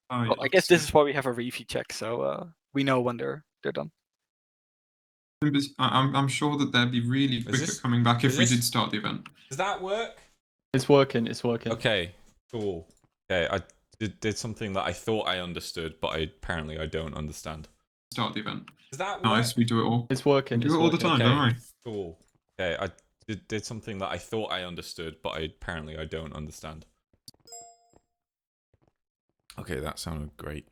Oh, Well, I guess this is why we have a review check, so we know when they're done. I'm sure that they'd be really quick at coming back if we did start the event. Does that work? It's working. It's working. Okay, cool. Okay, I did something that I thought I understood, but apparently I don't understand. Start the event. Does that work? Nice, we do it all. It's working. We do it all the time, don't we? Cool. Okay, I did something that I thought I understood, but apparently I don't understand. Okay, that sounded great.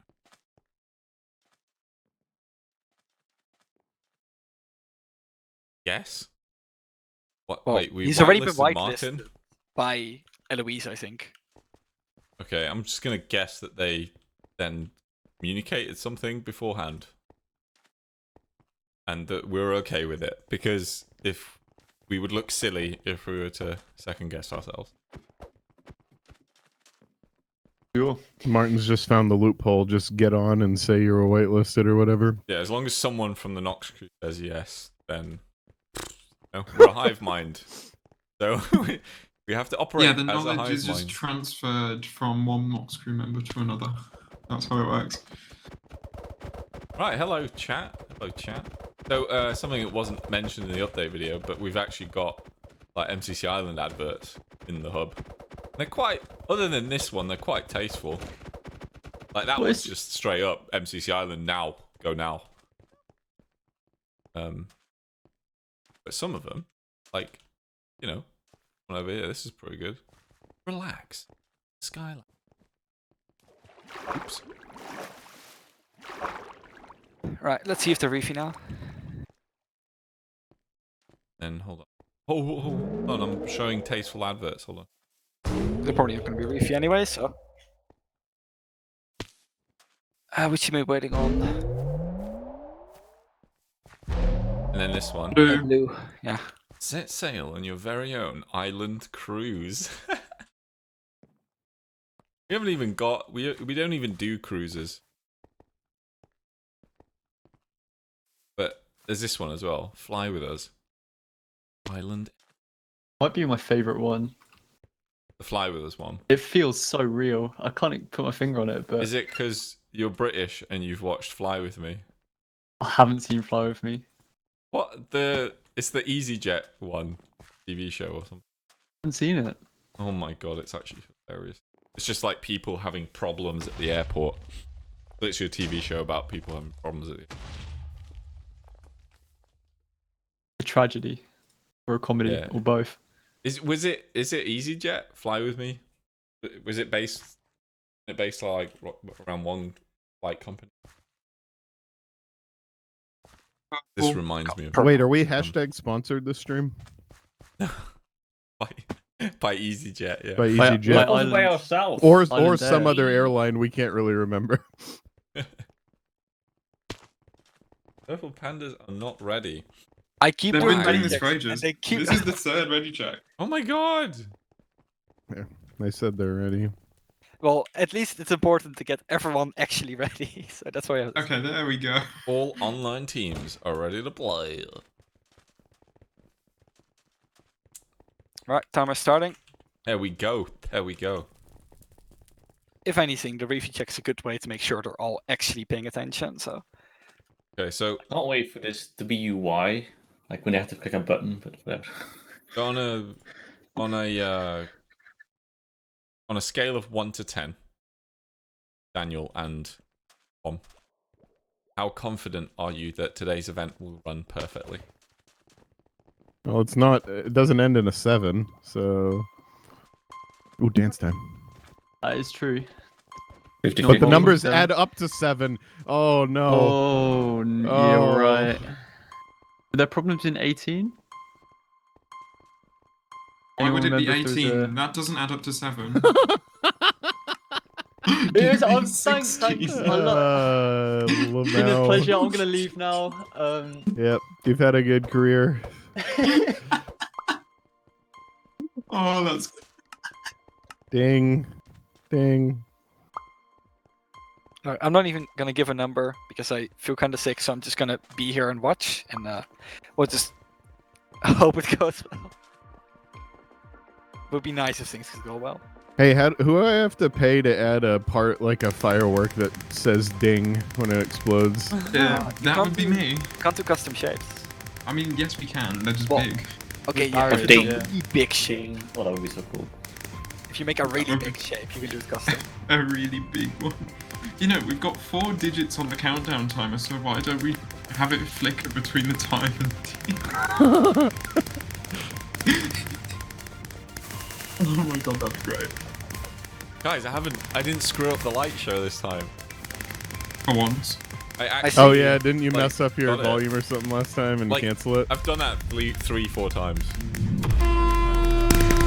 Yes? What? Well, wait, he's already been whitelisted Martin? whitelisted by Eloise, I think. Okay, I'm just gonna guess that they then communicated something beforehand. And that we're okay with it. Because if we would look silly if we were to second guess ourselves. Sure. Martin's just found the loophole. Just get on and say you were waitlisted or whatever. Yeah, as long as someone from the Nox crew says yes, then we're a hive mind. So we have to operate Yeah, the as a knowledge hive is just mind. transferred from one Nox crew member to another. That's how it works. Right, hello chat. Hello chat. So something that wasn't mentioned in the update video, but we've actually got like MCC Island adverts in the hub. They're quite, other than this one, they're quite tasteful. Like that was just straight up MCC Island now, go now. But some of them, like, you know, one over here, this is pretty good. Relax. Skyline. Oops. Right, let's see if they're reefy now. Then hold on. Hold on, I'm showing tasteful adverts. Hold on. They're probably not going to be reefy anyway, so. Which team are we waiting on? And then this one. Blue, yeah. Set sail on your very own island cruise. We haven't even got. We don't even do cruises. But there's this one as well. Fly with us. Island. Might be my favorite one. The Fly with us one. It feels so real. I can't put my finger on it, but Is it because you're British and you've watched Fly with Me? I haven't seen Fly With Me. What It's the EasyJet one TV show or something. I haven't seen it. Oh my god, it's actually hilarious. It's just like people having problems at the airport. It's literally a TV show about people having problems at the airport. A tragedy or a comedy or both. Is it EasyJet? Fly with Me? Was it based like around one flight company? This reminds me of. Wait, are we hashtag sponsored this stream? by EasyJet, yeah. By EasyJet. By ourselves. Or some other airline we can't really remember. Purple pandas are not ready. I keep They've doing been doing ready this for checks, ages. and they keep... This is the third ready check. Oh my god! Yeah, they said they're ready. Well, at least it's important to get everyone actually ready, so that's why I... Okay, there we go. All online teams are ready to play. Right, timer starting. There we go. There we go. If anything, the review check's a good way to make sure they're all actually paying attention, so... Okay, so... I can't wait for this to be UI, like when they have to click a button, but whatever. On a scale of 1 to 10, Daniel and Tom, how confident are you that today's event will run perfectly? Well, it's not. It doesn't end in a 7, so. Ooh, dance time. That is true. 50, But the numbers add up to 7. Oh no. Oh, you're right. Are there problems in 18? Why would it be Remember if there 18? was a- That doesn't add up to 7. It is, I'm thanks. 16. I love Been a Lamau. pleasure. I'm gonna leave now. Yep, you've had a good career. Oh, that's... Ding. Ding. Alright, I'm not even gonna give a number, because I feel kinda sick, so I'm just gonna be here and watch, and we'll just hope it goes well. Would be nice if things could go well. Hey, who do I have to pay to add a part like a firework that says "ding" when it explodes? Yeah, that would be me. Can't do custom shapes. I mean, yes, we can. They're just Well, big. Okay, Barrier, if it's a yeah. really big shape. Well, that would be so cool. If you make a really big shape, you can do it custom. A really big one. You know, we've got 4 digits on the countdown timer, so why don't we have it flicker between the time and T? Oh my god, that's great. Guys, I didn't screw up the light show this time. For once. I see. actually, Oh yeah, didn't you like, mess up your got it. volume or something last time and Like, cancel it? I've done that 3-4 times.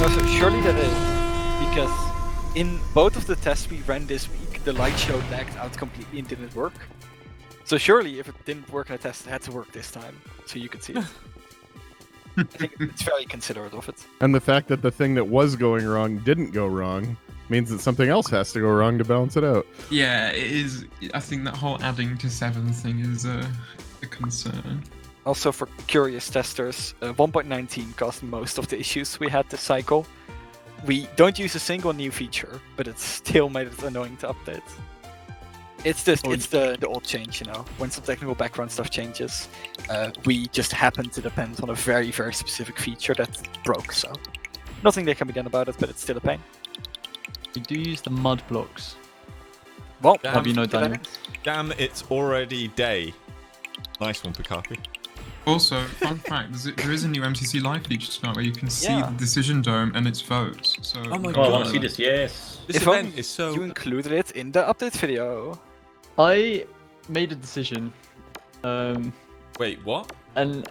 No, so surely that is because in both of the tests we ran this week, the light show lagged out completely and didn't work. So surely, if it didn't work in a test, it had to work this time, so you could see it. I think it's very considerate of it. And the fact that the thing that was going wrong didn't go wrong means that something else has to go wrong to balance it out. Yeah, it is. I think that whole adding to 7 thing is a concern. Also, for curious testers, 1.19 caused most of the issues we had this cycle. We don't use a single new feature, but it still made it annoying to update. It's the old change, you know. When some technical background stuff changes, we just happen to depend on a very, very specific feature that broke, so nothing that can be done about it, but it's still a pain. We do use the mud blocks. Well, Damn. Have you know, Daniel? Damn, it's already day. Nice one, Pikachu. Also, fun fact, there is a new MCC Live feature tonight where you can see Yeah. the decision dome and its votes. So, Oh my Oh, I want God. to see this. Yes. This if event only is so... you included it in the update video. I made a decision, Wait, what? and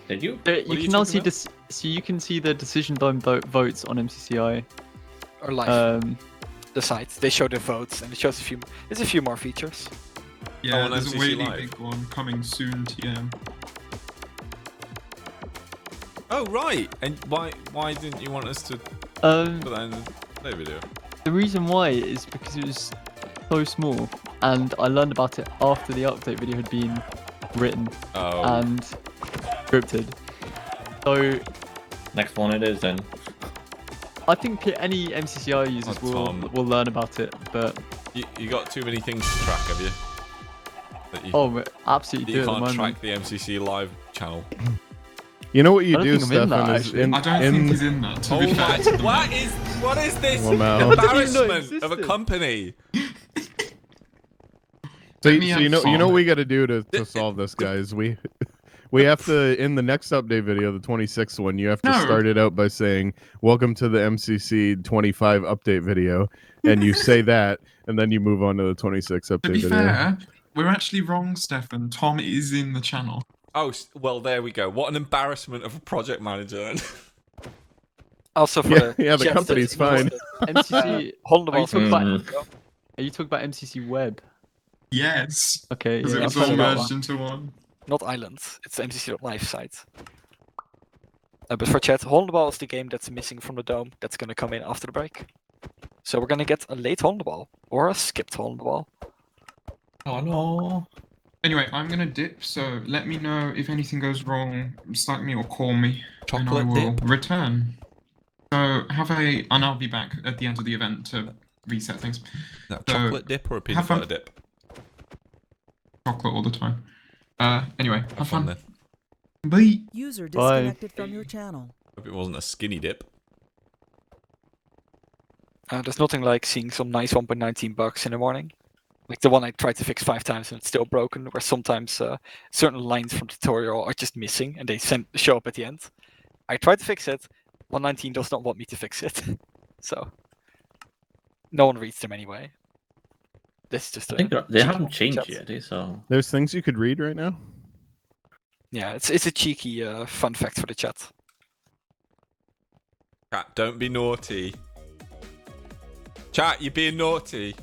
Did you? are you you can now talking see about? this. So you can see the decision dome votes on MCCI. Or live, Um, the site. They show the votes, and it shows there's a few more features. yeah, on there's a MCC really Live. big one coming soon, TM. Oh, right. And why didn't you want us to um, put that in the video? the reason why is because it was so small, and I learned about it after the update video had been written Oh, and scripted. So Next one it is then. I think any MCCI users Oh, Tom. will learn about it, but you got too many things to track, have you? That you, oh, we absolutely that do you at the can't moment. track the MCC live channel. You know what you I don't do, think I'm in that, Stefan, is actually. in, I don't think he's in that, to Oh be fair. my! to the What is this Well, now- embarrassment I didn't even know of a it existed. company? So, Let me so you know have what we fun. got to do to solve this, guys. We have to, in the next update video, the 26th one, you have to No. start it out by saying "Welcome to the MCC 25 update video," and you say that, and then you move on to the 26th update To be video. fair, we're actually wrong, Stefan. Tom is in the channel. Oh, well, there we go. What an embarrassment of a project manager. Then. Also for Yeah, the yeah, the chats company's that fine. MCC. Hold Are you talking Mm. about? Are you talking about MCC Web? Yes, Okay, because yeah, it was I've heard all about merged that. into one. not Island. It's the MCC.live site. But for chat, Hole in the Ball is the game that's missing from the dome. That's gonna come in after the break. So we're gonna get a late Hole in the Ball or a skipped Hole in the Ball. Oh no. Anyway, I'm gonna dip, so let me know if anything goes wrong. Slack me or call me, and I Chocolate will dip? return. So and I'll be back at the end of the event to reset things. No, So, chocolate dip or a peanut have fun. butter dip? Chocolate all the time. Anyway, have fun. then. Bye. User Bye. disconnected from your channel. Hope it wasn't a skinny dip. There's nothing like seeing some nice 1.19 bugs in the morning. Like the one I tried to fix 5 times and it's still broken, where sometimes certain lines from the tutorial are just missing and they show up at the end. I tried to fix it, 119 does not want me to fix it. So, no one reads them anyway. This is just I think they cheeky haven't one for changed chat. yet, so. There's things you could read right now. Yeah, it's a cheeky fun fact for the chat. Chat, don't be naughty. Chat, you're being naughty.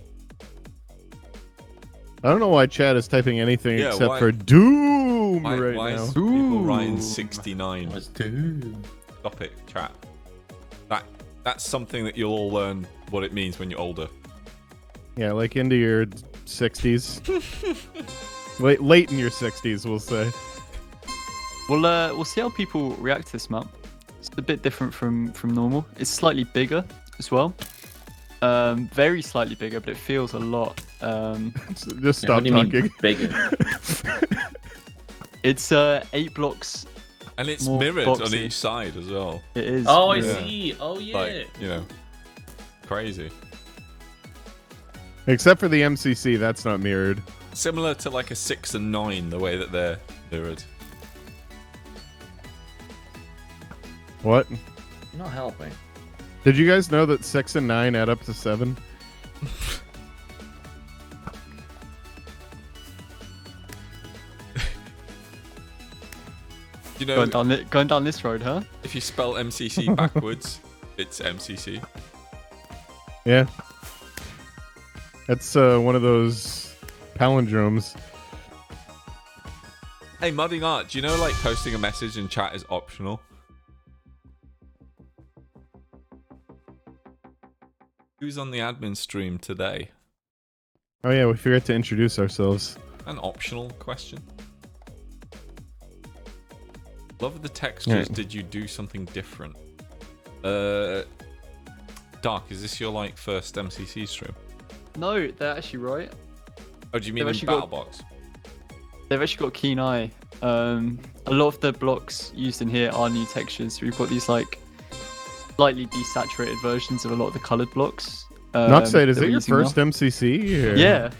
I don't know why Chad is typing anything Yeah, except why- for Doom Why right now. is people writing Ooh. 69? Let's do. Stop it, chat. That's something that you'll all learn what it means when you're older. Yeah, like into your 60s. late in your 60s, we'll say. We'll see how people react to this map. It's a bit different from normal. It's slightly bigger, as well. Very slightly bigger, but it feels a lot. Just stop What do you mean talking. bigger? It's 8 blocks. And it's More mirrored on boxy. each side as well. It is. Oh, I Yeah. see. Oh, yeah. Like, you know, crazy. Except for the MCC, that's not mirrored. Similar to like a 6 and 9, the way that they're mirrored. What? You're not helping. Did you guys know that 6 and 9 add up to 7? You know, Going down this road, huh? if you spell MCC backwards, it's MCC. Yeah. That's one of those palindromes. Hey, Modding Art, do you know like posting a message in chat is optional? Who's on the admin stream today? Oh yeah, we forgot to introduce ourselves. An optional question. Love the textures. Yeah. Did you do something different? Dark, is this your like first MCC stream? No, they're actually right. Oh, do you mean They've in actually got- BattleBox? They've actually got a keen eye. A lot of the blocks used in here are new textures. We've got these like slightly desaturated versions of a lot of the colored blocks. Noxide, is that it we're your using now. first MCC? Or- Yeah.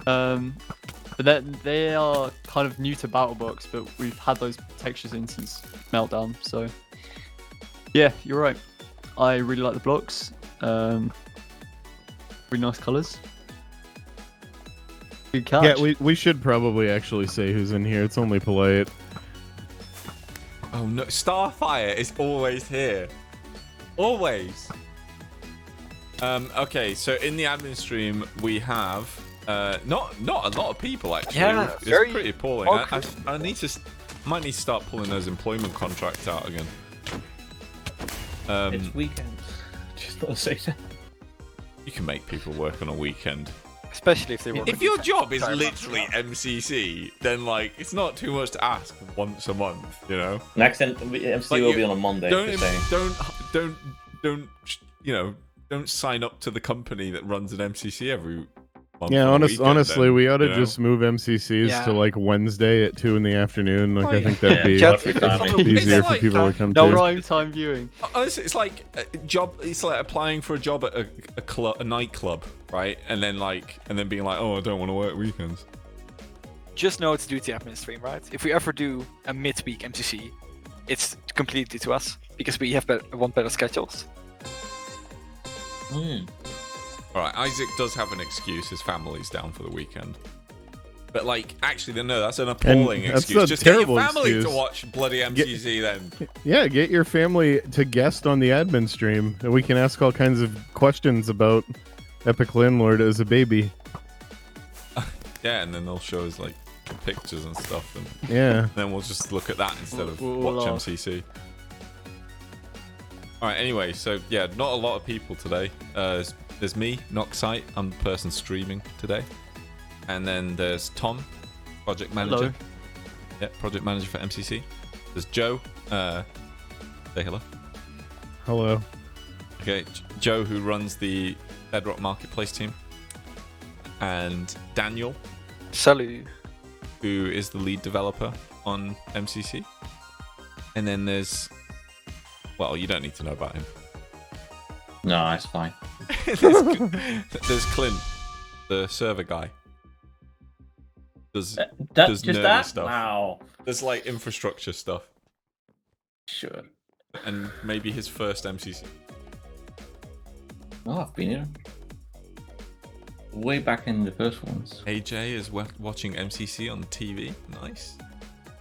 But they are kind of new to BattleBox, but we've had those textures in since Meltdown. So yeah, you're right. I really like the blocks. Really nice colors. Good catch. Yeah, we should probably actually say who's in here. It's only polite. Oh no, Starfire is always here. Always. Okay, so in the admin stream we have not a lot of people actually. Yeah, it's very pretty appalling. I might need to start pulling those employment contracts out again. It's weekend. Just want to say that. You can make people work on a weekend. Especially if they work. If your job is literally MCC, then like it's not too much to ask once a month, you know. Next MC Like, will be on a Monday. Just saying. Don't sign up to the company that runs an MCC every month. Yeah, on a weekend, honestly, then, we ought to you know? just move MCCs Yeah. to like Wednesday at 2 in the afternoon. Like I think that'd Yeah, be Jeff, it's easier for like, people to come No to. prime time viewing. Honestly, it's like a job. It's like applying for a job at a nightclub, right? And then being like, oh, I don't want to work weekends. Just know it's due to the admin stream, right? If we ever do a midweek MCC, it's completely to us because we have want better schedules. All right, Isaac does have an excuse. His family's down for the weekend. But like, actually, no, that's an appalling that's excuse. a Just get your terrible family excuse. to watch bloody MCC then. Yeah, get your family to guest on the admin stream, and we can ask all kinds of questions about Epic Landlord as a baby. Yeah, and then they'll show us like pictures and stuff, and Yeah. then we'll just look at that instead of We'll watch laugh. MCC. All right. Anyway, so yeah, not a lot of people today. There's me, Noxite. I'm the person streaming today, and then there's Tom, project manager. Hello. Yeah, project manager for MCC. There's Joe. Say hello. Hello. Okay, Joe, who runs the Bedrock Marketplace team, and Daniel, Salut. who is the lead developer on MCC. And then there's, well, you don't need to know about him. No, it's fine. There's Clint, the server guy. Does Just nerdy that? stuff. Wow. There's like infrastructure stuff, Sure. and maybe his first MCC. Oh, I've been here. Way back in the first ones. AJ is watching MCC on the TV. Nice.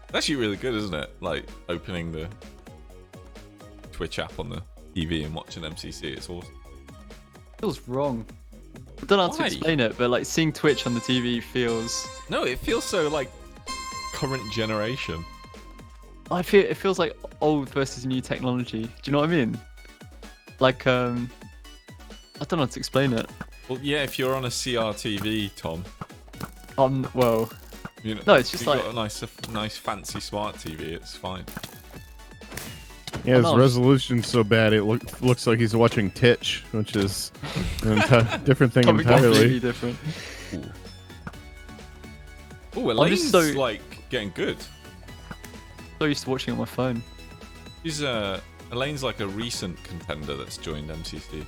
It's actually really good, isn't it? Like opening the Twitch app on the TV and watching MCC. It's awesome. Feels wrong. I don't know how to Why? explain it, but like seeing Twitch on the TV feels. No, it feels so like current generation. It feels like old versus new technology. Do you know what I mean? Like I don't know how to explain it. Well, yeah, if you're on a CRTV, Tom. Well, You know, No, it's just if you've like- got a nice fancy smart TV. It's fine. Yeah, his Oh, no. resolution's so bad it looks like he's watching Titch, which is a different thing Something entirely. completely different. Oh, I'm Elaine's just so like getting good. so used to watching on my phone. She's Elaine's like a recent contender that's joined MCC.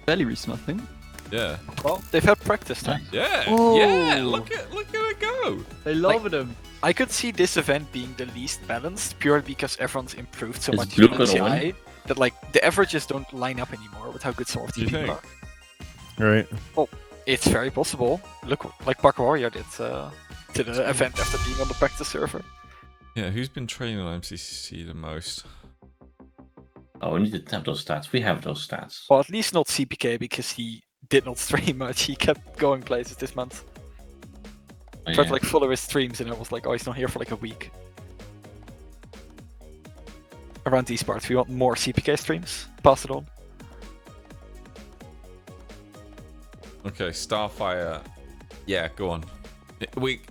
Fairly recent, I think. Yeah. Well, they've had practice time. Yeah. Oh. Yeah. Look at it go. They love them. I could see this event being the least balanced purely because everyone's improved so Is much Blue in gonna MCI win? that like the averages don't line up anymore with how good some of You these people think? are. Right. It's very possible. Look, like Parkour Warrior did to the event after being on the practice server. Yeah. Who's been training on MCC the most? Oh, we need to have those stats. We have those stats. Well, at least not CPK because he did not stream much. He kept going places this month. Oh, Tried yeah. to like follow his streams and I was like, oh, he's not here for like a week. Around these parts, we want more CPK streams. Pass it on. Okay, Starfire. Yeah, go on.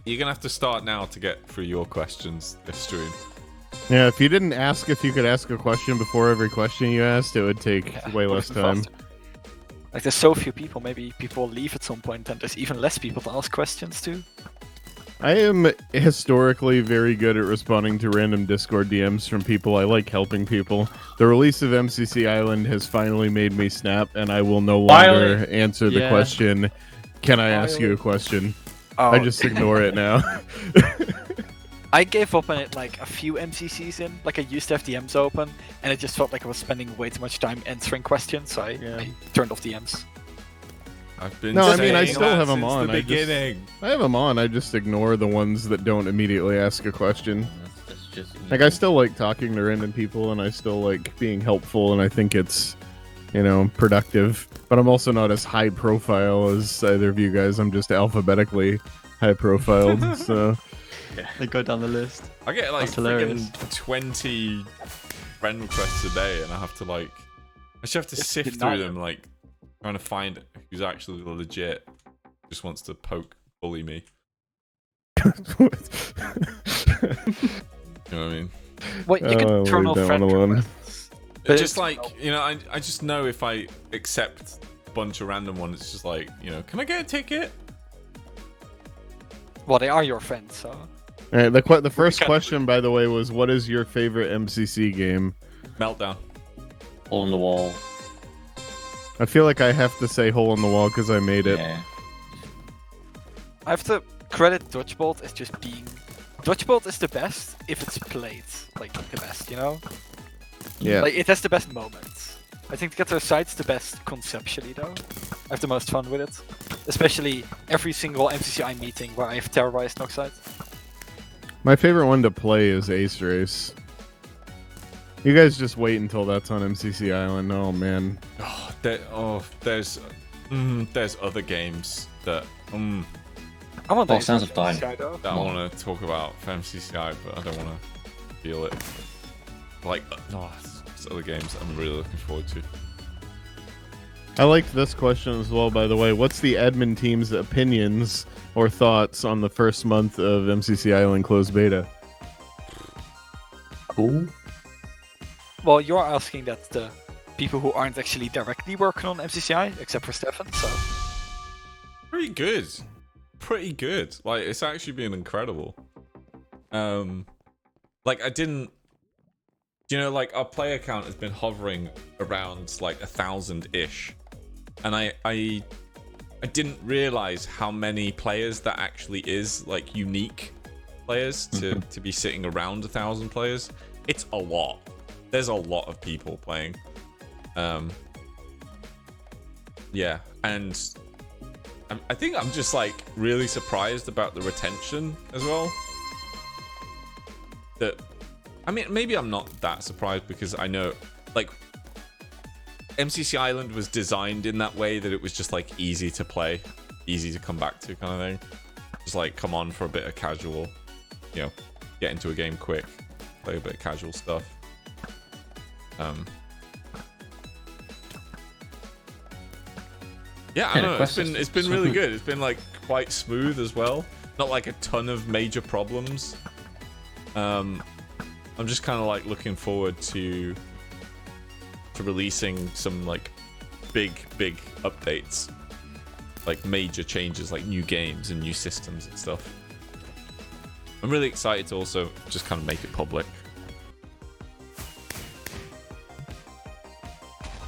You're gonna have to start now to get through your questions this stream. Yeah, if you didn't ask if you could ask a question before every question you asked, it would take Yeah, way would less have been time. faster. Like there's so few people, maybe people will leave at some point and there's even less people to ask questions to. I am historically very good at responding to random Discord DMs from people. I like helping people. The release of MCC Island has finally made me snap, and I will no longer answer the Yeah. question, can I ask you a question? I just ignore it now. I gave up on it like a few MCCs in. Like I used to have DMs open, and it just felt like I was spending way too much time answering questions, so I turned off DMs. I've been No, I mean, saying I still that have 'em since on, the I just- beginning. I have them on, I just ignore the ones that don't immediately ask a question. That's just Like, I still like talking to random people, and I still like being helpful, and I think it's, productive. But I'm also not as high profile as either of you guys. I'm just alphabetically high profiled, so... They go down the list. I get like That's hilarious. freaking 20 friend requests a day, and I have to like, I should have to sift through denial. them, like trying to find who's actually legit, just wants to bully me. You know what I mean? Wait, you Oh, can turn leave off that friend one alone. requests. But It's just it's- like, I just know if I accept a bunch of random ones, it's just like, can I get a ticket? Well, they are your friends, so. Alright, the first kinda- question, by the way, was what is your favorite MCC game? Meltdown. hole in the wall. I feel like I have to say hole in the wall because I made it. Yeah. I have to credit Dodgebolt as just being. Dodgebolt is the best if it's played like the best, Yeah. Like it has the best moments. I think to get their side's the best conceptually though. I have the most fun with it. Especially every single MCCI meeting where I have terrorized Noxide. My favorite one to play is Ace Race. You guys just wait until that's on MCC Island. Oh man. There's other games that I want Oh, Sands of Time. MCCI though. that I want to talk about for MCCI, but I don't want to feel it. Like, there's other games that I'm really looking forward to. I liked this question as well, by the way. What's the admin team's opinions or thoughts on the first month of MCC Island closed beta? Cool. Well, you're asking that the people who aren't actually directly working on MCCI, except for Stefan, so. Pretty good. Pretty good. Like, it's actually been incredible. Like, I didn't... like, our player count has been hovering around, like, 1,000-ish. And I didn't realize how many players that actually is, like, unique players to be sitting around 1,000 players. It's a lot. There's a lot of people playing. Yeah, and I think I'm just like really surprised about the retention as well. That, I mean, maybe I'm not that surprised because I know, like, MCC Island was designed in that way that it was just like easy to play, easy to come back to kind of thing. Just like come on for a bit of casual, get into a game quick, play a bit of casual stuff. Yeah, I don't know. It's been really good. It's been like quite smooth as well. Not like a ton of major problems. I'm just kind of like looking forward to releasing some like big updates, like major changes, like new games and new systems and stuff. I'm really excited to also just kind of make it public.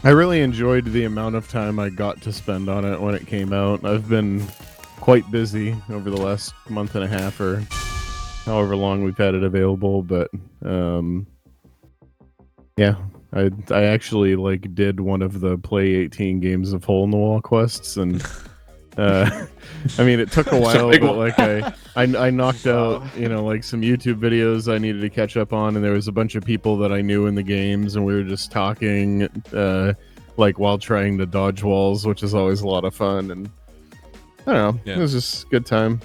I really enjoyed the amount of time I got to spend on it when it came out. I've been quite busy over the last month and a half or however long we've had it available, but yeah, I actually like did one of the play 18 games of hole in the wall quests, and I mean it took a while, but like I knocked out, you know, like some YouTube videos I needed to catch up on, and there was a bunch of people that I knew in the games, and we were just talking like while trying to dodge walls, which is always a lot of fun. And I don't know, it was just a good time.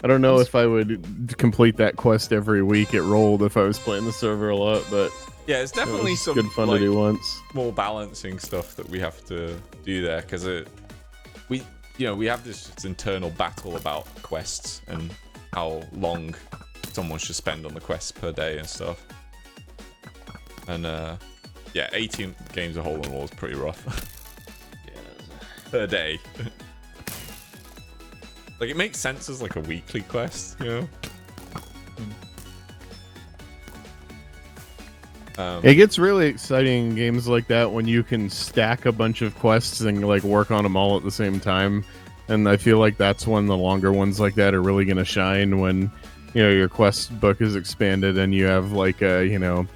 I don't know if I would complete that quest every week. It rolled if I was playing the server a lot, but yeah, it's definitely some good fun like, to do once. More balancing stuff that we have to do there, because we have this internal battle about quests and how long someone should spend on the quests per day and stuff. And yeah, 18 games of hole in the wall is pretty rough. Per day. Like, it makes sense as like a weekly quest, you know? It gets really exciting in games like that when you can stack a bunch of quests and like work on them all at the same time. And I feel like that's when the longer ones like that are really going to shine, when, you know, your quest book is expanded and you have like a, you know,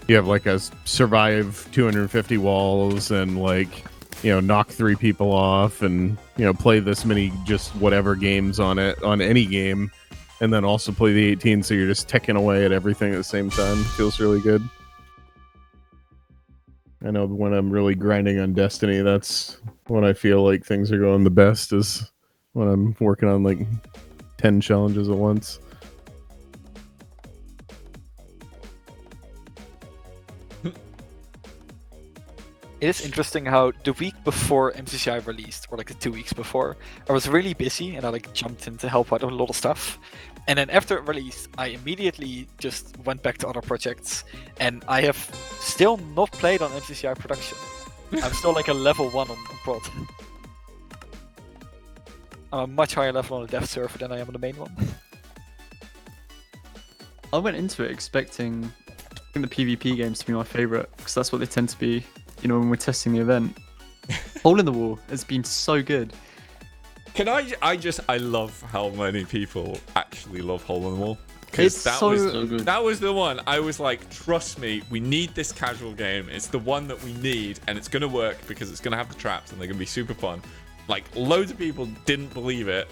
you have like a survive 250 walls and like, you know, knock 3 people off and, you know, play this many just whatever games on it, on any game, and then also play the 18, so you're just ticking away at everything at the same time. It feels really good. I know when I'm really grinding on Destiny, that's when I feel like things are going the best, is when I'm working on like 10 challenges at once. It is interesting how the week before MCCI released, or like the 2 weeks before, I was really busy and I like jumped in to help out on a lot of stuff. And then after it released, I immediately just went back to other projects, and I have still not played on MCCI production. I'm still like a level 1 on prod. I'm a much higher level on the dev server than I am on the main one. I went into it expecting the PvP games to be my favorite, because that's what they tend to be, you know, when we're testing the event. Hole in the Wall has been so good. Can I love how many people actually love Hole in the Wall. It's That so was that was the one. I was like, trust me, we need this casual game. It's the one that we need, and it's gonna work because it's gonna have the traps and they're gonna be super fun. Like, loads of people didn't believe it,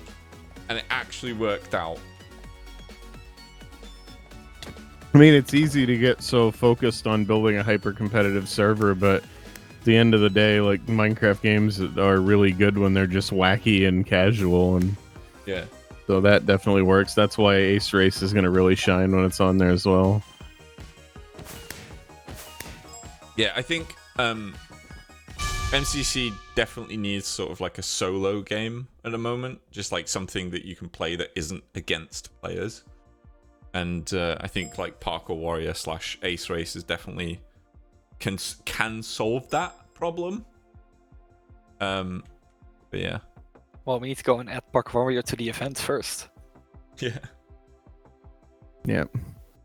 and it actually worked out. I mean, it's easy to get so focused on building a hyper-competitive server, but at the end of the day, like, Minecraft games are really good when they're just wacky and casual, and Yeah. so that definitely works. That's why Ace Race is going to really shine when it's on there as well. Yeah, I think MCC definitely needs sort of like a solo game at the moment, just like something that you can play that isn't against players. And I think like Parkour Warrior / Ace Race is definitely can solve that problem. But yeah. Well, we need to go and add Parkour Warrior to the event first. Yeah. Yeah.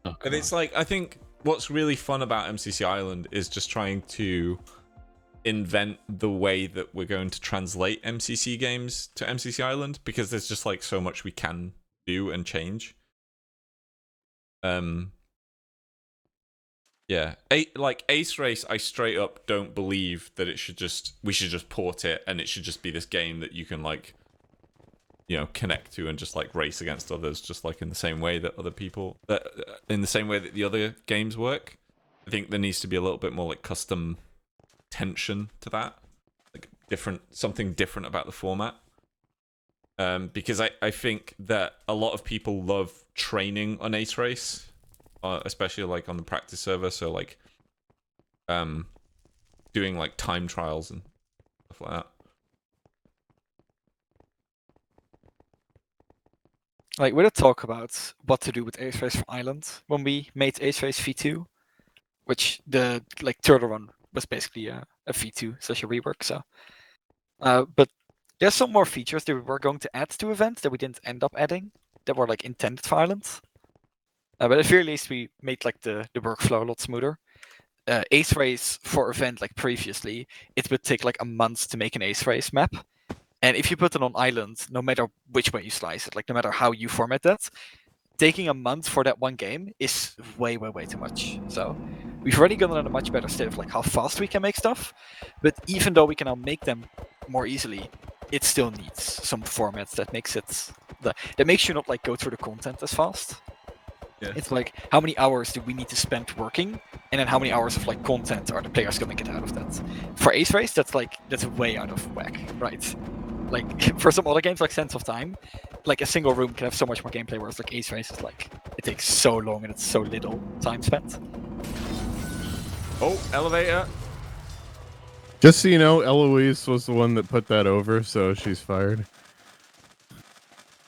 And it's like, I think what's really fun about MCC Island is just trying to invent the way that we're going to translate MCC games to MCC Island, because there's just like so much we can do and change. Yeah, like Ace Race, I straight up don't believe that we should just port it and it should just be this game that you can like, you know, connect to and just like race against others, just like in the same way that in the same way that the other games work. I think there needs to be a little bit more like custom tension to that, like something different about the format. Because I think that a lot of people love training on Ace Race, especially like on the practice server. So like, doing like time trials and stuff like that. Like we did talk about what to do with Ace Race for Island when we made Ace Race V2, which the like turtle run was basically a V2 such a rework. So, but there's some more features that we were going to add to events that we didn't end up adding that were like intended for Island. But at the very least, we made like the workflow a lot smoother. Ace Race for event like previously, it would take like a month to make an Ace Race map. And if you put it on Island, no matter which way you slice it, like no matter how you format that, taking a month for that one game is way, way, way too much. So we've already gotten in a much better state of like how fast we can make stuff. But even though we can now make them more easily, it still needs some formats that makes it that makes you not like go through the content as fast. Yeah. It's like how many hours do we need to spend working, and then how many hours of like content are the players gonna get out of that? For Ace Race, that's way out of whack, right? Like for some other games like Sense of Time, like a single room can have so much more gameplay, whereas like Ace Race is like it takes so long and it's so little time spent. Oh, elevator. Just so you know, Eloise was the one that put that over, so she's fired.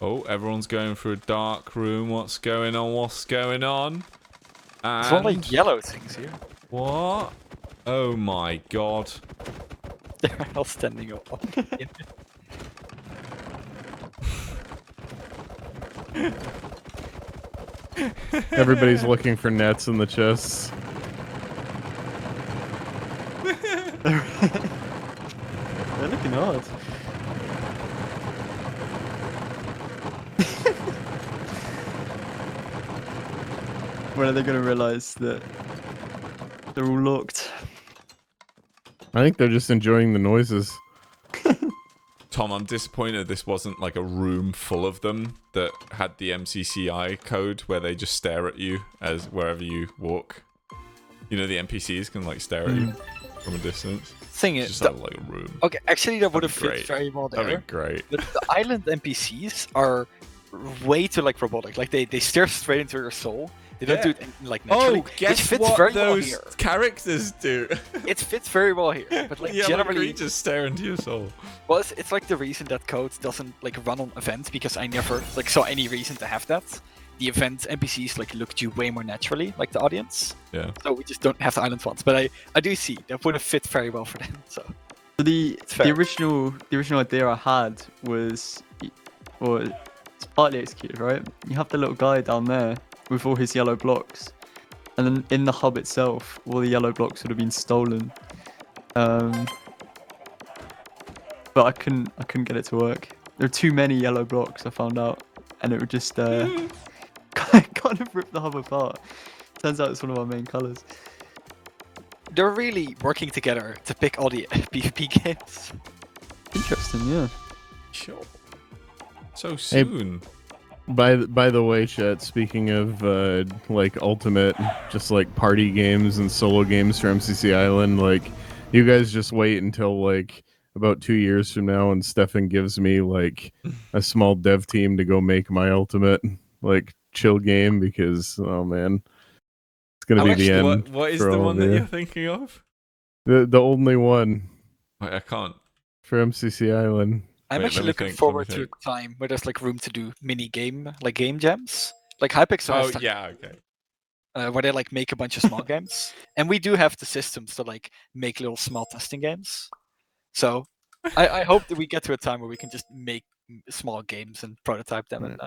Oh, everyone's going through a dark room. What's going on? What's going on? It's all like And yellow things here. what? Oh my god. They're all standing up. Everybody's looking for nets in the chests. They're looking hard. When are they going to realise that they're all locked? I think they're just enjoying the noises. Tom, I'm disappointed this wasn't like a room full of them that had the MCCI code where they just stare at you as wherever you walk. You know, the NPCs can like stare at you from a distance. Thing It's is, just like a room. okay, actually that would have That'd be fit great. very well there. That'd be great. But the island NPCs are way too like robotic. Like they stare straight into your soul. They don't Yeah. do it like naturally. Oh, guess which fits what very well those here. characters do? It fits very well here. But like Yellow generally, creatures stare into your soul. well, it's like the reason that code doesn't like run on events because I never like saw any reason to have that. The event NPCs like looked you way more naturally, like the audience. Yeah. So we just don't have the island ones. But I do see that would have fit very well for them. So So the fair. original idea I had was, or it's partly executed, right? You have the little guy down there with all his yellow blocks, and then in the hub itself, all the yellow blocks would have been stolen. But I couldn't get it to work. There are too many yellow blocks, I found out, and it would just kind of rip the hub apart. Turns out it's one of our main colours. they're really working together to pick all the PvP games. Interesting, yeah. Sure. So soon. By the way, chat, speaking of like ultimate, just like party games and solo games for MCC Island, like you guys just wait until like about 2 years from now and Stefan gives me like a small dev team to go make my ultimate like chill game, because oh man, it's gonna be the end. What is for the all one of that you. you're thinking of? The only one Wait, I can't. for MCC Island. I'm Wait, actually let me looking think, forward let to me a time where there's like room to do mini game, like game jams, like Hypixel Oh, has that, yeah, okay. where they like make a bunch of small games, and we do have the systems to like make little small testing games. So I hope that we get to a time where we can just make small games and prototype them. And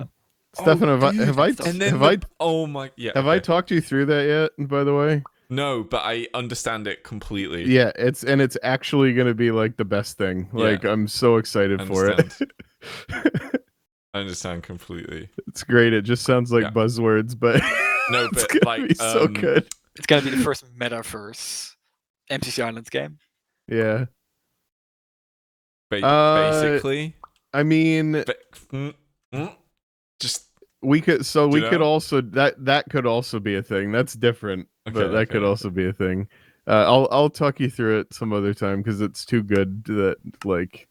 Stefan, Oh, dude, have I and then have I oh my, yeah. have I okay. talked you through that yet? By the way. No, but I understand it completely. Yeah, it's actually gonna be like the best thing. Yeah. Like I'm so excited for it. I understand completely. It's great. It just sounds like Yeah. buzzwords, but No, it's but gonna like be so good. it's gonna be the first metaverse MCC Islands game. Yeah. Basically, I mean, just we could. So Do we you could know? also that could also be a thing. That's different, but Okay, that could okay. also be a thing. I'll talk you through it some other time because it's too good that like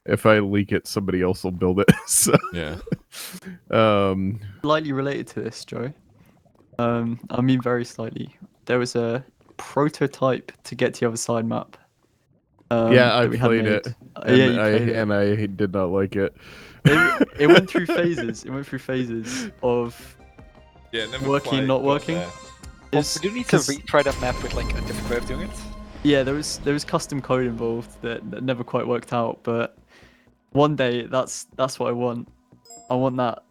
if I leak it, somebody else will build it. So yeah. Slightly related to this, Joe. I mean very slightly. There was a prototype to get to the other side map. Yeah, I that we had played made. it. Yeah, And you played it. I did not like it. It went through phases. It went through phases of Yeah, never working, quite not got working. there. Well, we do need to 'cause- retry that map with like a different way of doing it. Yeah, there was custom code involved that never quite worked out, but one day that's what I want. I want that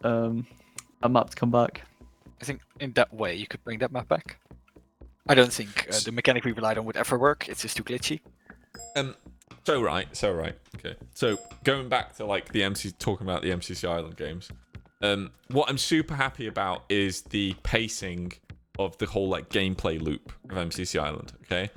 a map to come back. I think in that way you could bring that map back. I don't think the mechanic we relied on would ever work. It's just too glitchy. So right. Okay. So going back to like talking about the MCC Island games, what I'm super happy about is the pacing of the whole like gameplay loop of MCC Island. Okay,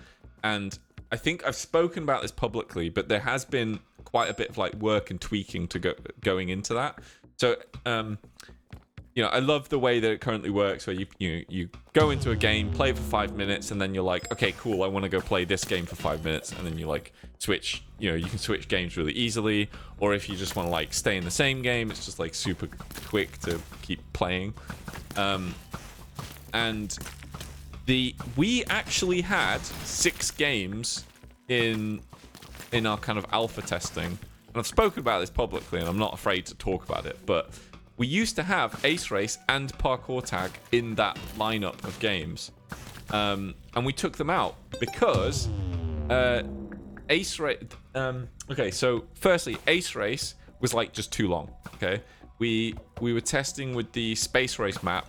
and I think I've spoken about this publicly, but there has been quite a bit of like work and tweaking to going into that. So I love the way that it currently works, where you go into a game, play it for 5 minutes, and then you're like, okay, cool, I want to go play this game for 5 minutes, and then you like switch. You can switch games really easily, or if you just want to like stay in the same game, it's just like super quick to keep playing. And we actually had 6 games in our kind of alpha testing, and I've spoken about this publicly, and I'm not afraid to talk about it, but we used to have Ace Race and Parkour Tag in that lineup of games, and we took them out because Ace Race. Okay, so firstly, Ace Race was like just too long. Okay, we were testing with the Space Race map,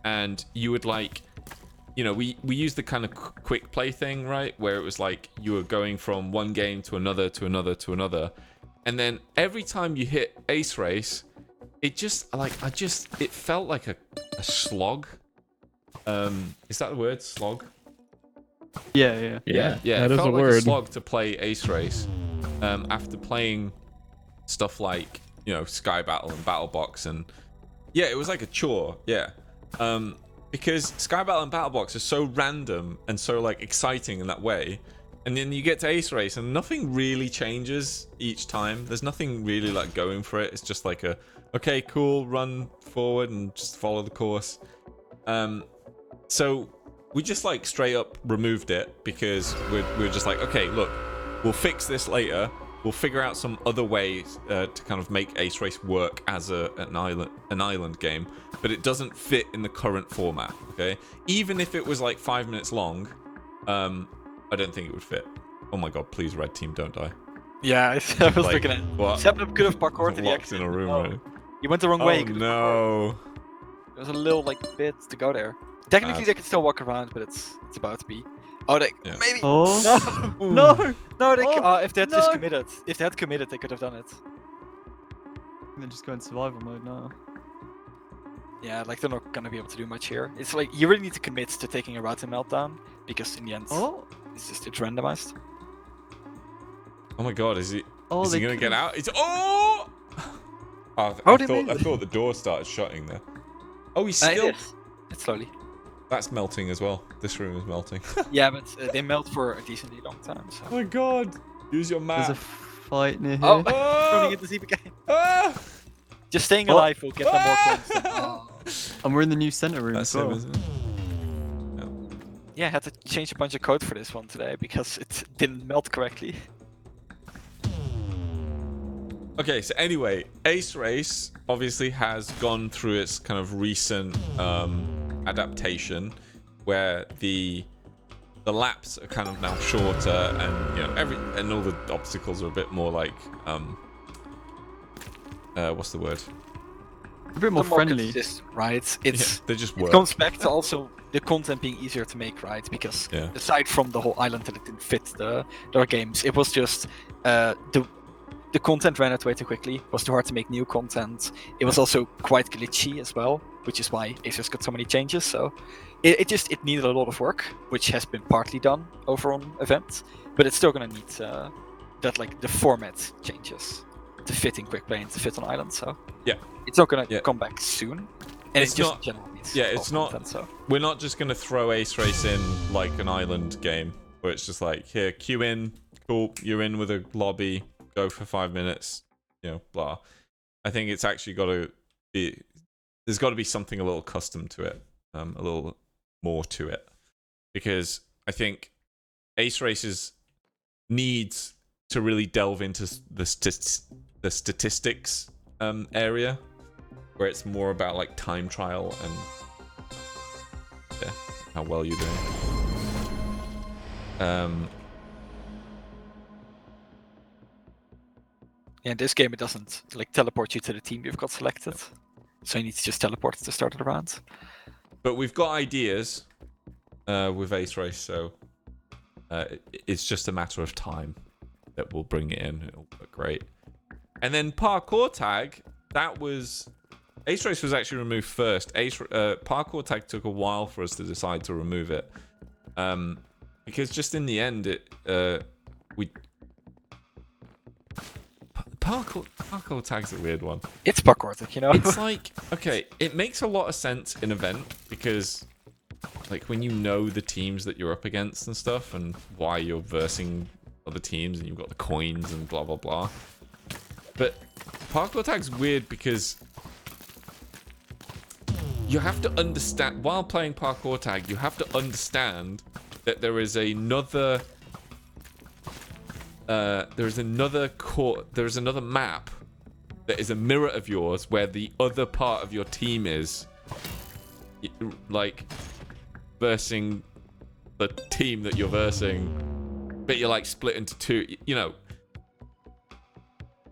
and you would like, we used the kind of quick play thing, right, where it was like you were going from one game to another to another to another, and then every time you hit Ace Race, it just like it felt like a slog. Is that the word, slog? Yeah. Yeah, that it is felt a like word. a slog to play Ace Race. After playing stuff like Sky Battle and Battle Box, and yeah, it was like a chore. Yeah, because Sky Battle and Battle Box are so random and so like exciting in that way, and then you get to Ace Race and nothing really changes each time. There's nothing really like going for it. It's just like okay, cool, run forward and just follow the course. So we just like straight up removed it because we're just like, okay, look, we'll fix this later. We'll figure out some other ways to kind of make Ace Race work as an island game, but it doesn't fit in the current format. Okay, even if it was like 5 minutes long, I don't think it would fit. Oh my god, please, red team, don't die. Yeah, I was Like, looking at. what? Setup could have parkoured to the Locked exit. in a room, Oh, right? you went the wrong way. Oh you could've parkoured. no. There's a little like bit to go there. Technically, Bad. they can still walk around, but it's about to be. Oh, they Yeah. maybe. Oh No, no! no, they. Oh, If they had just no. committed, if they had committed, they could have done it. They're just going survival mode now. Yeah, like they're not gonna be able to do much here. It's like you really need to commit to taking a route in Meltdown because in the end, Oh, it's randomized. Oh my god, is he oh, gonna could've- get out? It's oh! Oh, I they thought made it. the door started shutting there. Oh, he's It still. is. It's slowly. That's melting as well. This room is melting. Yeah, but they melt for a decently long time. So. Oh my god! Use your There's a map. fight near here. Oh, Ah! running into ZPK. Ah! Just staying Oh. alive will get them more Ah! points. Oh. And we're in the new center room That's as well. him, isn't it? Yeah, I had to change a bunch of code for this one today because it didn't melt correctly. Okay, so anyway, Ace Race obviously has gone through its kind of recent adaptation, where the laps are kind of now shorter, and and all the obstacles are a bit more like what's the word? A bit more friendly. consistent, right? It's They just it work. comes back to also the content being easier to make, right? Because Yeah. aside from the whole island that it didn't fit the other games, it was just the content ran out way too quickly. It was too hard to make new content. It was also quite glitchy as well, which is why Acer's got so many changes. So it needed a lot of work, which has been partly done over on event, but it's still gonna need that like the format changes to fit in quick play and to fit on island. So Yeah. it's not gonna Yeah. come back soon, and It's it just not- generally needs yeah, more it's not- content, so. We're not just gonna throw Ace Race in like an island game where it's just like, here, queue in, cool, you're in with a lobby, go for 5 minutes, blah. I think it's actually got to be. There's got to be something a little custom to it, a little more to it, because I think Ace Races needs to really delve into the statistics area, where it's more about like time trial and yeah, how well you're doing. Yeah, in this game it doesn't like teleport you to the team you've got selected, so you need to just teleport at the start of the round. But we've got ideas with Ace Race, so it's just a matter of time that we'll bring it in. It'll look great. And then Parkour Tag, that was... Ace Race was actually removed first. Parkour Tag took a while for us to decide to remove it. Because just in the end, Parkour Tag's a weird one. It's Parkour Tag, you know? It's like, okay, it makes a lot of sense in event because, like, when you know the teams that you're up against and stuff and why you're versing other teams and you've got the coins and blah, blah, blah. But Parkour Tag's weird because you have to understand, while playing Parkour Tag, you have to understand that there is another map that is a mirror of yours where the other part of your team is like versing the team that you're versing, but you're like split into two, you know.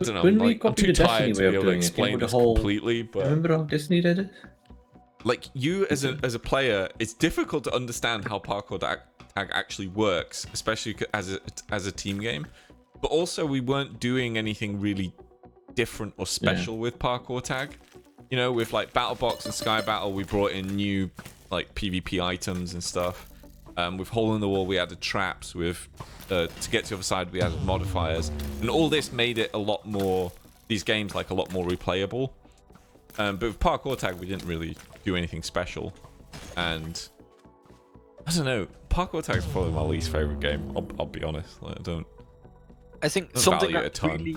I don't know, When we like, I'm copied too the tired Destiny to way be of able to doing it, explain with the this whole- completely, but Remember how Disney did it? like you as a player, it's difficult to understand how Parkour Tag actually works, especially as a team game. But also, we weren't doing anything really different or special with Parkour Tag. You know, with like Battle Box and Sky Battle, we brought in new like PvP items and stuff. With Hole in the Wall, we added traps. With to get to the other side, we added modifiers, and all this made it a lot more. These games like a lot more replayable. But with Parkour Tag, we didn't really do anything special, and I don't know. Parkour Tag is probably my least favorite game. I'll be honest. Like, I think don't something value it a that ton. really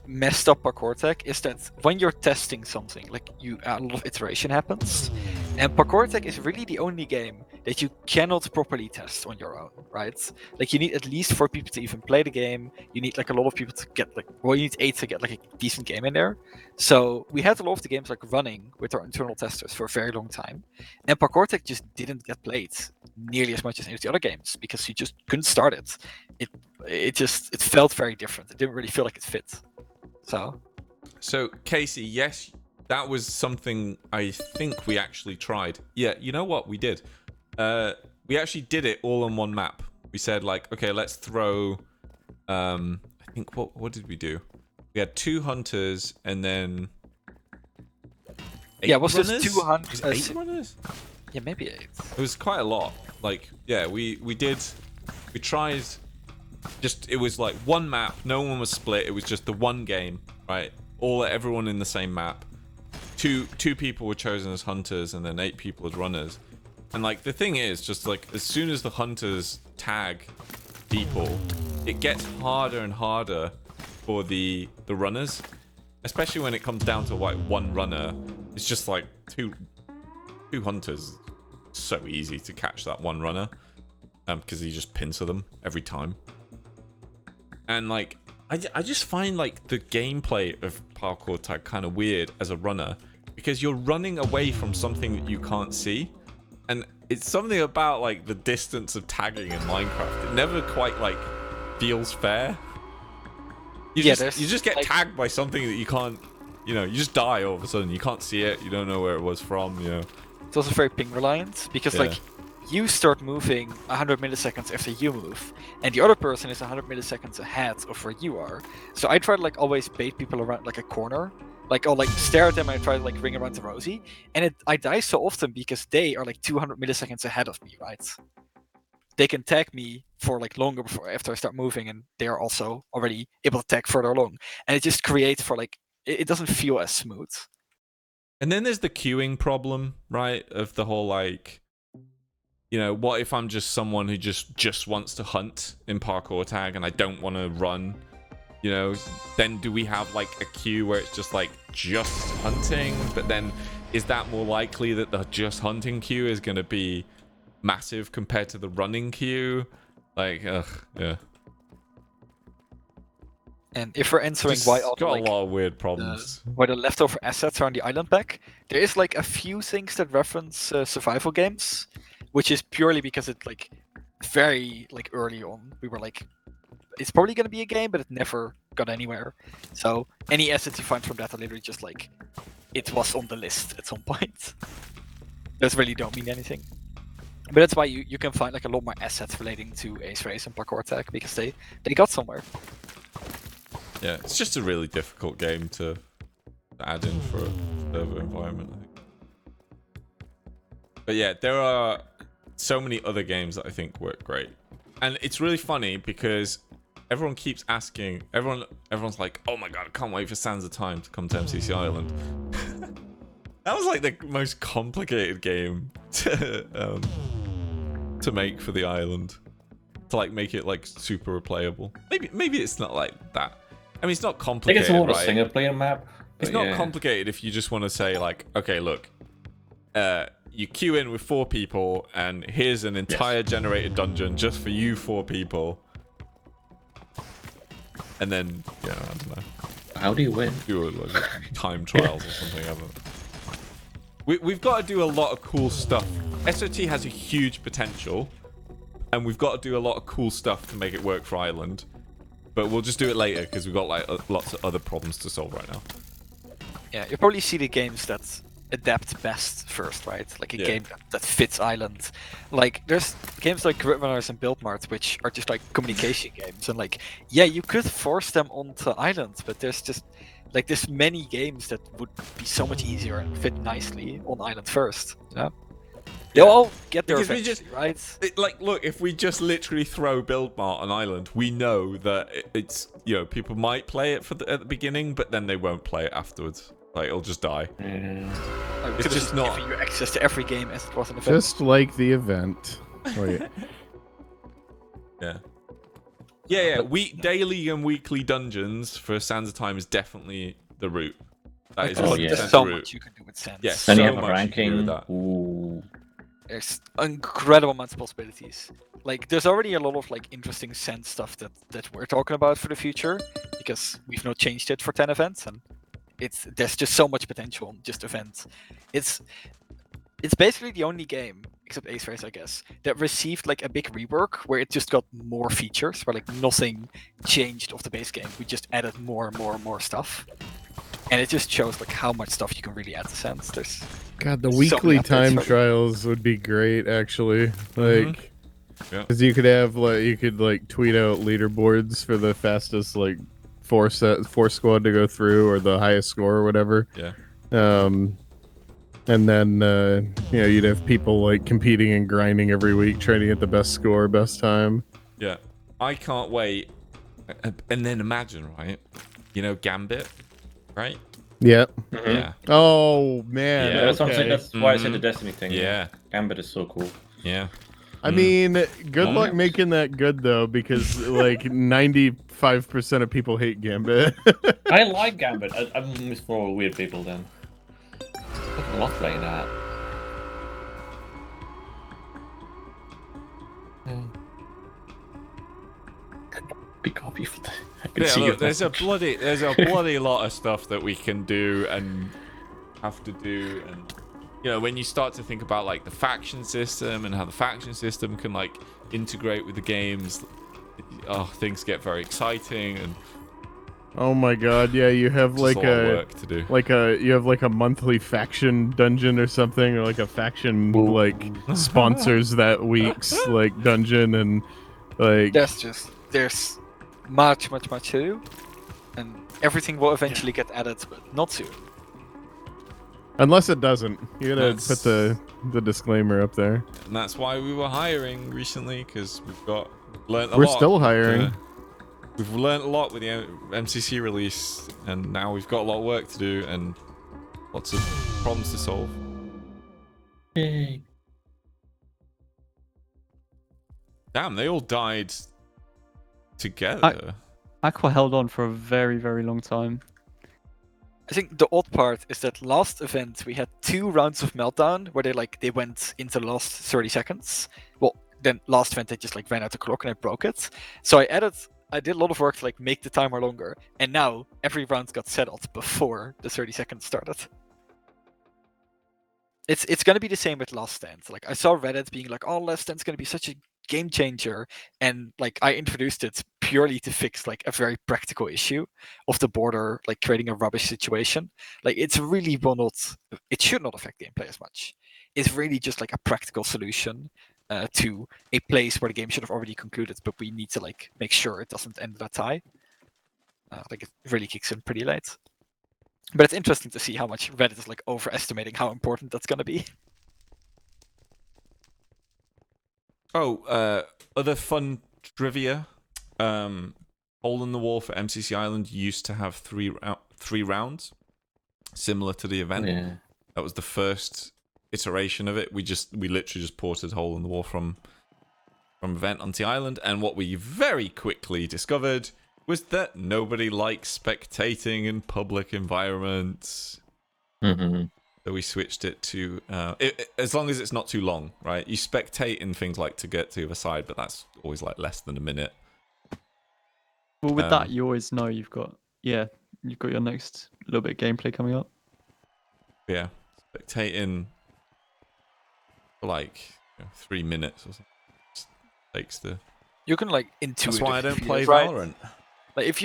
messed up Parkour Tag is that when you're testing something, like a lot of iteration happens, and Parkour Tag is really the only game that you cannot properly test on your own, right? Like you need at least 4 people to even play the game. You need like a lot of people to get like, well, you need 8 to get like a decent game in there. So we had a lot of the games like running with our internal testers for a very long time, and Parkour Tag just didn't get played nearly as much as any of the other games because you just couldn't start it. It felt very different. It didn't really feel like it fit. So Casey, yes, that was something I think we actually tried. Yeah, you know what we did? We actually did it all on one map. We said like, okay, let's throw. I think what did we do? We had 2 hunters and then. 8 yeah, was this runners? 2 hunters? Was it 8 runners? Yeah, maybe 8. It was quite a lot. Like, yeah, we tried. Just it was like one map. No one was split. It was just the one game, right? Everyone in the same map. Two people were chosen as hunters, and then 8 people as runners. And like the thing is, just like as soon as the hunters tag people, it gets harder and harder for the runners, especially when it comes down to like one runner. It's just like two hunters. So easy to catch that one runner, because he just pincer them every time. And like I just find like the gameplay of Parkour Tag kind of weird as a runner, because you're running away from something that you can't see, and it's something about like the distance of tagging in Minecraft. It never quite like feels fair. You just get like, tagged by something that you can't, you know, you just die all of a sudden. You can't see it. You don't know where it was from. You know. It's also very ping reliant because like you start moving 100 milliseconds after you move, and the other person is 100 milliseconds ahead of where you are. So I try to like always bait people around like a corner. Like I'll like stare at them and I try to like ring around to Rosie, and I die so often because they are like 200 milliseconds ahead of me, right? They can tag me for like longer before after I start moving, and they are also already able to tag further along, and it just creates for like it doesn't feel as smooth. And then there's the queuing problem, right? Of the whole like, you know, what if I'm just someone who just wants to hunt in Parkour Tag and I don't want to run? You know, then do we have like a queue where it's just like just hunting? But then is that more likely that the just hunting queue is going to be massive compared to the running queue? Like, yeah. And if we're answering why all got like, a lot of weird problems. why the leftover assets are on the island back, there is like a few things that reference survival games, which is purely because it like very like early on we were like, it's probably gonna be a game, but it never got anywhere. So any assets you find from that are literally just like, it was on the list at some point. Those really don't mean anything. But that's why you can find like a lot more assets relating to Ace Race and Parkour Tag, because they got somewhere. Yeah, it's just a really difficult game to add in for a server environment, I think. But yeah, there are so many other games that I think work great. And it's really funny because everyone keeps asking, everyone's like, oh my god, I can't wait for Sands of Time to come to MCC Island. That was like the most complicated game to make for the island. To like make it like super replayable. Maybe it's not like that. I mean, it's not I think complicated, it's more of a right? single player map. It's not complicated if you just want to say like, okay, look, you queue in with 4 people, and here's an entire generated dungeon just for you 4 people. And then, yeah, I don't know. How do you win? Do like time trials or something. I don't know. We've got to do a lot of cool stuff. SOT has a huge potential, and we've got to do a lot of cool stuff to make it work for Ireland. But we'll just do it later because we've got like lots of other problems to solve right now. Yeah, you probably see the games that adapt best first, right? Like a game that fits Island. Like there's games like Grid Runners and Build Mart, which are just like communication games, and like yeah, you could force them onto Island, but there's many games that would be so much easier and fit nicely on Island first. You know? They'll all get there eventually, right? Like, look, if we just literally throw Build Mart on Island, we know that it's, you know, people might play it at the beginning, but then they won't play it afterwards. Like, it'll just die. It's just not giving you access to every game as it was in the event. Just like the event. Wait. Yeah. Daily and weekly dungeons for Sands of Time is definitely the route. That is There's so much you can do with Sands. Yes, Then so you have a much you can do ranking. with that. Ooh. There's incredible amounts of possibilities. Like, there's already a lot of like interesting Sands stuff that we're talking about for the future, because we've not changed it for 10 events, and there's just so much potential on just events. It's basically the only game, except Ace Race, I guess, that received like a big rework where it just got more features, where like nothing changed of the base game. We just added more and more and more stuff. And it just shows like how much stuff you can really add to Sands. There's God, the so weekly many updates time already. trials would be great, actually. Like, Yeah. because you could have like tweet out leaderboards for the fastest like four squad to go through, or the highest score or whatever. Yeah. And then you'd have people like competing and grinding every week, trying to get the best score, best time. Yeah. I can't wait. And then imagine, right? You know, Gambit, right? Yep. Yeah. Oh man. Yeah, That's what I'm saying. okay. That's why I said the Destiny thing. Yeah. Gambit is so cool. Yeah. I mean, good luck making that good though, because like 95% of people hate Gambit. I like Gambit. I'm just for weird people then. I love playing that. Big copy for that. I can see Look, your there's a message. bloody lot of stuff that we can do and have to do, and you know, when you start to think about like the faction system and how the faction system can like integrate with the games, things get very exciting. And Oh my god, yeah, you have just like a lot of work to do. you have like a monthly faction dungeon or something, or like a faction like sponsors that week's like dungeon, and like there's much to do, and everything will eventually get added, but not soon. unless it doesn't, you gotta That's- put the disclaimer up there. And that's why we were hiring recently, because learned a We're lot. still hiring. We've learned a lot with the MCC release, and now we've got a lot of work to do and lots of problems to solve. Yay. Damn, they all died together. Aqua held on for a very, very long time. I think the odd part is that last event we had 2 rounds of Meltdown where they went into the last 30 seconds. Well, then last event they just like ran out the clock and I broke it. So I added I did a lot of work to like make the timer longer, and now every round got settled before the 30 seconds started. It's gonna be the same with Last Stand. Like I saw Reddit being like, "Oh, Last Stand's gonna be such a game changer," and like I introduced it purely to fix like a very practical issue of the border, like creating a rubbish situation. Like it's really it should not affect gameplay as much. It's really just like a practical solution to a place where the game should have already concluded, but we need to like make sure it doesn't end in a tie. Like it really kicks in pretty late. But it's interesting to see how much Reddit is like overestimating how important that's gonna be. Oh, other fun trivia. Hole in the Wall for MCC Island used to have three rounds, similar to the event. Yeah. That was the first iteration of it. We literally just ported Hole in the Wall from event onto the island, and what we very quickly discovered was that nobody likes spectating in public environments. Mm-hmm. So we switched it to as long as it's not too long, right? You spectate in things like to get to the other side, but that's always like less than a minute. Well, with that, you always know you've got your next little bit of gameplay coming up. Yeah, spectating for like 3 minutes or something just takes the. You can like intuitively. That's why I don't feel play it, right? Valorant. Like if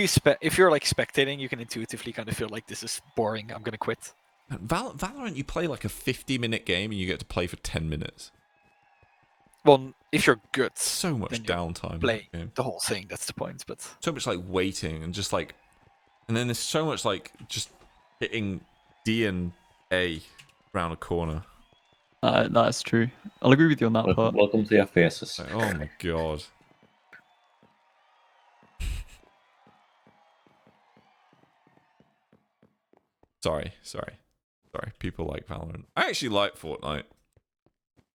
you're like spectating, you can intuitively kind of feel like this is boring. I'm gonna quit. Valorant, you play like a 50-minute game and you get to play for 10 minutes. Well, if you're good, So much then you're downtime. playing in the game. the whole thing. That's the point. But So much like waiting and just like, and then there's so much like just hitting D and A around a corner. That's true. I'll agree with you on that part. Welcome to the FPSs. Like, oh my god. Sorry. People like Valorant. I actually like Fortnite.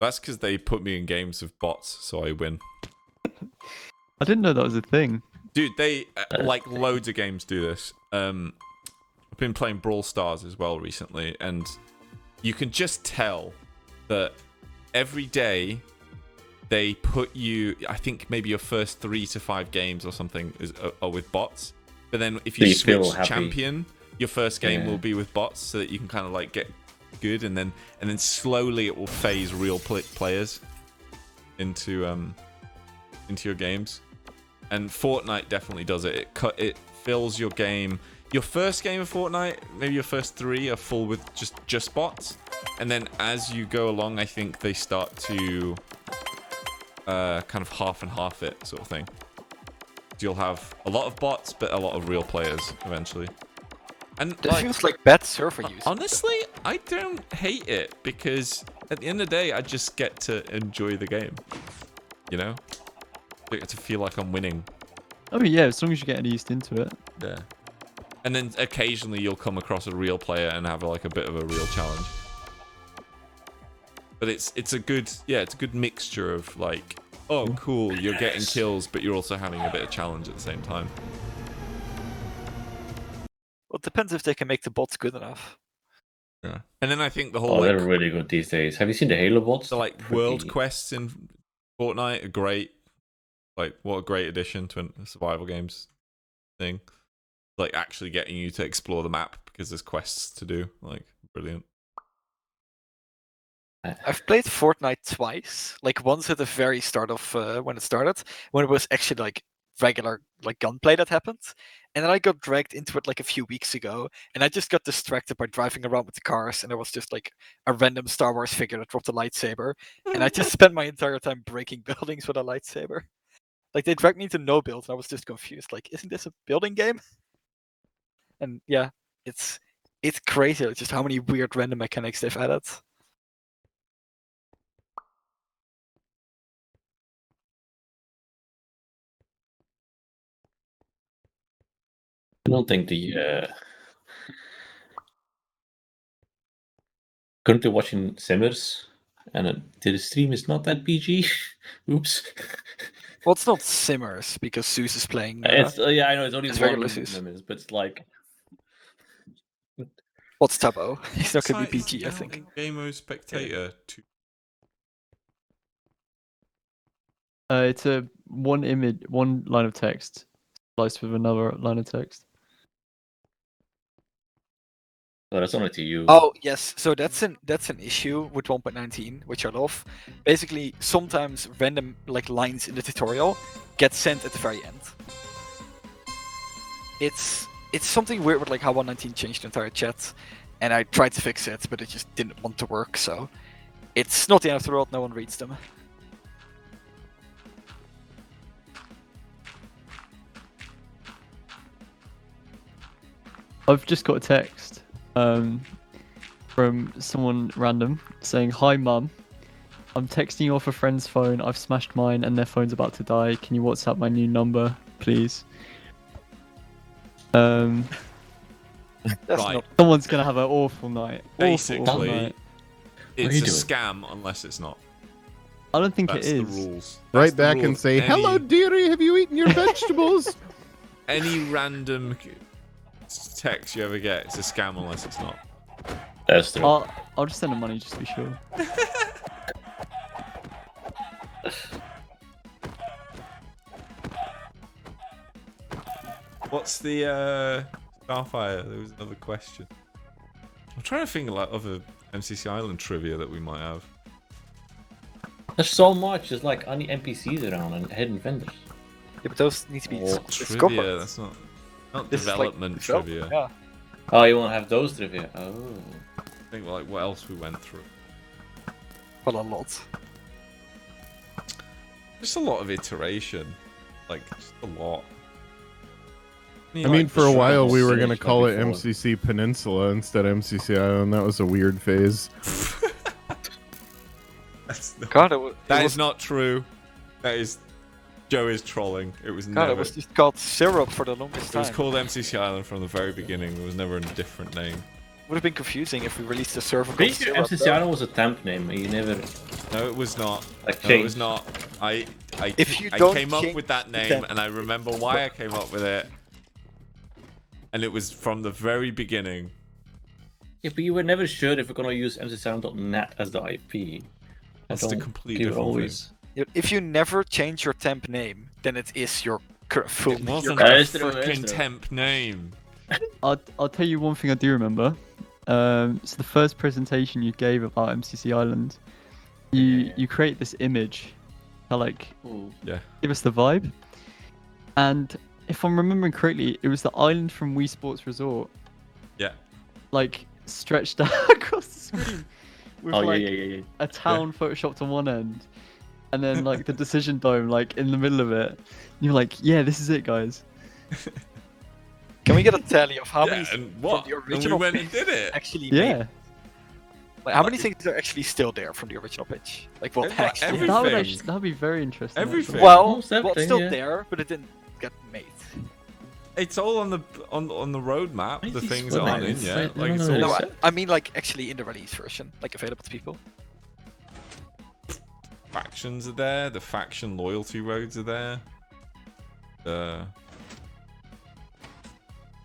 That's because they put me in games with bots, so I win. I didn't know that was a thing. Dude, they like loads of games do this. I've been playing Brawl Stars as well recently, and you can just tell that every day they put you. I think maybe your first 3 to 5 games or something are with bots, but then if you switch champion, your first game will be with bots, so that you can kind of like get good, and then slowly it will phase real players into your games. And Fortnite definitely does it. It fills your game. Your first game of Fortnite, maybe your first 3 are full with just bots, and then as you go along, I think they start to kind of half and half it sort of thing. You'll have a lot of bots, but a lot of real players eventually. And it feels like bad server use. Honestly, I don't hate it, because at the end of the day, I just get to enjoy the game. You know? I get to feel like I'm winning. I mean, yeah, as long as you're getting eased into it. Yeah. And then occasionally you'll come across a real player and have like a bit of a real challenge. But it's a good mixture of like, oh cool, you're getting kills, but you're also having a bit of challenge at the same time. Well, it depends if they can make the bots good enough. Yeah. And then I think the whole they're really good these days. Have you seen the Halo bots? the like world quests in Fortnite are great. Like, what a great addition to a survival games thing. Like, actually getting you to explore the map because there's quests to do. Like, brilliant. I've played Fortnite twice. Like once at the very start of when it started, when it was actually like regular like gunplay that happened, and then I got dragged into it like a few weeks ago, and I just got distracted by driving around with the cars, and there was just like a random Star Wars figure that dropped a lightsaber, and I just spent my entire time breaking buildings with a lightsaber. Like they dragged me into no build, and I was just confused. Like, isn't this a building game? And yeah, it's crazy just how many weird random mechanics they've added. I don't think the currently watching Simmers, and the stream is not that PG. Oops. Well, it's not Simmers because Zeus is playing. It's I know it's only it's one regular Zeus. Simmers, but it's like What's Tubbo? He's not gonna be PG, I It's think. Game mode spectator. It's a one line of text. spliced with another line of text. Oh, that's only to you. Oh yes, so that's an issue with 1.19, which I love. Basically, sometimes random like lines in the tutorial get sent at the very end. It's something weird with like how 1.19 changed the entire chat, and I tried to fix it, but it just didn't want to work. So it's not the end of the world. No one reads them. I've just got a text from someone random saying, "Hi mum, I'm texting you off a friend's phone. I've smashed mine and their phone's about to die. Can you WhatsApp my new number, please?" That's Right. not. Someone's gonna have an awful night. Awful Basically, night. it's you a doing? scam unless it's not. I don't think That's it the is. rules. Right That's the back rules. and say, Any- "Hello, dearie. Have you eaten your vegetables?" Any random text you ever get, it's a scam unless it's not. That's true. I'll just send them money just to be sure. What's the Starfire? There was another question. I'm trying to think of like other MCC Island trivia that we might have. There's so much. There's like only NPCs around and hidden vendors. Yeah, but those need to be Oh, discovered. Trivia, that's not This is like development trivia. Yeah. Oh, you won't have those trivia. Oh. I think like what else we went through. Well, a lot. Just a lot of iteration, like just a lot. I mean, for a while we were Finished gonna like call it before. MCC Peninsula instead of MCC Island. That was a weird phase. God, it That was is not true. That is Joe is trolling. It was God, never. it was just called syrup for the longest It time. was called MCC Island from the very beginning. There was never a different name. Would have been confusing if we released a server Pretty called sure syrup. MCC Island was a temp name. You never No, it was not. like No, it changed. was not. I If you I don't came up change with that the name, temp- and I remember why I came up with it. And it was from the very beginning. Yeah, but you were never sure if we're gonna use MCCisland.net as the IP. That's a don't complete give different always. If you never change your temp name, then it is your full It wasn't Yeah, a it's true, it's freaking true. temp name. I'll tell you one thing I do remember. So the first presentation you gave about MCC Island, you create this image to like Ooh. give us the vibe. And if I'm remembering correctly, it was the island from Wii Sports Resort, Yeah. like stretched out across the screen with Oh like yeah. a town photoshopped on one end, and then like the decision dome like in the middle of it. You're like, yeah, this is it, guys. Can we get a tally of how Yeah, many and what? from the And we original went and pitch did it. actually Yeah, made? Like, how many things are actually still there from the original pitch? Like what It's like actually? that would Everything. that'd be very interesting. actually. Everything. Well, Almost what's everything, still yeah. there, but it didn't get made. It's all on the roadmap. Why The is he things swimming? aren't in It's yet. like- Like no, it's no, all No, it's- I mean like actually in the release version, like available to people. factions are there. The faction loyalty roads are there.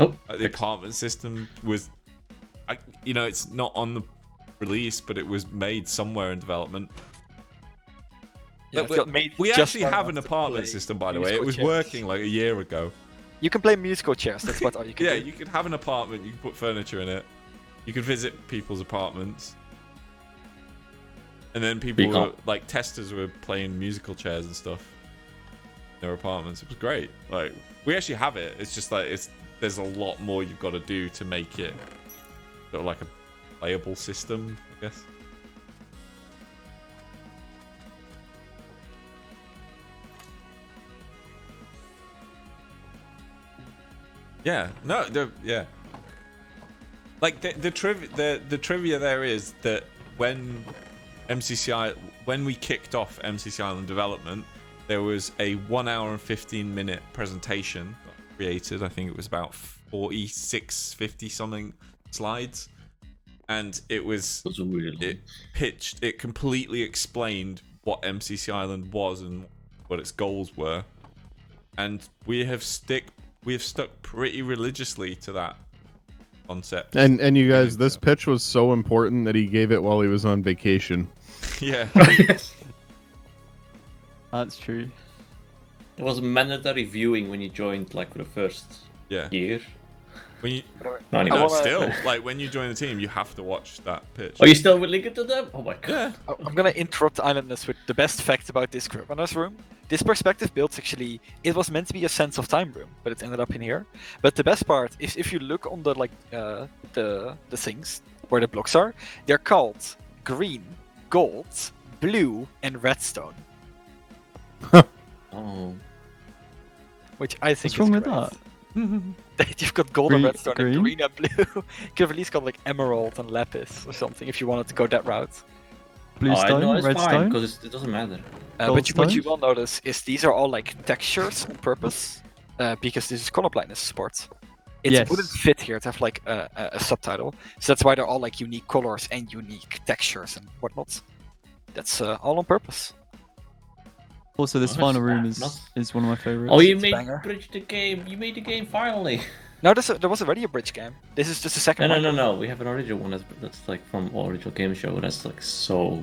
Oh, The apartment system was, it's not on the release, but it was made somewhere in development. Yeah, But it got made we just actually long have an enough to apartment play system, by the way. It musical was chairs. working like a year ago. You can play musical chairs. That's what all you can Yeah, do. you could have an apartment. You can put furniture in it. You could visit people's apartments. And then people You were, can't. like, testers were playing musical chairs and stuff in their apartments. It was great. Like, we actually have it. It's just like, there's a lot more you've got to do to make it sort of like a playable system, I guess. Yeah, no, yeah. Like the trivia there is that when when we kicked off MCC Island development, there was a 1 hour and 15-minute presentation created. I think it was about 46, 50 something slides, and it was Those are weird. it completely explained what MCC Island was and what its goals were, and we have stuck pretty religiously to that concept. And you guys, this pitch was so important that he gave it while he was on vacation. Yeah. That's true. There was mandatory viewing when you joined, like for the first Yeah. year. When you No, I no, wanna- still like when you join the team, you have to watch that pitch. Are you still willing to them? Oh my god. I'm gonna interrupt Islandness with the best fact about this Runners room. This perspective builds actually, it was meant to be a sense of time room, but it ended up in here. But the best part is if you look on the the things where the blocks are, they're called green, gold, blue, and redstone, Oh. which I think What's wrong is with great. that? You've got gold and Green- redstone and green? green and blue. You could have at least got like emerald and lapis or something if you wanted to go that route. Blue Oh, stone, no, it's red fine, stone. because it doesn't matter. But Gold what you stones? will notice is these are all like textures on purpose, because this is color blindness support. It Yes. wouldn't fit here to have like a subtitle, so that's why they're all like unique colors and unique textures and whatnot. That's all on purpose. Also, this Oh, final room that's is one of my favorites. Oh, you It's a made banger. bridge the game. You made the game finally. No, there was already a bridge game. This is just a second No, one. no, no, no. We have an original one that's like from original game show. That's like so.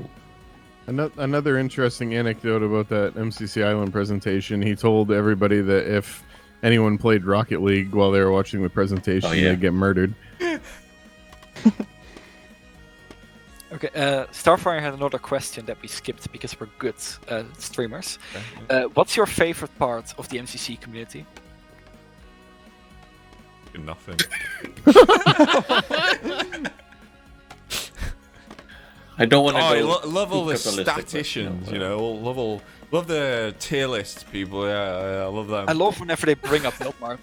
Another interesting anecdote about that MCC Island presentation. He told everybody that if anyone played Rocket League while they were watching the presentation, Oh, yeah. they'd get murdered. Okay, Starfire had another question that we skipped because we're good streamers. What's your favorite part of the MCC community? Nothing. I don't want to I go. love all too the capitalistic, but, statisticians, you know. Love the tier list people. Yeah, I love them. I love whenever they bring up Buildmart.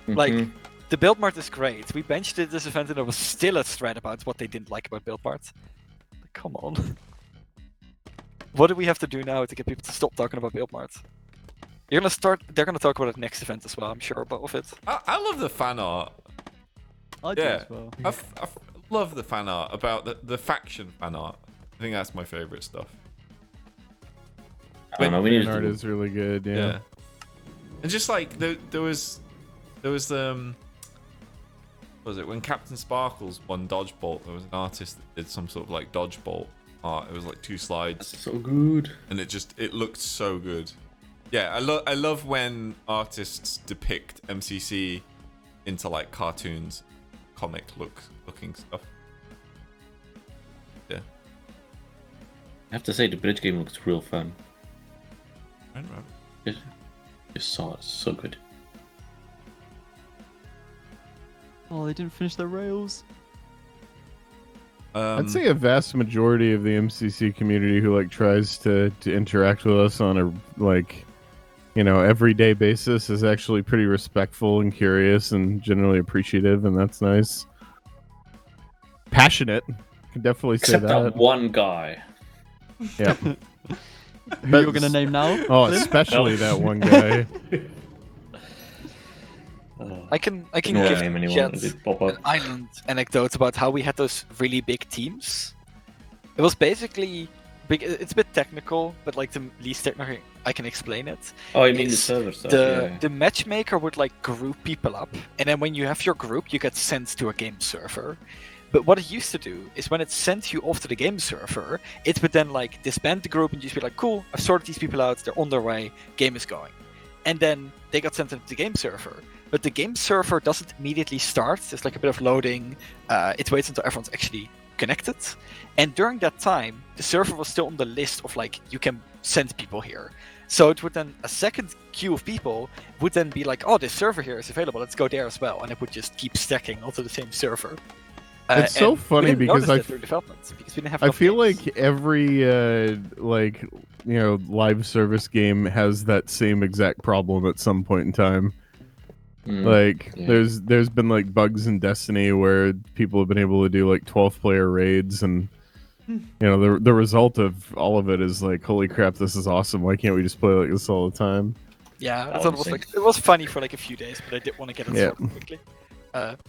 Like, Mhm. the Buildmart is great. We benched it this event and there was still a thread about what they didn't like about Buildmart. Come on. What do we have to do now to get people to stop talking about Buildmart? They're gonna talk about it next event as well, I'm sure of it. I love the fan art. I do Yeah, as well. I love the fan art about the faction fan art. I think that's my favorite stuff. I don't know. We need Fan art to. is really good. Yeah. Yeah. And just like there was what was it when Captain Sparkles won Dodgebolt? There was an artist that did some sort of like Dodgebolt art. It was like 2 slides, That's so good. and it looked so good. Yeah, I love when artists depict MCC into like cartoons, comic looking stuff. Yeah. I have to say the bridge game looks real fun. Right. Just saw it. So good. Oh, they didn't finish their rails. I'd say a vast majority of the MCC community who like tries to interact with us on a like, you know, everyday basis is actually pretty respectful and curious and generally appreciative, and that's nice. Passionate, can definitely say Except that one guy. Yeah. Who you're gonna name now? Oh, especially that one guy. I can No give name anyone. chat It did pop up. an island anecdote about how we had those really big teams. It was basically big. It's a bit technical, but like the least technical I can explain it. Oh, you mean the is server stuff? The matchmaker would like group people up, and then when you have your group, you get sent to a game server. But what it used to do is when it sent you off to the game server, it would then like disband the group and just be like, cool, I've sorted these people out, they're on their way, game is going. And then they got sent to the game server. But the game server doesn't immediately start, there's like a bit of loading, it waits until everyone's actually connected. And during that time, the server was still on the list of like, you can send people here. So it would then, a second queue of people would then be like, oh, this server here is available, let's go there as well. And it would just keep stacking onto the same server. It's so and funny we didn't because notice I that through development, because we didn't have I enough feel games. like every like you know live service game has that same exact problem at some point in time. Mm. Like Yeah. there's been like bugs in Destiny where people have been able to do like 12-player raids, and you know the result of all of it is like, holy crap, this is awesome. Why can't we just play like this all the time? Yeah, I Oh, thought it was like it was funny for like a few days, but I did want to get it Yeah. sorted quickly.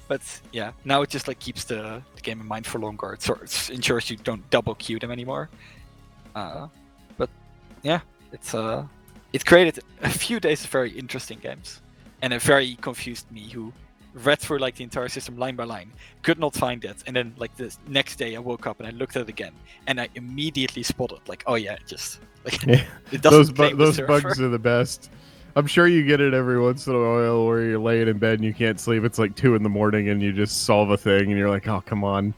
But yeah, now it just like keeps the game in mind for longer. It ensures you don't double queue them anymore. But yeah, it created a few days of very interesting games, and it very confused me who read through like the entire system line by line, could not find it, and then like the next day I woke up and I looked at it again, and I immediately spotted like, oh yeah, it just like Yeah. it doesn't Those claim the those server. bugs are the best. I'm sure you get it every once in a while where you're laying in bed and you can't sleep. It's like 2 a.m. and you just solve a thing and you're like, oh, come on.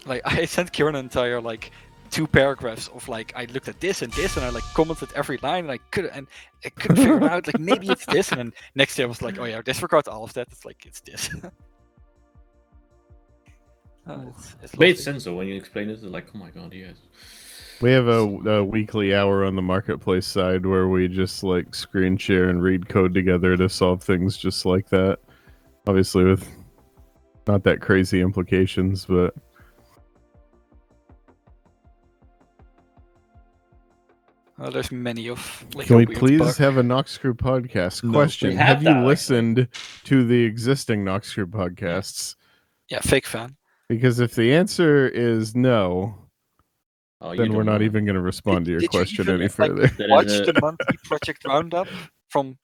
Like I sent Kieran an entire like 2 paragraphs of like I looked at this and I like commented every line and I couldn't figure it out. Like maybe it's this, and then next day I was like, oh yeah, disregard all of that. It's like it's this. It made sense though when you explained it. It's like, oh my god, yes. We have a weekly hour on the marketplace side where we just like screen share and read code together to solve things just like that. Obviously with not that crazy implications, but There's many of. Like, can we weird please bug. have a Nox Crew podcast? No, Question: we have have you that, actually. listened to the existing Nox Crew podcasts? Yeah, fake fan. Because if the answer is no, Oh, you then we're don't not know. even going to respond to your Did you question even, any like, further. That Watch is the monthly project roundup from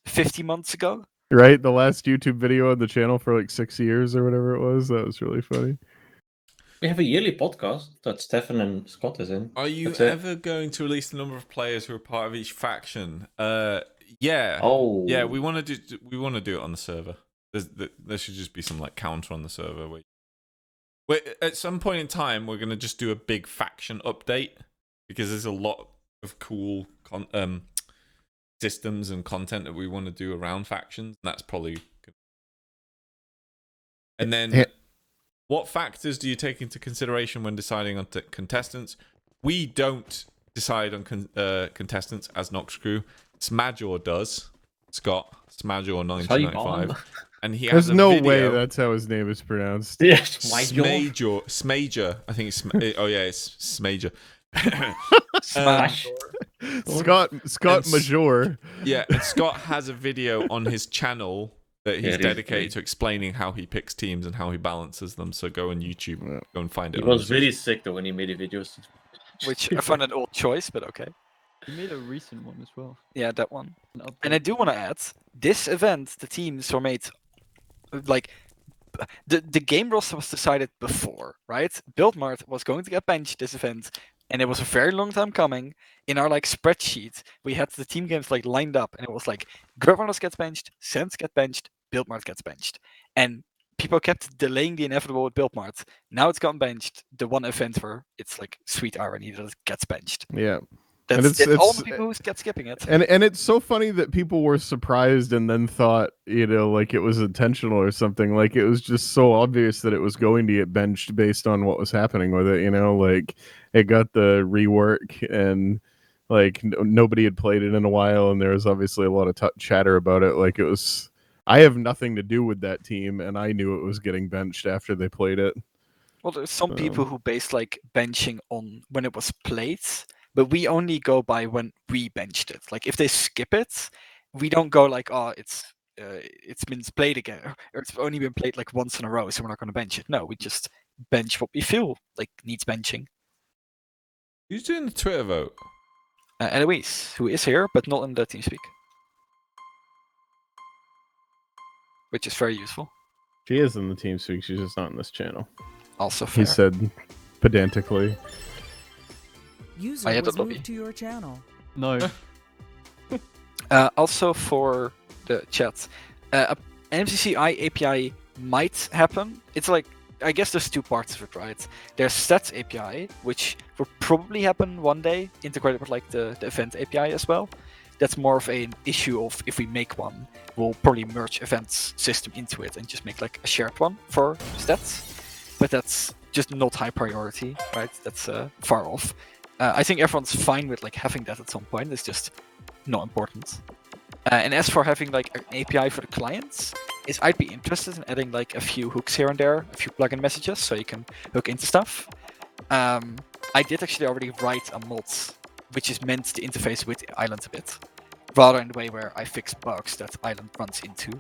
50 months ago. Right? The last YouTube video on the channel for like 6 years or whatever it was. That was really funny. we have a yearly podcast that Stefan and Scott is in. Are you That's it. ever going to release the number of players who are part of each faction? Yeah. Oh. Yeah, we want to do it on the server. There should just be some like counter on the server. At some point in time, we're gonna just do a big faction update because there's a lot of cool systems and content that we want to do around factions. And that's probably good. And then, what factors do you take into consideration when deciding on contestants? We don't decide on contestants as Nox Crew. Smajor does. Scott Smajor 1995. And he has There's a no video. way that's how his name is pronounced. Yes, my god. Smajor. I think it's oh yeah, it's Smajor. Smash. Scott Major. Yeah, and Scott has a video on his channel that he's Yeah, it is dedicated great. to explaining how he picks teams and how he balances them. So go on YouTube, go and find it. He on was the really sick though when he made the videos. Which I found an old choice, but okay. You made a recent one as well. Yeah, that one. An update. And I do want to add, this event, the teams were made, like, the game roster was decided before, right? Buildmart was going to get benched this event, and it was a very long time coming. In our like spreadsheet, we had the team games like lined up, and it was like, Grubrunners gets benched, Sense gets benched, Buildmart gets benched. And people kept delaying the inevitable with Buildmart. Now it's gotten benched. The one event where it's like sweet irony that it gets benched. Yeah. That's it's- all the people who get skipping it. And it's so funny that people were surprised and then thought, like it was intentional or something. Like it was just so obvious that it was going to get benched based on what was happening with it. Like it got the rework and like nobody had played it in a while, and there was obviously a lot of chatter about it. Like it was. I have nothing to do with that team, and I knew it was getting benched after they played it. Well, there's some people who base like benching on when it was played, but we only go by when we benched it. Like if they skip it, we don't go like, oh, it's been played again, or it's only been played like once in a row, so we're not going to bench it. No, we just bench what we feel like needs benching. Who's doing the Twitter vote? Eloise, who is here but not in the TeamSpeak, which is very useful. She is in the TeamSpeak. She's just not in this channel. Also fair. He said pedantically. User I had was that lobby. moved to your channel. No. Also for the chat, an MCCI API might happen. It's like, I guess there's 2 parts of it, right? There's Stats API, which will probably happen one day, integrated with like the Event API as well. That's more of an issue of if we make one, we'll probably merge Events system into it and just make like a shared one for Stats. But that's just not high priority, right? That's far off. I think everyone's fine with like having that at some point. It's just not important. And as for having like an API for the clients, I'd be interested in adding like a few hooks here and there, a few plugin messages, so you can hook into stuff. I did actually already write a mod which is meant to interface with Island a bit, rather in the way where I fix bugs that Island runs into.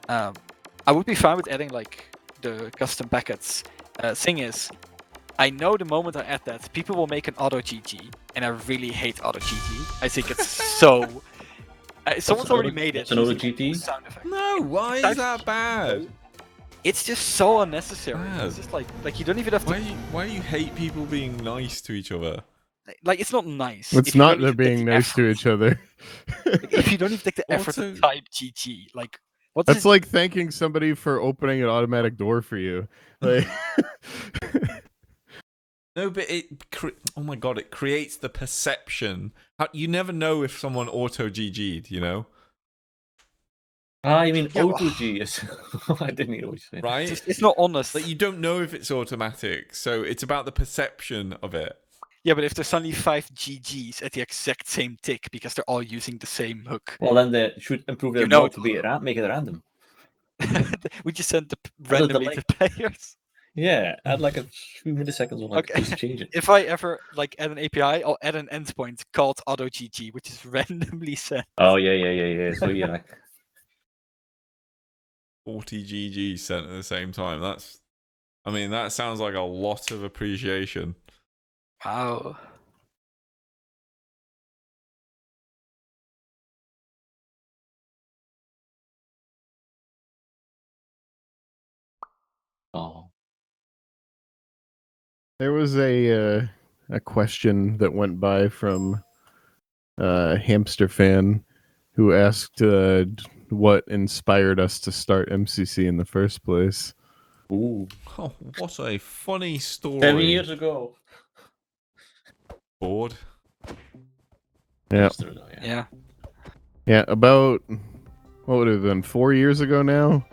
I would be fine with adding like the custom packets. Thing is, I know the moment I add that, people will make an auto GG, and I really hate auto GG. I think it's so Someone's already made it. That's another using GT? sound effect. No, why is that bad? It's just so unnecessary. Bad. It's just like you don't even have to. Why you hate people being nice to each other? Like it's not nice. It's if you not don't they're even take being the nice to effort- each other. If you don't even take the effort to Also- type GG, like what's That's it? like thanking somebody for opening an automatic door for you. Like, No, but oh my god, it creates the perception. You never know if someone auto GG'd, you know? Ah, you mean Yeah, auto G? Yes. I didn't hear what you said. Right? It's not honest. Like you don't know if it's automatic, so it's about the perception of it. Yeah, but if there's suddenly 5 GGs at the exact same tick because they're all using the same hook, Well, then they should improve their You know- mod to make it random. we just send the the randomly delay. to players. Yeah, add like a few milliseconds on like Okay. just change it. If I ever like add an API, I'll add an endpoint called auto GG, which is randomly sent. Oh yeah. So yeah, like 40 GG sent at the same time. That sounds like a lot of appreciation. Wow. oh. there was a question that went by from Hamster Fan who asked what inspired us to start MCC in the first place. Ooh. Oh, what a funny story. 7 years ago. Bored. Yeah. Yeah. Yeah, about what would it have been 4 years ago now?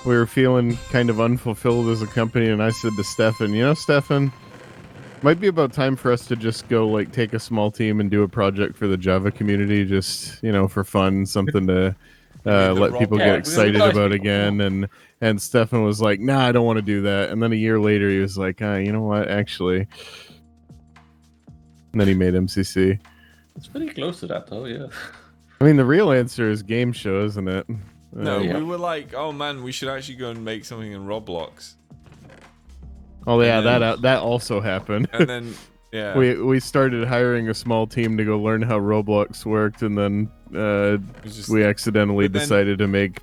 We were feeling kind of unfulfilled as a company, and I said to Stefan, Stefan, might be about time for us to just go like take a small team and do a project for the Java community, just for fun, something to let people Yeah, get we excited realize about people- again. And Stefan was like, "Nah, I don't want to do that." And then a year later, he was like, "You know what? Actually," and then he made MCC. It's pretty close to that though, yeah. I mean, the real answer is game show, isn't it? No, yeah. we were like, oh man, we should actually go and make something in Roblox. Oh yeah, And then- that also happened. And then, yeah. we started hiring a small team to go learn how Roblox worked, and then it was just- we accidentally but then- decided to make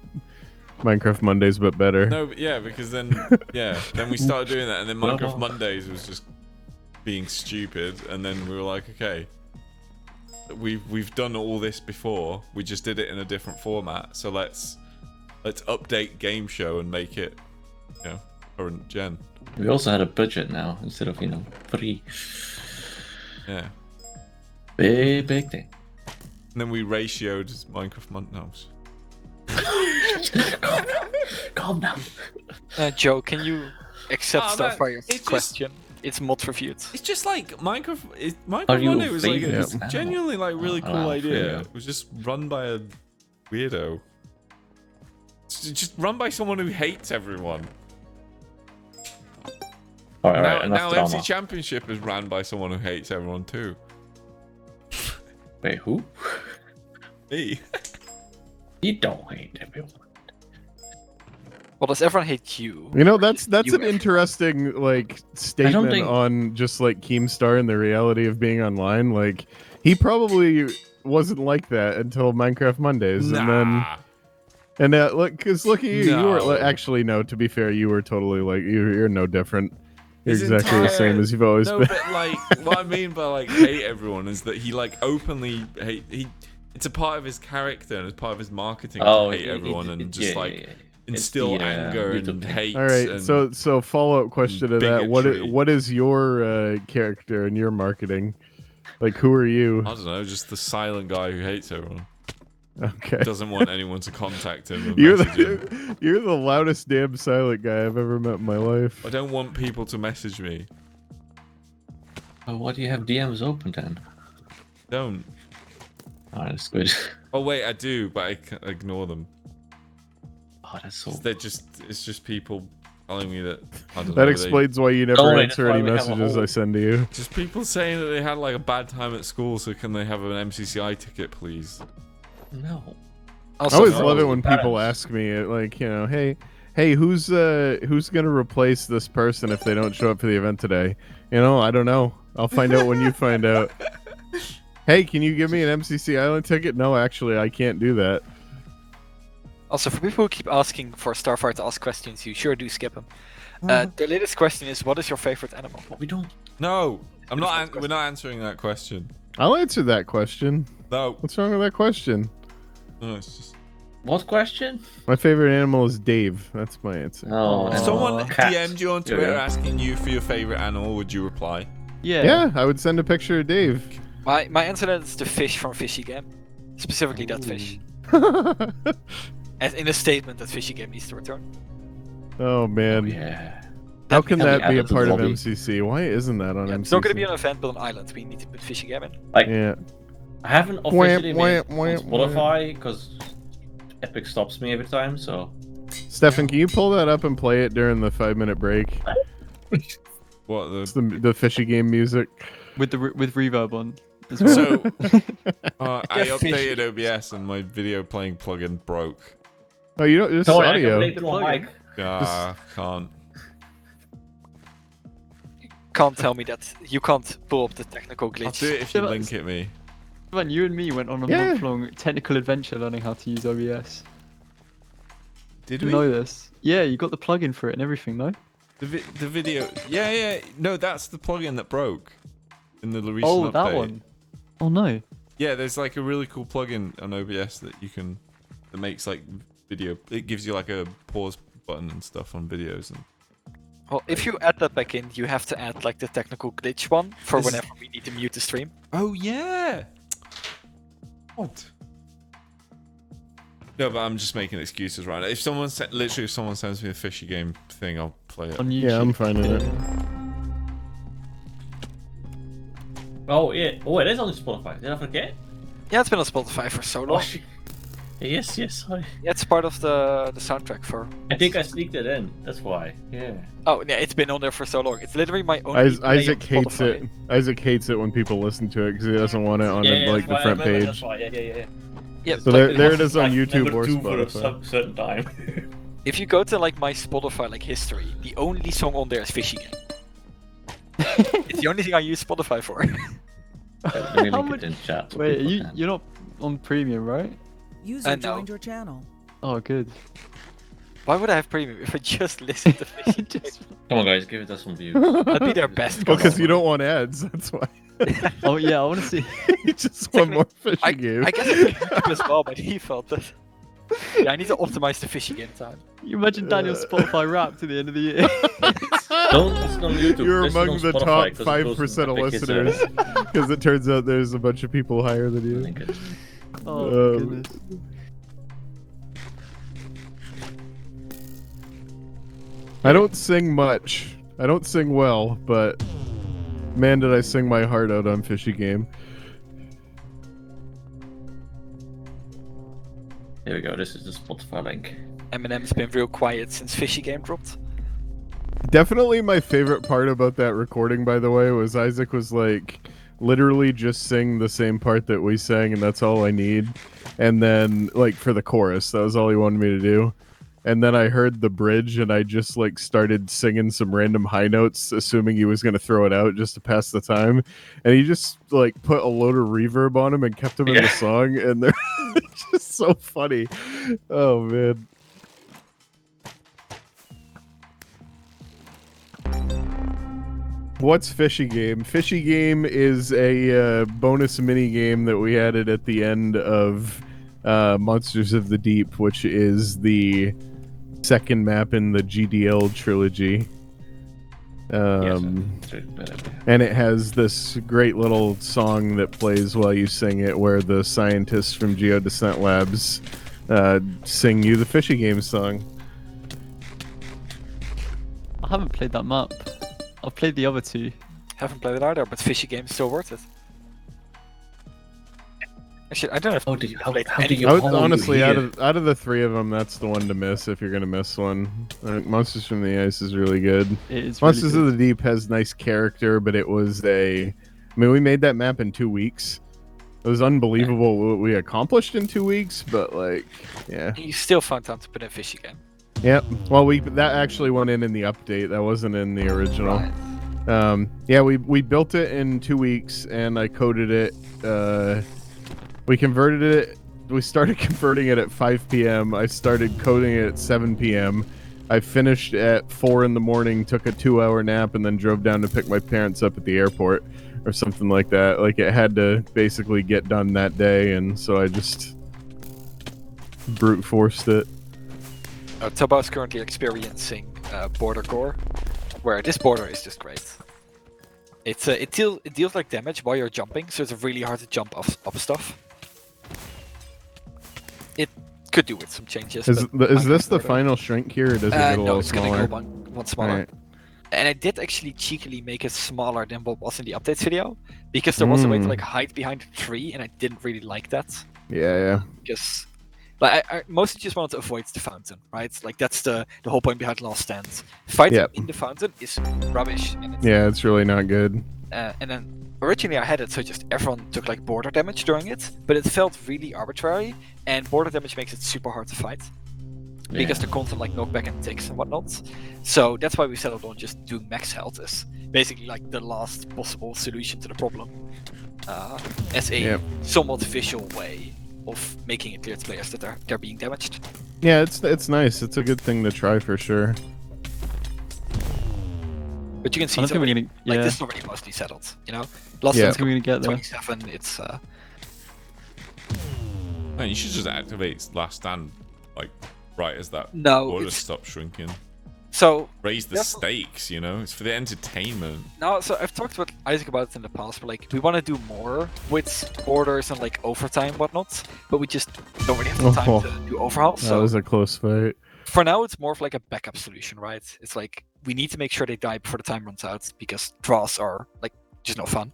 Minecraft Mondays but better. No, but yeah, because then, then we started doing that, and then Minecraft Mondays was just being stupid, and then we were like, okay, we've done all this before, we just did it in a different format, so let's update game show and make it, current gen. We also had a budget now instead of free. Yeah. Big thing. And then we ratioed Minecraft Mondays. Calm down. Joe, can you accept Oh, Starfire's it's just- question? It's mod reviewed. It's just like Minecraft. Are Minecraft you Monday was like famous it's now? genuinely like really Oh, cool wow, idea. yeah. It was just run by a weirdo. It's just run by someone who hates everyone. Alright, now enough MC drama. Championship is ran by someone who hates everyone too. Wait, who? Me. You don't hate everyone. Well, does everyone hate you? That's You an interesting statement think- on just like Keemstar and the reality of being online. Like he probably wasn't like that until Minecraft Mondays, Nah. and look at you. You were No. actually no. To be fair, you were totally like you're no different. You're His exactly the same entire- as you've always No, been. but like what I mean by like hate everyone is that he like openly hate. It's a part of his character and it's part of his marketing to hate everyone and just instill It's the, anger YouTube and thing. hate. All right, and so follow up question to that: bigotry. what is your character and your marketing? Like, who are you? I don't know, just the silent guy who hates everyone. Okay, Doesn't want anyone to contact him. And you're message him. you're the loudest damn silent guy I've ever met in my life. I don't want people to message me. Oh, why do you have DMs open then? Don't. Oh, that's good. Oh wait, I do, but I ignore them. Oh, that's so. It's just people telling me that. I don't know, That they- explains why you never Don't worry, answer that's why any we have a messages whole- I send to you. Just people saying that they had like a bad time at school, so can they have an MCCI ticket, please? No. I Also, always no, love it when parents. people ask me, like, hey, who's gonna replace this person if they don't show up for the event today? I don't know. I'll find out when you find out. Hey, can you give me an MCC Island ticket? No, actually, I can't do that. Also, for people who keep asking for Starfire to ask questions, you sure do skip them. The latest question is, what is your favorite animal? We don't. No, I'm not. We're not answering that question. I'll answer that question. No. What's wrong with that question? No, it's just. What question? My favorite animal is Dave. That's my answer. Oh, If someone cat. DM'd you on Yeah, Twitter yeah. asking you for your favorite animal, would you reply? Yeah. Yeah, I would send a picture of Dave. My answer then is the fish from Fishy Game. Specifically that fish. As in a statement that Fishy Game needs to return. Oh man, Yeah. how can That'd that be be a added to part the of lobby. MCC? Why isn't that on Yeah, MCC? it's not going to be an event, but an island. We need to put Fishy Game in. Like, Yeah. I haven't officially Wah, been wah, on wah, wah. Spotify because Epic stops me every time. So Stefan, can you pull that up and play it during the 5-minute break? What It's the? the fishy game music. With reverb on. As well. So, I Yeah, updated OBS and my video playing plugin broke. Oh, you don't. It's don't worry, I audio. can play through my mic. Can't. Can't tell me that you can't pull up the technical I'll glitch. do it if you Yeah, link it me. Man, you and me went on a Yeah. month-long technical adventure learning how to use OBS. Did You we? know this? Yeah, you got the plugin for it and everything, no? The video. Yeah. No, that's the plugin that broke in the recent Oh, update. that one. Oh no. Yeah, there's like a really cool plugin on OBS that you can that makes like video. It gives you like a pause button and stuff on videos. And Well, if you add that back in, you have to add like the technical glitch one for Is- whenever we need to mute the stream. oh yeah. What? No, but I'm just making excuses right now. If someone literally, if someone sends me a fishy game thing, I'll play it. On YouTube. Yeah, I'm fine with it. Oh yeah. Oh, it is on Spotify. Did I forget? Yeah, it's been on Spotify for so long. Oh, shit. Yes. Sorry. Yeah, it's part of the soundtrack for. I think I sneaked it in. That's why. Yeah. Oh yeah, it's been on there for so long. It's literally my only. play Isaac on hates Spotify. it. Isaac hates it when people listen to it because he doesn't want it on Yeah, like that's the why I front remember, That's page. why. Yeah. Yeah, So like, there it is on Like, YouTube number or 2 for a Spotify. certain time. if you go to like my Spotify like history, the only song on there is Fishy Game. It's the only thing I use Spotify for. Let me How link much- it in chat. so Wait, people can. you're not on premium, right? User I know. joined your channel. Oh, good. Why would I have premium if I just listen to Fishy Game? Just- Come on, guys, give us some views. That'd be their best. Well, because you customer. don't want ads. That's why. Oh yeah, I want to see. You just want more fishy I games. guess it's YouTube as well by default. But yeah, I need to optimize the Fishy Game time. You imagine Daniel's Spotify Wrapped at the end of the year. Don't listen on YouTube. You're listen among on the Spotify, top 'cause it goes 5% of Epic is, listeners because it turns out there's a bunch of people higher than you. link it. Oh Um, goodness. I don't sing much. I don't sing well, but man, did I sing my heart out on Fishy Game. Here we go. This is the Spotify link. Eminem's been real quiet since Fishy Game dropped. Definitely my favorite part about that recording, by the way, was Isaac was like, literally just sing the same part that we sang, and that's all I need. And then, like, for the chorus, that was all he wanted me to do. And then I heard the bridge, and I just, like, started singing some random high notes, assuming he was going to throw it out just to pass the time. And he just, like, put a load of reverb on him and kept him in the song, and they're just so funny. Oh, man. What's Fishy Game? Fishy Game is a bonus mini game that we added at the end of Monsters of the Deep, which is the second map in the GDL trilogy. And it has this great little song that plays while you sing it, where the scientists from Geodescent Labs sing you the Fishy Game song. I haven't played that map. I've played the other two. Haven't played it either, but Fishy Game is still worth it. Actually, I don't know if How do you? How played do any- you? I would, how are you honestly, out here? of the three of them, that's the one to miss if you're gonna miss one. Monsters from the Ice is really good. It is Monsters really of the Deep has nice character, but it was I mean, we made that map in 2 weeks. It was unbelievable what we accomplished in 2 weeks, but like, yeah. you still found time to put in Fishy Game. Yep. Well, that actually went in the update. That wasn't in the original. Right. Yeah, we built it in 2 weeks, and I coded it. We converted it. We started converting it at 5 p.m. I started coding it at 7 p.m. I finished at 4 in the morning, took a 2-hour nap, and then drove down to pick my parents up at the airport or something like that. Like, it had to basically get done that day, and so I just brute forced it. Toba is currently experiencing border core, where this border is just great. It deals like damage while you're jumping, so it's really hard to jump up stuff. It could do with some changes. Is but this the border- final shrink here, or does it get a no, little it's smaller? gonna go one smaller. Alright. And I did actually cheekily make it smaller than what was in the updates video, because there was a way to like hide behind a tree, and I didn't really like that. Yeah. Because like I mostly just wanted to avoid the fountain, right? Like that's the whole point behind Last Stand. Fighting Yep. in the fountain is rubbish. And it's, Yeah, it's really not good. and then originally I had it so just everyone took like border damage during it, but it felt really arbitrary, and border damage makes it super hard to fight. Because they're constant like knockback and ticks and whatnot. So that's why we settled on just doing max health as basically like the last possible solution to the problem. As a somewhat visual way of making it clear to players that they're being damaged. Yeah, it's nice. It's a good thing to try for sure. But you can see I don't it's think we're already, gonna. like Yeah. this is already mostly settled, you know? Last Yeah. yeah. I think we're gonna get there. 27, it's Man, you should just activate Last Stand, like, right as that no, border it's, stops shrinking. so Raise the that's- stakes, you know? It's for the entertainment. no, so I've talked with Isaac about it in the past, but like we want to do more with borders and like overtime and whatnot, but we just don't really have the time Oh. to do overhauls. That So was a close fight. for now, it's more of like a backup solution, right? It's like we need to make sure they die before the time runs out because draws are like just no fun.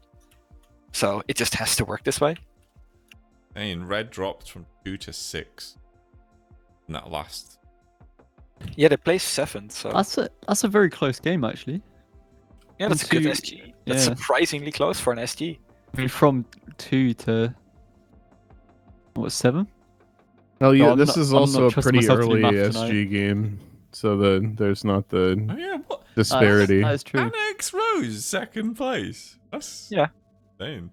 So it just has to work this way. And red dropped from 2 to 6 in that last. Yeah, they placed 7th, so That's a very close game actually. yeah, that's a good two- SG. That's yeah. surprisingly close for an SG. I mean, from 2 to what 7? Well, yeah, I'm this not- is I'm also not a trusting pretty myself to do early math SG game, so there's not Oh, the yeah, what? disparity. That is true. Annex Rose, 2nd place. That's Yeah. insane.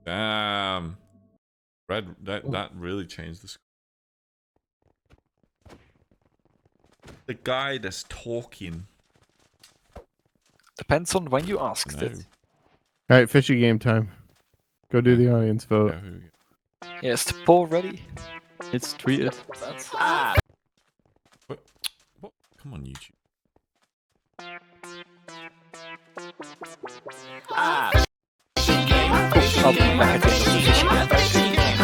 Damn. Red, that really changed the score. The guy that's talking. Depends on when you asked No. it. All right, fishy game time. Go do the audience vote. Yeah, who we got? Yeah, is the poll ready? It's tweeted. What? Come on, YouTube. I'll be back at the end of the fishing game.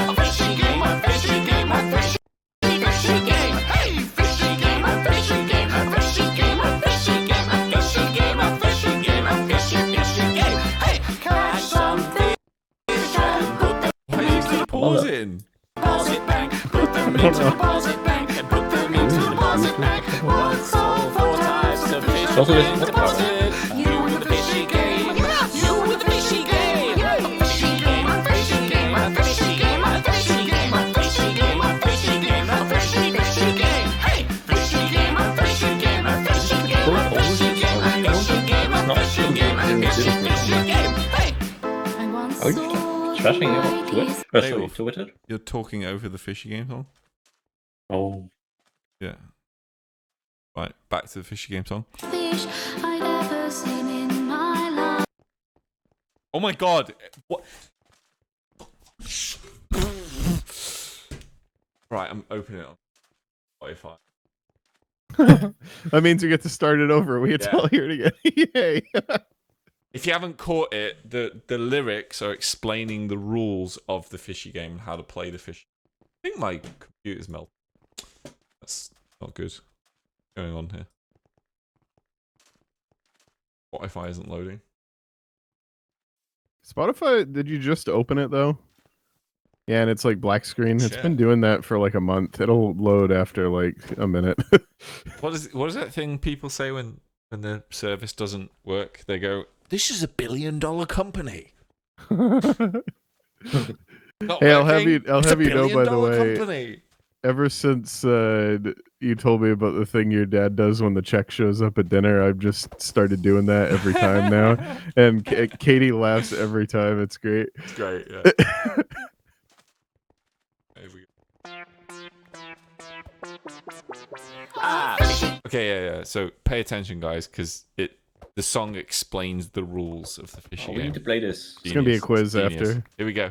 Why are you keep pausing? Also, this Are you trashing your Twitch? Hey, Sorry, Wolf. Twitter? You're talking over the fishy game song? Oh. Yeah. Right, back to the fishy game song. Oh my god! What? Right, I'm opening it on Wi-Fi. That means we get to start it over. We get to Yeah. all hear it again. Yay! If you haven't caught it, the lyrics are explaining the rules of the fishy game and how to play the fish. I think my computer's melted. That's not good. What's going on here? Wi-Fi isn't loading. Spotify, did you just open it though? Yeah, and it's like black screen. It's Shit. been doing that for like a month. It'll load after like a minute. What is that thing people say when the service doesn't work? They go, "This is $1 billion company." Not Hey, I'll have working. you- I'll It's have $1 you know, by the billion way, company. Ever since you told me about the thing your dad does when the check shows up at dinner. I've just started doing that every time now, and Katie laughs every time. It's great. It's great. Yeah. There we go. Okay, yeah. So pay attention, guys, because the song explains the rules of the fishing We game. need to play this. It's gonna be a quiz Genius. after. Here we go.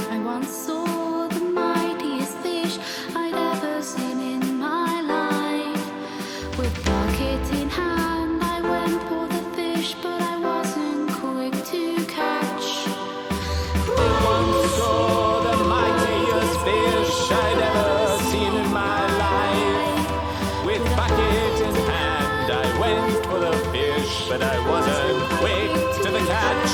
I once saw the mightiest fish I'd ever seen in my life. With bucket in hand, I went for the fish, but I wasn't quick to catch. But I wasn't quick to the catch.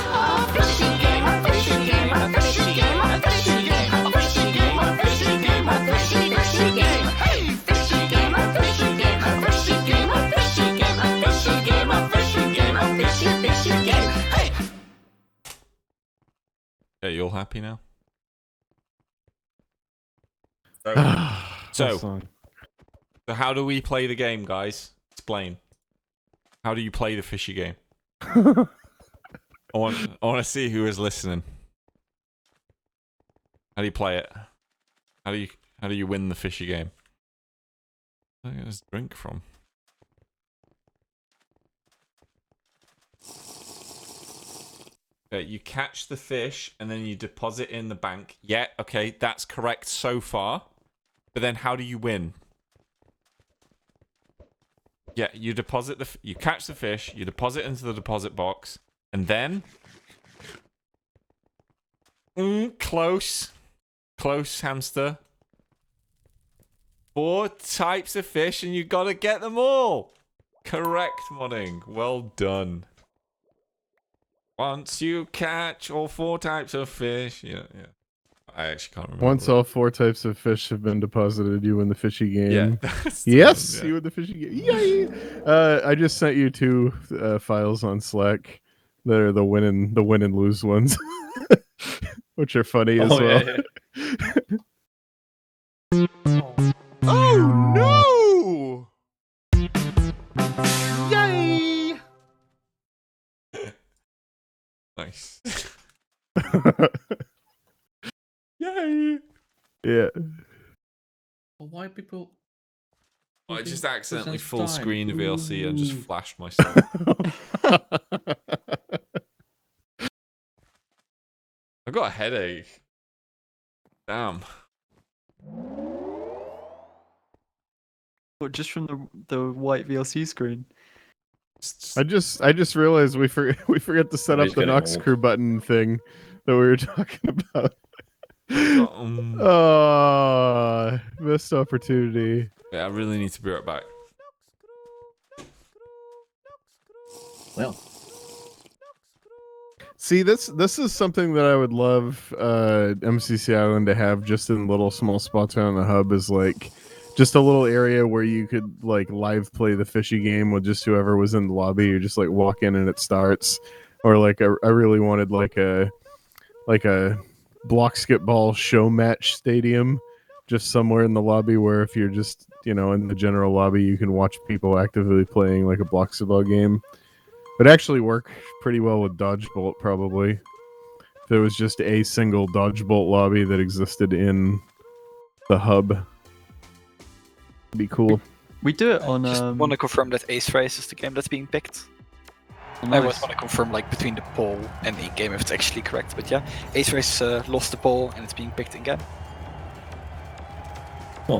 A fishing game, a fishing game, a fishing game, a fishing game, a fishing game, a fishing game, a fishing game. Hey, fishing game, a fishing game, a fishing game, a fishing game, a fishing game, a fishing game, a fishing game. Hey. Yeah, you all happy now? So So how do we play the game, guys? Explain. How do you play the fishy game? I want to see who is listening. How do you play it? How do you win the fishy game? Where did I get this drink from? Okay, you catch the fish and then you deposit in the bank. Yeah, okay, that's correct so far. But then how do you win? Yeah, you deposit you catch the fish, you deposit into the deposit box, and then close hamster. 4 types of fish, and you gotta get them all. Correct, modding. Well done. Once you catch all 4 types of fish, yeah. I actually can't remember. once all 4 types of fish have been deposited, you win the fishy game. Yeah. that's the Yes, one, yeah. you win the fishy game. Yay! I just sent you 2 files on Slack that are the win and lose ones, which are funny as well. Oh no! Yay! Nice. Yay! Yeah. Well, why people? I just accidentally Presents full time. screened VLC and just Ooh. flashed myself. I've got a headache. Damn. What, just from the white VLC screen? I just realized we forgot to set up He's the getting Nox old. Crew button thing that we were talking about. Um, Missed opportunity. yeah, I really need to be right back. Well, See, this is something that I would love MCC Island to have just in little small spots around the hub, is like just a little area where you could like live play the fishy game with just whoever was in the lobby. You just like walk in and it starts. Or like I really wanted like a block skip ball show match stadium just somewhere in the lobby where if you're just, you know, in the general lobby, you can watch people actively playing like a block skip ball game. Would actually work pretty well with Dodgebolt, probably. If there was just a single Dodgebolt lobby that existed in the hub. It'd be cool. We do it on. Just want to confirm that Ace Race is the game that's being picked. I always want to confirm, like, between the poll and the game if it's actually correct. But yeah, Ace Race lost the poll and it's being picked again. oh,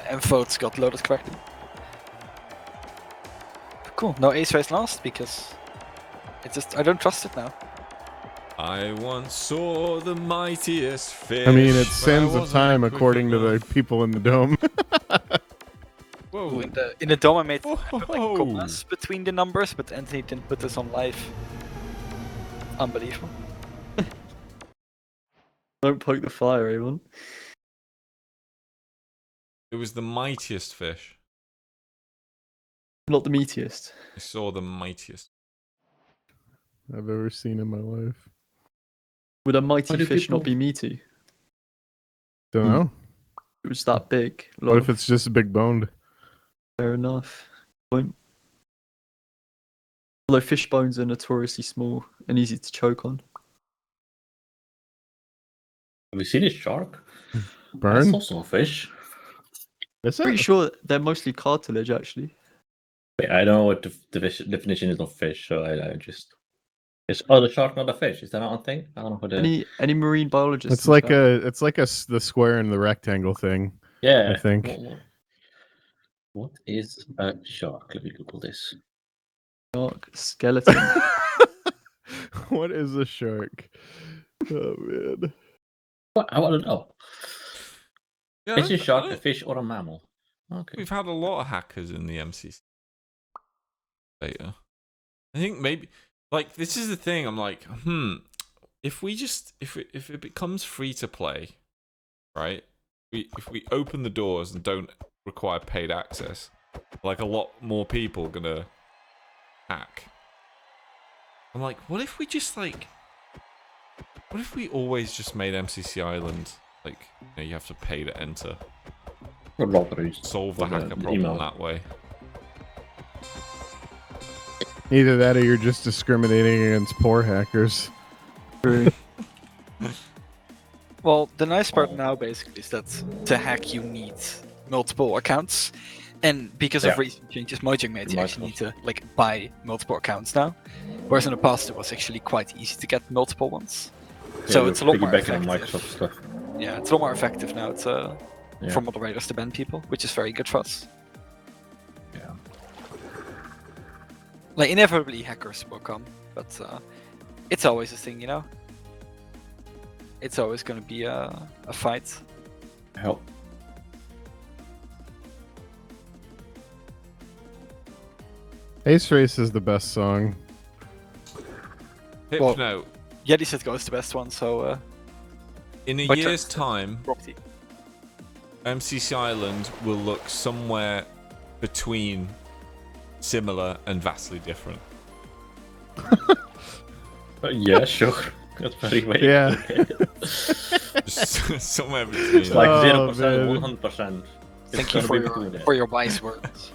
and votes got loaded correctly. Cool. No ace race last because I don't trust it now. I once saw the mightiest fish. I mean, it's but I sands of wasn't time quick according to the enough. people in the dome. Whoa. In the dome, I made like Whoa. commas between the numbers, but Anthony didn't put this on live. Unbelievable. Don't poke the fire, Avon. It was the mightiest fish. Not the meatiest. I saw the mightiest. I've ever seen in my life. Would a mighty do fish people- not be meaty? Don't know. It was that big. What if it's just big boned? Fair enough. Point. Although fish bones are notoriously small and easy to choke on. Have you seen a shark? Burn? That's also a fish. Is Pretty it? sure they're mostly cartilage, actually. Wait, I don't know what the definition is of fish, so I just. The shark not a fish? Is that not a thing? I don't know what the. Any marine biologist? It's like the square and the rectangle thing. Yeah. I think. What is a shark? Let me Google this. shark skeleton. What is a shark? Oh man. What? I want to know. Yeah, Is a I shark a don't- fish or a mammal? Okay. We've had a lot of hackers in the MCC data. I think maybe like this is the thing. I'm like, if it becomes free to play, right? If we open the doors and don't require paid access, like a lot more people are gonna hack. I'm like, what if we just like, what if we always just made MCC Island like, you have to pay to enter? Robberies. Solve the Or hacker problem email. that way. Either that or you're just discriminating against poor hackers. True. Well, the nice part now basically is that to hack you need multiple accounts, and because of Yeah. recent changes, Mojang made you Multiple. actually need to like buy multiple accounts now, whereas in the past it was actually quite easy to get multiple ones. So Yeah, it's a lot more piggybacking on effective. Microsoft stuff. Yeah, it's a lot more effective now. It's Yeah. for moderators to ban people, which is very good for us. Yeah. Like inevitably hackers will come, but it's always a thing, you know. It's always going to be a fight. Help. Ace Race is the best song. Hypno, Well- Yeti said Go is the best one, so in a Which year's are- time, property. MCC Island will look somewhere between similar and vastly different. Yeah, sure. That's very vague. Yeah. Just somewhere between. It's like Oh, 0%, man. 100%. Thank you for your wise words.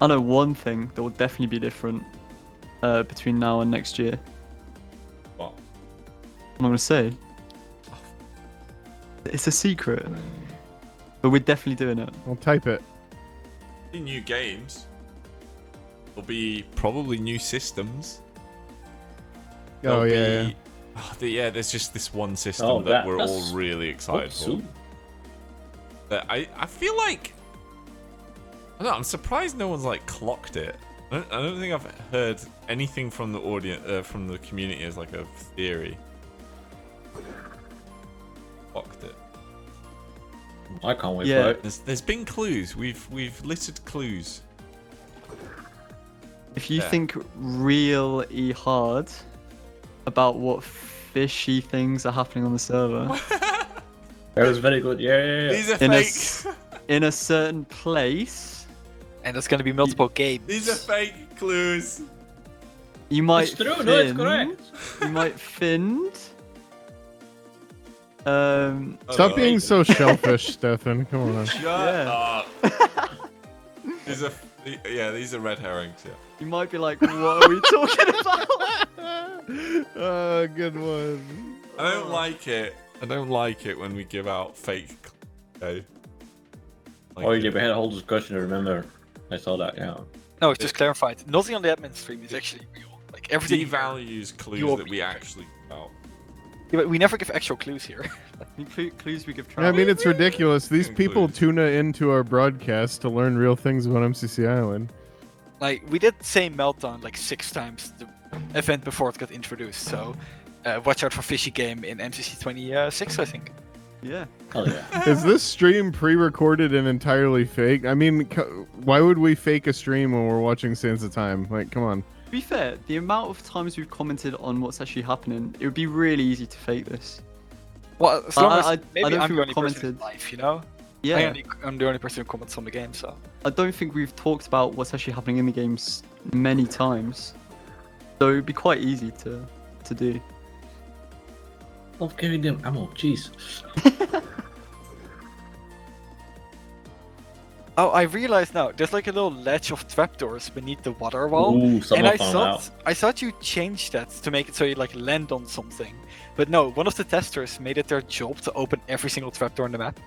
I know one thing that will definitely be different between now and next year. What? I'm not gonna say. It's a secret, but we're definitely doing it. I'll type it. New games. There'll be probably new systems. Oh There'll yeah. be- yeah, there's just this one system Oh, that we're all that's- really excited for. soon. That I feel like I don't know, I'm surprised no one's like clocked it. I don't think I've heard anything from the audience from the community as like a theory. Clocked it. I can't wait Yeah. for it. There's been clues. We've littered clues. If you Yeah. think really hard about what fishy things are happening on the server That was very good. Yeah. These are In a fake. s- in a certain place, And there's going to be multiple games. These are fake clues. you might It's true. No, it's find- correct. You might find. Stop being so shellfish, Stefan. Come on. Shut Yeah. up. These are red herrings. Yeah. You might be like, what are we talking about? Oh, good one. I don't like it. I don't like it when we give out fake. Okay. Like Oh, yeah, we had a whole discussion. I remember. I saw that. Yeah. No, it's just clarified. Nothing on the admin stream is actually real. Like everything. devalues clues You will that be we right. actually give out. Yeah, but we never give actual clues here. Clues we give Yeah, I travel. mean, it's ridiculous. These people Concludes. tune into our broadcast to learn real things about MCC Island. Like, we did say Meltdown like 6 times the event before it got introduced, so watch out for Fishy Game in MCC 26, I think. Yeah. Oh yeah. Is this stream pre-recorded and entirely fake? I mean, why would we fake a stream when we're watching Sands of Time? Like, come on. To be fair, the amount of times we've commented on what's actually happening, it would be really easy to fake this. Well, as long as maybe don't I'm think the we've only person in commented. life, you know? Yeah. I'm the only person who comments on the game, so. I don't think we've talked about what's actually happening in the games many times. So it'd be quite easy to do. Stop giving them ammo, jeez. Oh, I realize now. There's like a little ledge of trapdoors beneath the water wall, Ooh, and someone I found thought out. I thought you changed that to make it so you like land on something. But no, one of the testers made it their job to open every single trapdoor in the map.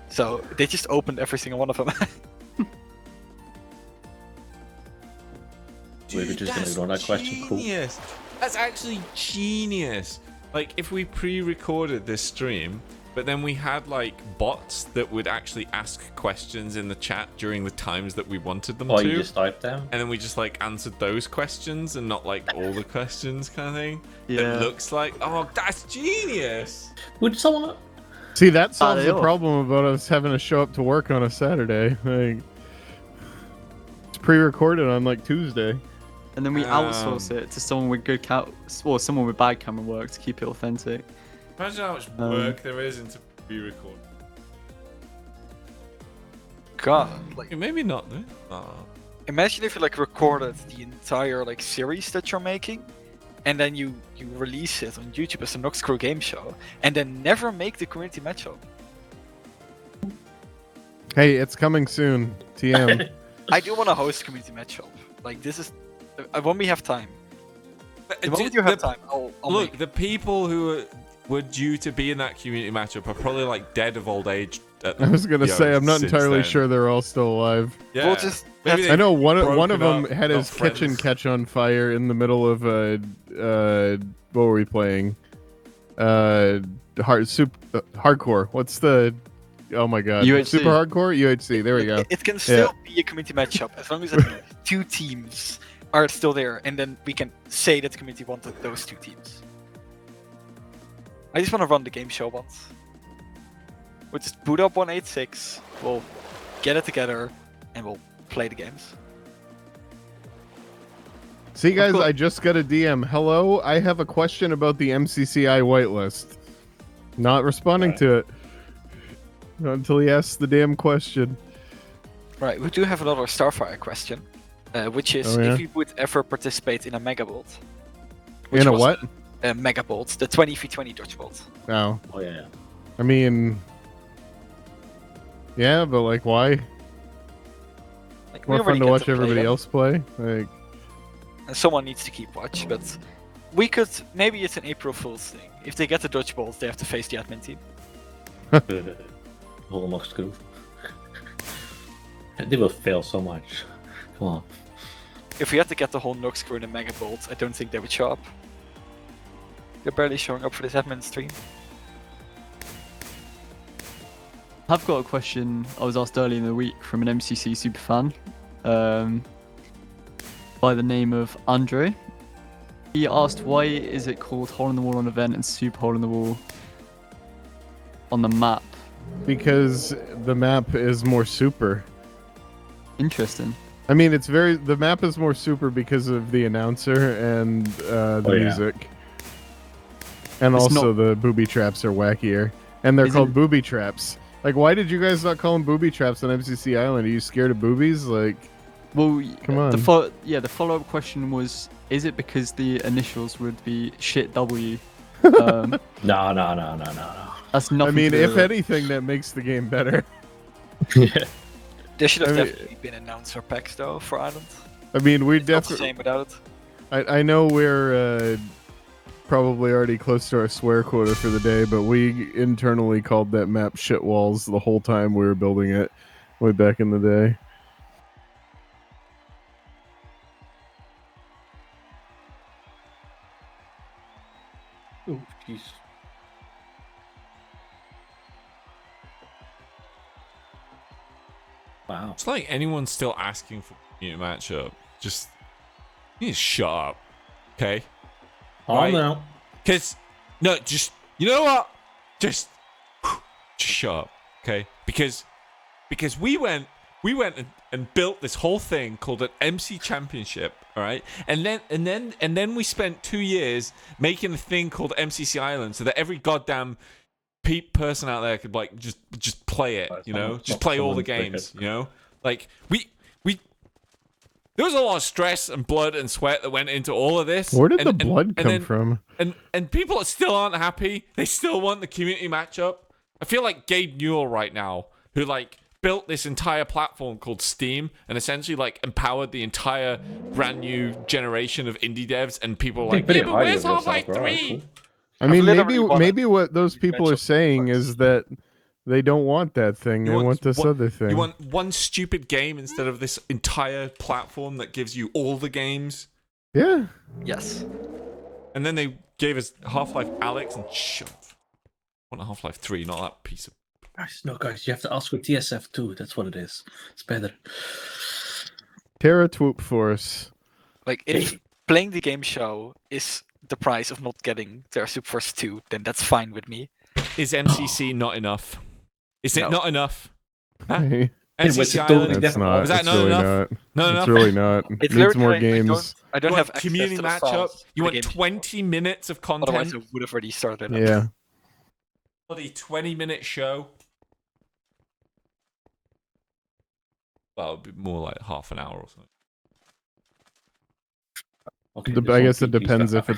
So they just opened every single one of them. We're just gonna ignore that question. Cool. Genius. That's actually genius. Like, if we pre-recorded this stream, but then we had like bots that would actually ask questions in the chat during the times that we wanted them Or to, you just type them. and then we just like answered those questions and not like all the questions, kind of thing. Yeah. It looks like, oh, that's genius. Would someone? See, that solves they the are. problem about us having to show up to work on a Saturday. Like, it's pre-recorded on like Tuesday. And then we outsource it to someone with good or someone with bad camera work to keep it authentic. Imagine how much work there is into pre-record. God, like Maybe not. Though. Oh. imagine if you like recorded the entire like series that you're making, and then you release it on YouTube as a Nox Crew game show, and then never make the community matchup. Hey, it's coming soon. TM. I do want to host community matchup. Like this is when we have time. The moment you have time, I'll Look, make the people who were due to be in that community matchup are probably like dead of old age. I was gonna say, I'm not since entirely then. sure they're all still alive. Yeah. We'll just Maybe I they've know one of them broken up, had not his kitchen friends. catch on fire in the middle of what were we playing? Hardcore. What's the? Oh my god. UHC. Super hardcore. UHC. There we go. It can still be a community matchup as long as at least 2 teams are still there, and then we can say that the community wanted those 2 teams. I just want to run the game show once. We'll just boot up 186. We'll get it together, and we'll play the games. See, guys, course. I just got a DM. Hello, I have a question about the MCCI whitelist. Not responding to it. Not until he asks the damn question. Right, we do have another Starfire question, which is Oh, yeah? if you would ever participate in a Megabolt. In a what? A Megabolt, the 20v20 Dodgebolt. Oh, Oh yeah. I mean, yeah, but like, why? Like, More we fun already to get watch play everybody them, else play. Like, and someone needs to keep watch, but we could. Maybe it's an April Fool's thing. If they get the Dodgebolts, they have to face the admin team. Whole Nox Crew. They will fail so much. Come on. If we had to get the whole Nox Crew in a Megabolt, I don't think they would show up. They're barely showing up for this admin stream. I've got a question I was asked earlier in the week from an MCC superfan by the name of Andre. He asked, why is it called Hole in the Wall on event and Super Hole in the Wall on the map? because the map is more super. Interesting. I mean, the map is more super because of the announcer and the Oh, yeah. music. And It's also not- the booby traps are wackier. And they're Is called it- booby traps. Like, why did you guys not call them booby traps on MCC Island? Are you scared of boobies? Like, Well, Come on. The follow-up question was, is it because the initials would be shit W? No. That's I nothing mean, to do if with it. anything, that makes the game better. There should have I mean- definitely been announcer packs though for Island. I mean, we It's not the definitely. same without it. I know we're probably already close to our swear quota for the day, but we internally called that map shit walls the whole time we were building it way back in the day. Jeez. Wow. It's like anyone's still asking for community matchup. Just you need to shut up, okay? Oh Right. no. Cause no, just you know what? Just shut up, okay? Because we went and built this whole thing called an MC Championship, all right? And then we spent 2 years making a thing called MCC Island so that every goddamn person out there could like just play it, you know, just play all the games, you know. Like we there was a lot of stress and blood and sweat that went into all of this. Where did the blood come from? And people still aren't happy. They still want the community matchup. I feel like Gabe Newell right now, who like built this entire platform called Steam and essentially like empowered the entire brand new generation of indie devs, and people are like, yeah, but where's Half-Life 3? I mean, literally maybe what those people are saying is that they don't want that thing. They want this other thing. You want one stupid game instead of this entire platform that gives you all the games. Yeah. Yes. And then they gave us Half-Life Alyx and shut up. I want Half-Life 3, not that piece of... Guys, you have to ask for TSF 2. That's what it is. It's better. Terra Twoop Force. Like, if playing the game show is the price of not getting Terra Super Force 2, then that's fine with me. Is MCC not enough? Is it not enough? Huh? Hey, MCC It's totally Island? it's not. Was that It's not really enough? not. Not It's enough? really not. It's Needs more literally- games. I don't You have want access community to the matchup? files You for want the game. 20 minutes of content? Otherwise, I would have already started it. Yeah. Bloody 20-minute show? Well, it would be more like half an hour or something. Okay, I guess it depends if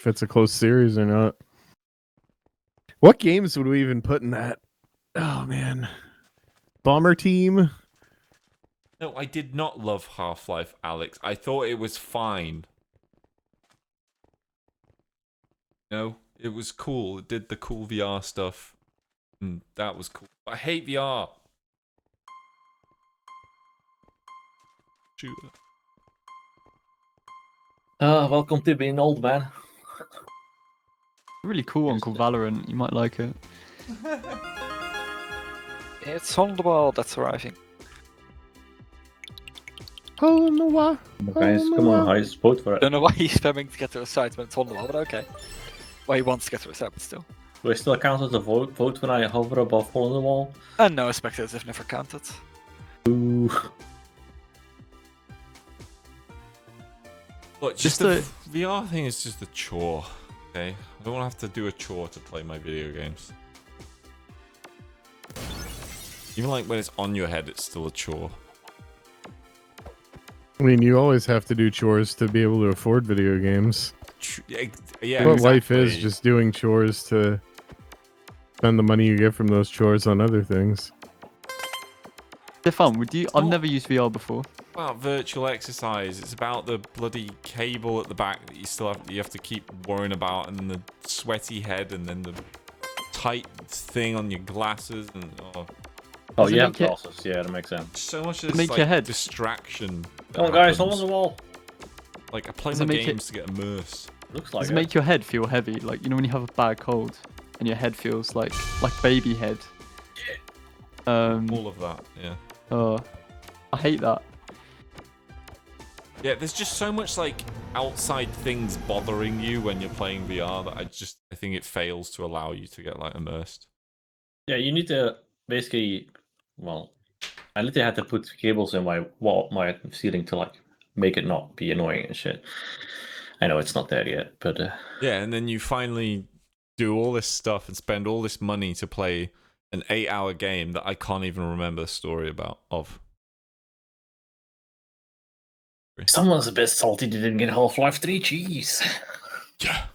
it's a close series or not. What games would we even put in that? Oh man, Bomber Team. No, I did not love Half-Life Alyx. I thought it was fine. No, it was cool. It did the cool VR stuff. And that was cool. But I hate VR. Shooter. welcome to being old man. Really cool one called Valorant. You might like it. It's on the ball that's arriving. Oh no! What? Guys, come on, guys, vote for I it. don't know why he's spamming to get to the site when it's on the ball, but okay. Why he wants to get to the site, but still. Do I still count as a vote when I hover above hole in the wall? No, spectators have never counted. Ooh. Look, Just the VR thing is just a chore. Okay, I don't want to have to do a chore to play my video games. Even like when it's on your head, it's still a chore. I mean, you always have to do chores to be able to afford video games. Yeah, What life is exactly. just doing chores to spend the money you get from those chores on other things. They're fun. I've not- never used VR before. About virtual exercise. It's about the bloody cable at the back that you have to keep worrying about, and the sweaty head, and then the tight thing on your glasses, and Oh, Does it you have make it- glasses. Yeah, that makes sense. so much of this Make like, your head. distraction. that Come on, guys, hold happens. on the wall. Like I play Does my it make it- games to get immersed. Looks like Does it. it make your head feel heavy? Like, you know when you have a bad cold and your head feels like baby head? All of that, yeah. I hate that. Yeah, there's just so much like outside things bothering you when you're playing VR that I think it fails to allow you to get like immersed. Yeah, you need to basically, well, I literally had to put cables in my ceiling to like make it not be annoying and shit. I know it's not there yet, but Yeah, and then you finally do all this stuff and spend all this money to play an 8-hour game that I can't even remember the story of. someone's a bit salty they didn't get Half-Life 3. Jeez, Yeah.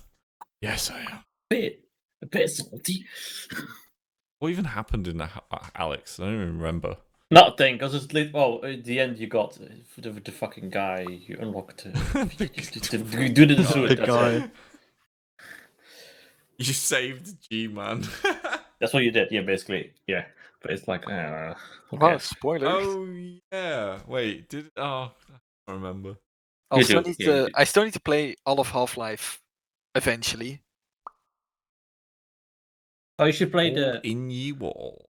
Yes, I am. a bit salty. What even happened in Alex? I don't even remember. Nothing, because it's well, at the end you got the fucking guy you unlocked. You do the through The it. That's guy. it. You saved G-Man. That's what you did. Yeah, basically. Yeah, but it's like, okay. Wow, spoilers. Oh yeah. Wait, I don't remember. I You still do, need yeah, to. you do. I still need to play all of Half-Life eventually. Oh, you should play All the. in ye wall.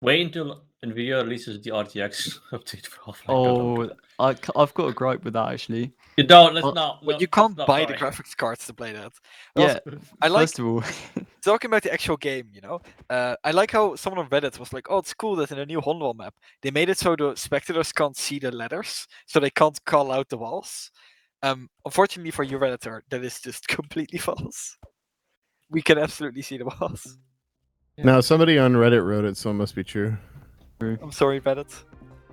Wait until Nvidia releases the RTX update for Half-Life. Oh, I've got a gripe with that actually. You don't. Let's Well, not. Well, no, you can't let's not, buy the sorry. graphics cards to play that. Yeah, Also, I like first of all, talking about the actual game, you know. I like how someone on Reddit was like, "Oh, it's cool that in the new Honwall map they made it so the spectators can't see the letters, so they can't call out the walls." Unfortunately for you, Redditor, that is just completely false. We can absolutely see the walls. Now somebody on Reddit wrote it, so it must be true. I'm sorry, Reddit.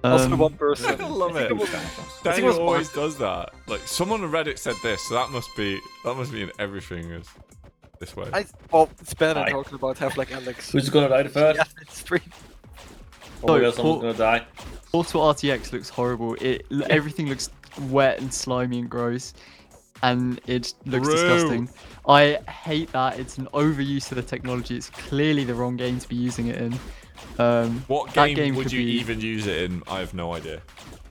Also, the one person. I love think it. was- I think it Daniel was always Mark. does that. Like someone on Reddit said this, so that must mean everything is this way. Well, it's better than Aye. talking about Half-Life Alex. Who's gonna die first? Yeah, it's stream. Oh my So, god, someone's Paul- gonna die. Portal RTX looks horrible. Everything looks wet and slimy and gross, and it looks Bro. disgusting. I hate that. It's an overuse of the technology. It's clearly the wrong game to be using it in. What that game would could you be- even use it in? I have no idea.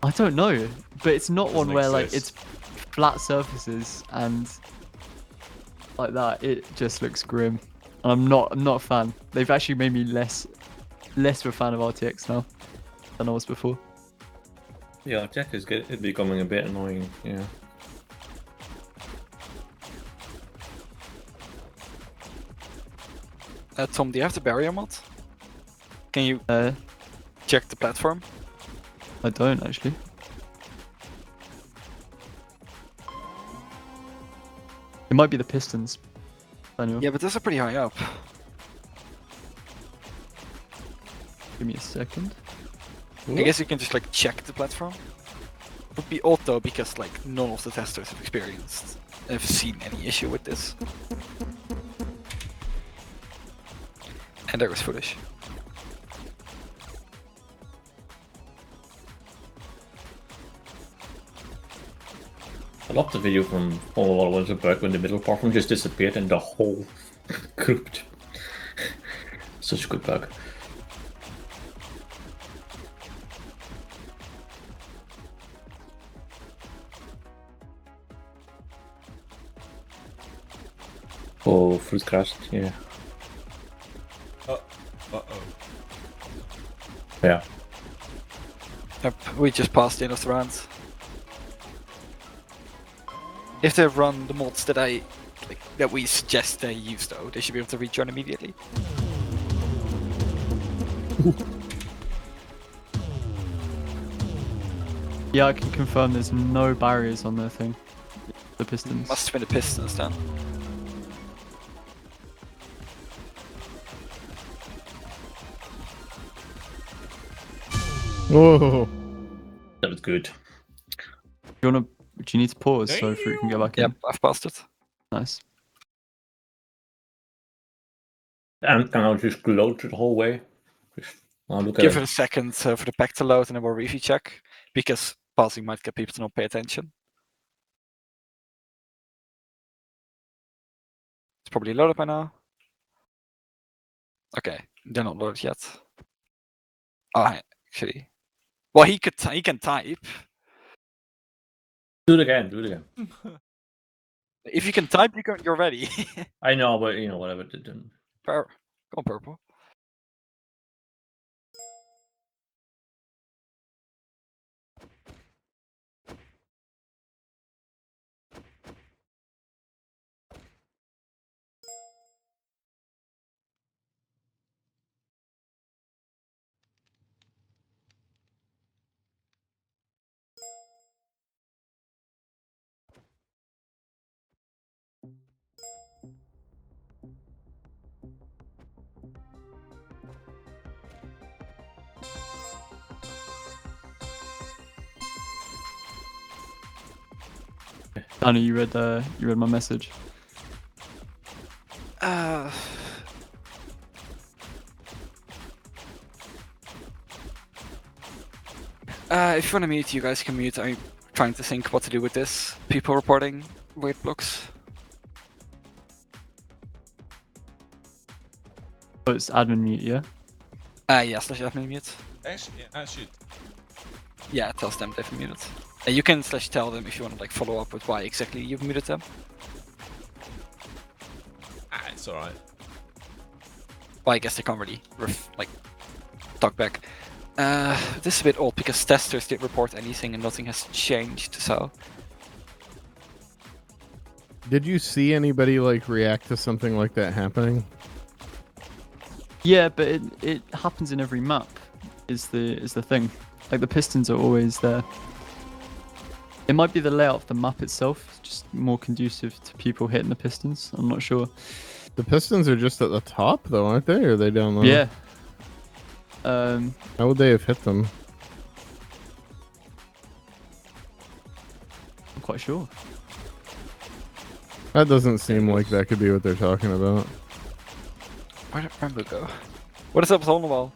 I don't know, but it's not one Doesn't where like exist. it's flat surfaces and like that. It just looks grim, and I'm not a fan. They've actually made me less of a fan of RTX now than I was before. Yeah, Jack is good. It's becoming a bit annoying. Yeah. Tom, do you have the barrier mod? Can you check the platform? I don't actually. It might be the pistons. Daniel, Yeah, but those are pretty high up. give me a second. I guess you can just like check the platform. Would be odd though, because like none of the testers have seen any issue with this. And there was footage. I love the video from All Was a Bug when the middle platform just disappeared and the whole group. Such a good bug. Oh, fruit crashed, yeah. Uh-oh. Yeah. Yep, we just passed the end of the round. If they run the mods that that we suggest they use though, they should be able to rejoin immediately. Yeah, I can confirm there's no barriers on the thing. The pistons. Must have been the pistons then. Whoa. That was good. Do you need to pause so Fruit can go back Yep, in? I've passed it. Nice. And I'll just load the whole way. I'll look Give at it a second for the pack to load and then we'll review check. Because pausing might get people to not pay attention. It's probably loaded by now. Okay, they're not loaded yet. Oh, actually. Well, he can type. Do it again, do it again. If you can type, you're ready. I know, but you know, whatever. It didn't. Go on, purple. Danny, you read my message. If you want to mute, you guys can mute. I'm trying to think what to do with this. People reporting weight blocks. Oh, it's admin mute, yeah? Yeah, slash admin mute. Actually, Yeah, it tells them they've muted. You can slash tell them if you want to like follow up with why exactly you've muted them. it's alright. Well, I guess they can't really talk back. This is a bit old because testers didn't report anything and nothing has changed. So Did you see anybody like react to something like that happening? Yeah, but it happens in every map. Is the thing. Like the pistons are always there. It might be the layout of the map itself, just more conducive to people hitting the pistons. I'm not sure. The pistons are just at the top, though, aren't they? Or are they down low? Yeah. How would they have hit them? I'm quite sure. That doesn't seem like that could be what they're talking about. where did Rambo go? What is up with on the wall?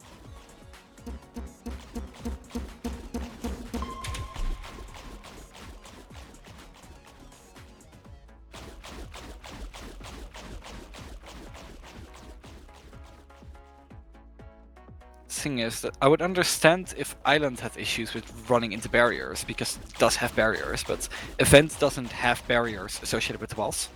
Thing is that I would understand if Island had issues with running into barriers because it does have barriers, but Event doesn't have barriers associated with the walls.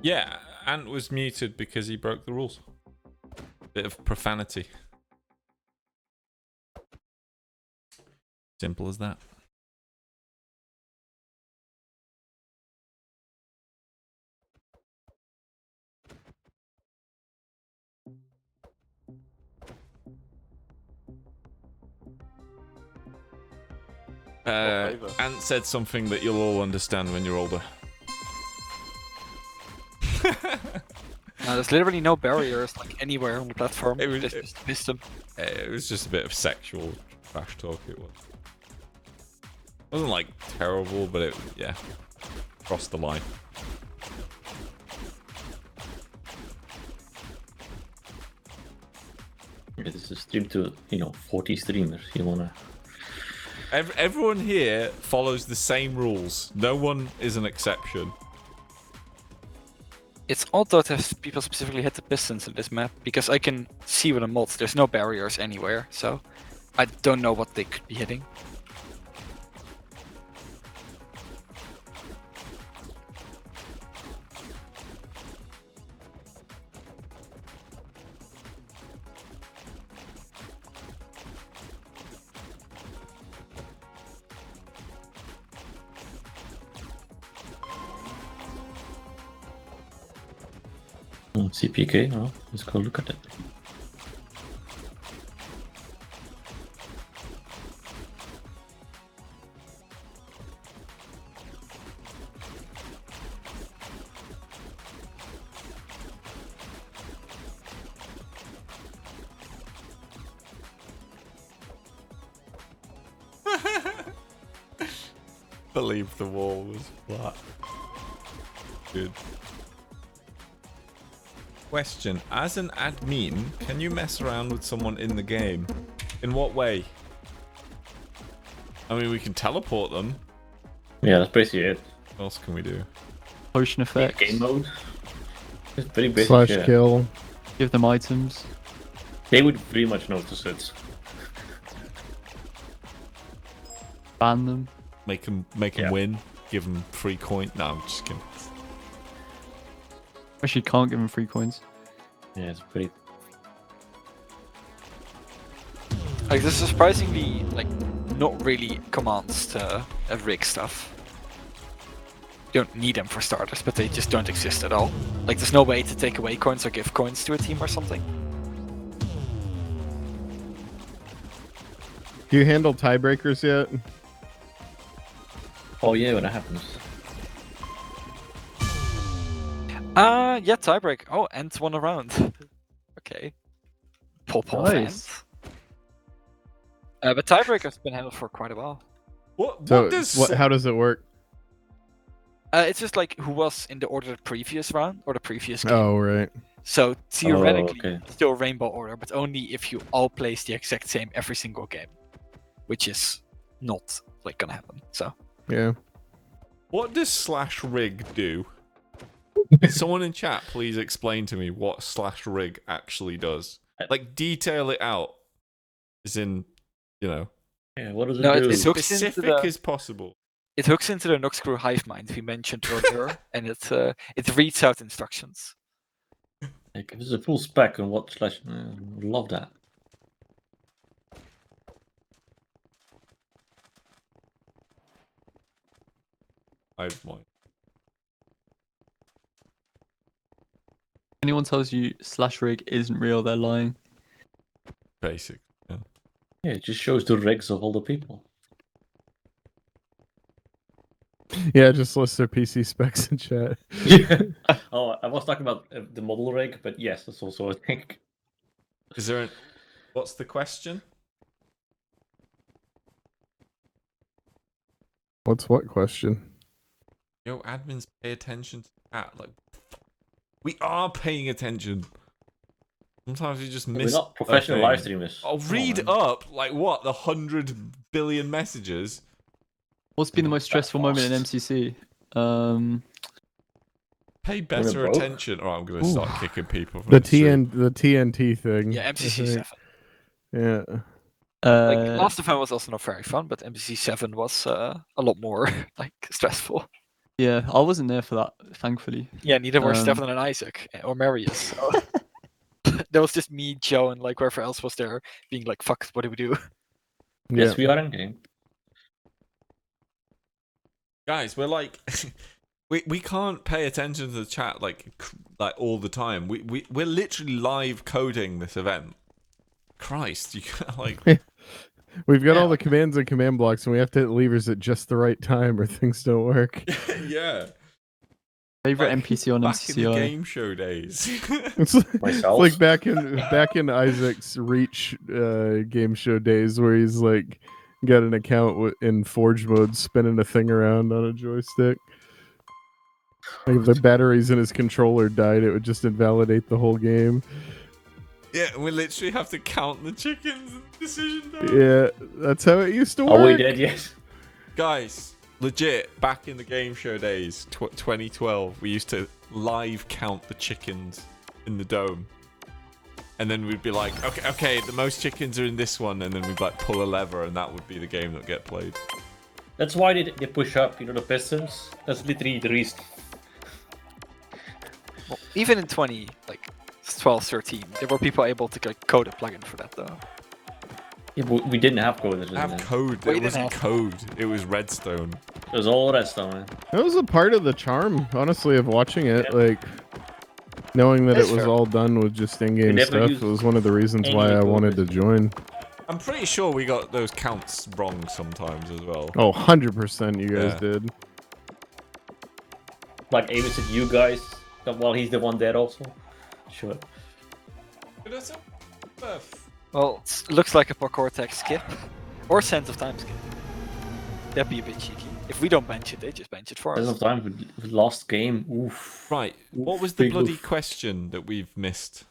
Yeah, Ant was muted because he broke the rules. Bit of profanity. Simple as that. Ant said something that you'll all understand when you're older. There's literally no barriers like anywhere on the platform. It was- There's just a piston. It was just a bit of sexual trash talk. It wasn't like terrible, but it crossed the line. This is streamed to 40 streamers. You wanna? Everyone here follows the same rules. No one is an exception. It's odd though to have people specifically hit the pistons in this map because I can see with the mods there's no barriers anywhere, so I don't know what they could be hitting. CPK. Well, let's go look at it. Believe the wall was flat. Good. Question: as an admin, can you mess around with someone in the game? In what way? I mean, we can teleport them. Yeah, that's basically it. What else can we do? Potion effects. Game mode. It's pretty basic. Slash yeah. kill. Give them items. They would pretty much notice it. Ban them. Make them Yeah. win. Give them free coin. No, I'm just kidding. Actually, can't give them free coins. Yeah, it's pretty. Like this is surprisingly not really commands to rig stuff. You don't need them for starters, but they just don't exist at all. Like there's no way to take away coins or give coins to a team or something. Do you handle tiebreakers yet? Oh yeah, when that happens. Yeah, tiebreak. Oh, Ant won a round. Okay. Pop off Nice. Ant. But tiebreak has been handled for quite a while. What So does how does it work? It's just like who was in the order the previous round or the previous game. Oh, right. So theoretically, okay. it's still rainbow order, but only if you all place the exact same every single game, which is not like gonna happen. So Yeah. What does /rig do? Can someone in chat please explain to me what /rig actually does? Like detail it out. As in, you know, Yeah, what does it No, do? it's hooks into specific the as possible. it hooks into the Noxcrew hive mind we mentioned earlier, and it reads out instructions. It gives us a full spec on what / love that. Hive mind. Anyone tells you /rig isn't real, they're lying. Basic. Yeah. Yeah, it just shows the rigs of all the people. Yeah, just list their PC specs in chat. Yeah. Oh, I was talking about the model rig, but yes, that's also a thing. Is there what's the question? What's what question? Yo, admins pay attention to that. Like, we are paying attention. Sometimes we just We're miss. not professional a thing. live streamers. I'll Come on, read man. up like what 100 billion messages. What's been the most stressful moment in fast. MCC? Pay better broke? attention. Or I'm gonna start kicking people. From The stream. TNT thing. Yeah, I MCC think. 7. Yeah. Like last event was also not very fun, but MCC 7 was a lot more like stressful. Yeah, I wasn't there for that, thankfully. Yeah, neither were Um, Stefan and Isaac or Marius. So. There was just me, Joe, and like whoever else was there, being like, "Fuck, what do we do?" Yeah. Yes, we are in game. Guys, we're like, we can't pay attention to the chat like all the time. We're literally live coding this event. Christ, you can't like. We've got all the commands and command blocks, and we have to hit levers at just the right time, or things don't work. Yeah. Favorite Like, NPC on back in the MCCI? game show days. It's Myself. like back in Isaac's Reach game show days, where he's like got an account in Forge mode, spinning a thing around on a joystick. Like if the batteries in his controller died, it would just invalidate the whole game. Yeah, we literally have to count the chickens and decision time. Yeah, that's how it used to work. Are we dead yet? Guys, legit, back in the game show days, 2012, we used to live count the chickens in the dome. And then we'd be like, okay, the most chickens are in this one, and then we'd like pull a lever, and that would be the game that would get played. That's why they push up, the pistons. That's literally the reason. Well, even in 12, 13, there were people able to code a plugin for that though. Yeah, but we didn't have coders. Have code. Wait, It wasn't have- code. It was redstone. It was all redstone, man. That was a part of the charm, honestly, of watching it. Like knowing that That's it was fair. all done with just in-game never stuff. used It was one of the reasons any why I code. wanted to join. I'm pretty sure we got those counts wrong sometimes as well. Oh, 100% you guys Yeah. did. Like Amos at you guys, while he's the one dead also. Sure. Well, it looks like a Parkour Tag skip or Sense of Time skip. That'd be a bit cheeky. If we don't bench it, they just bench it for As us. of time with last game. Oof. Right. What Oof, was the big bloody oof. question that we've missed?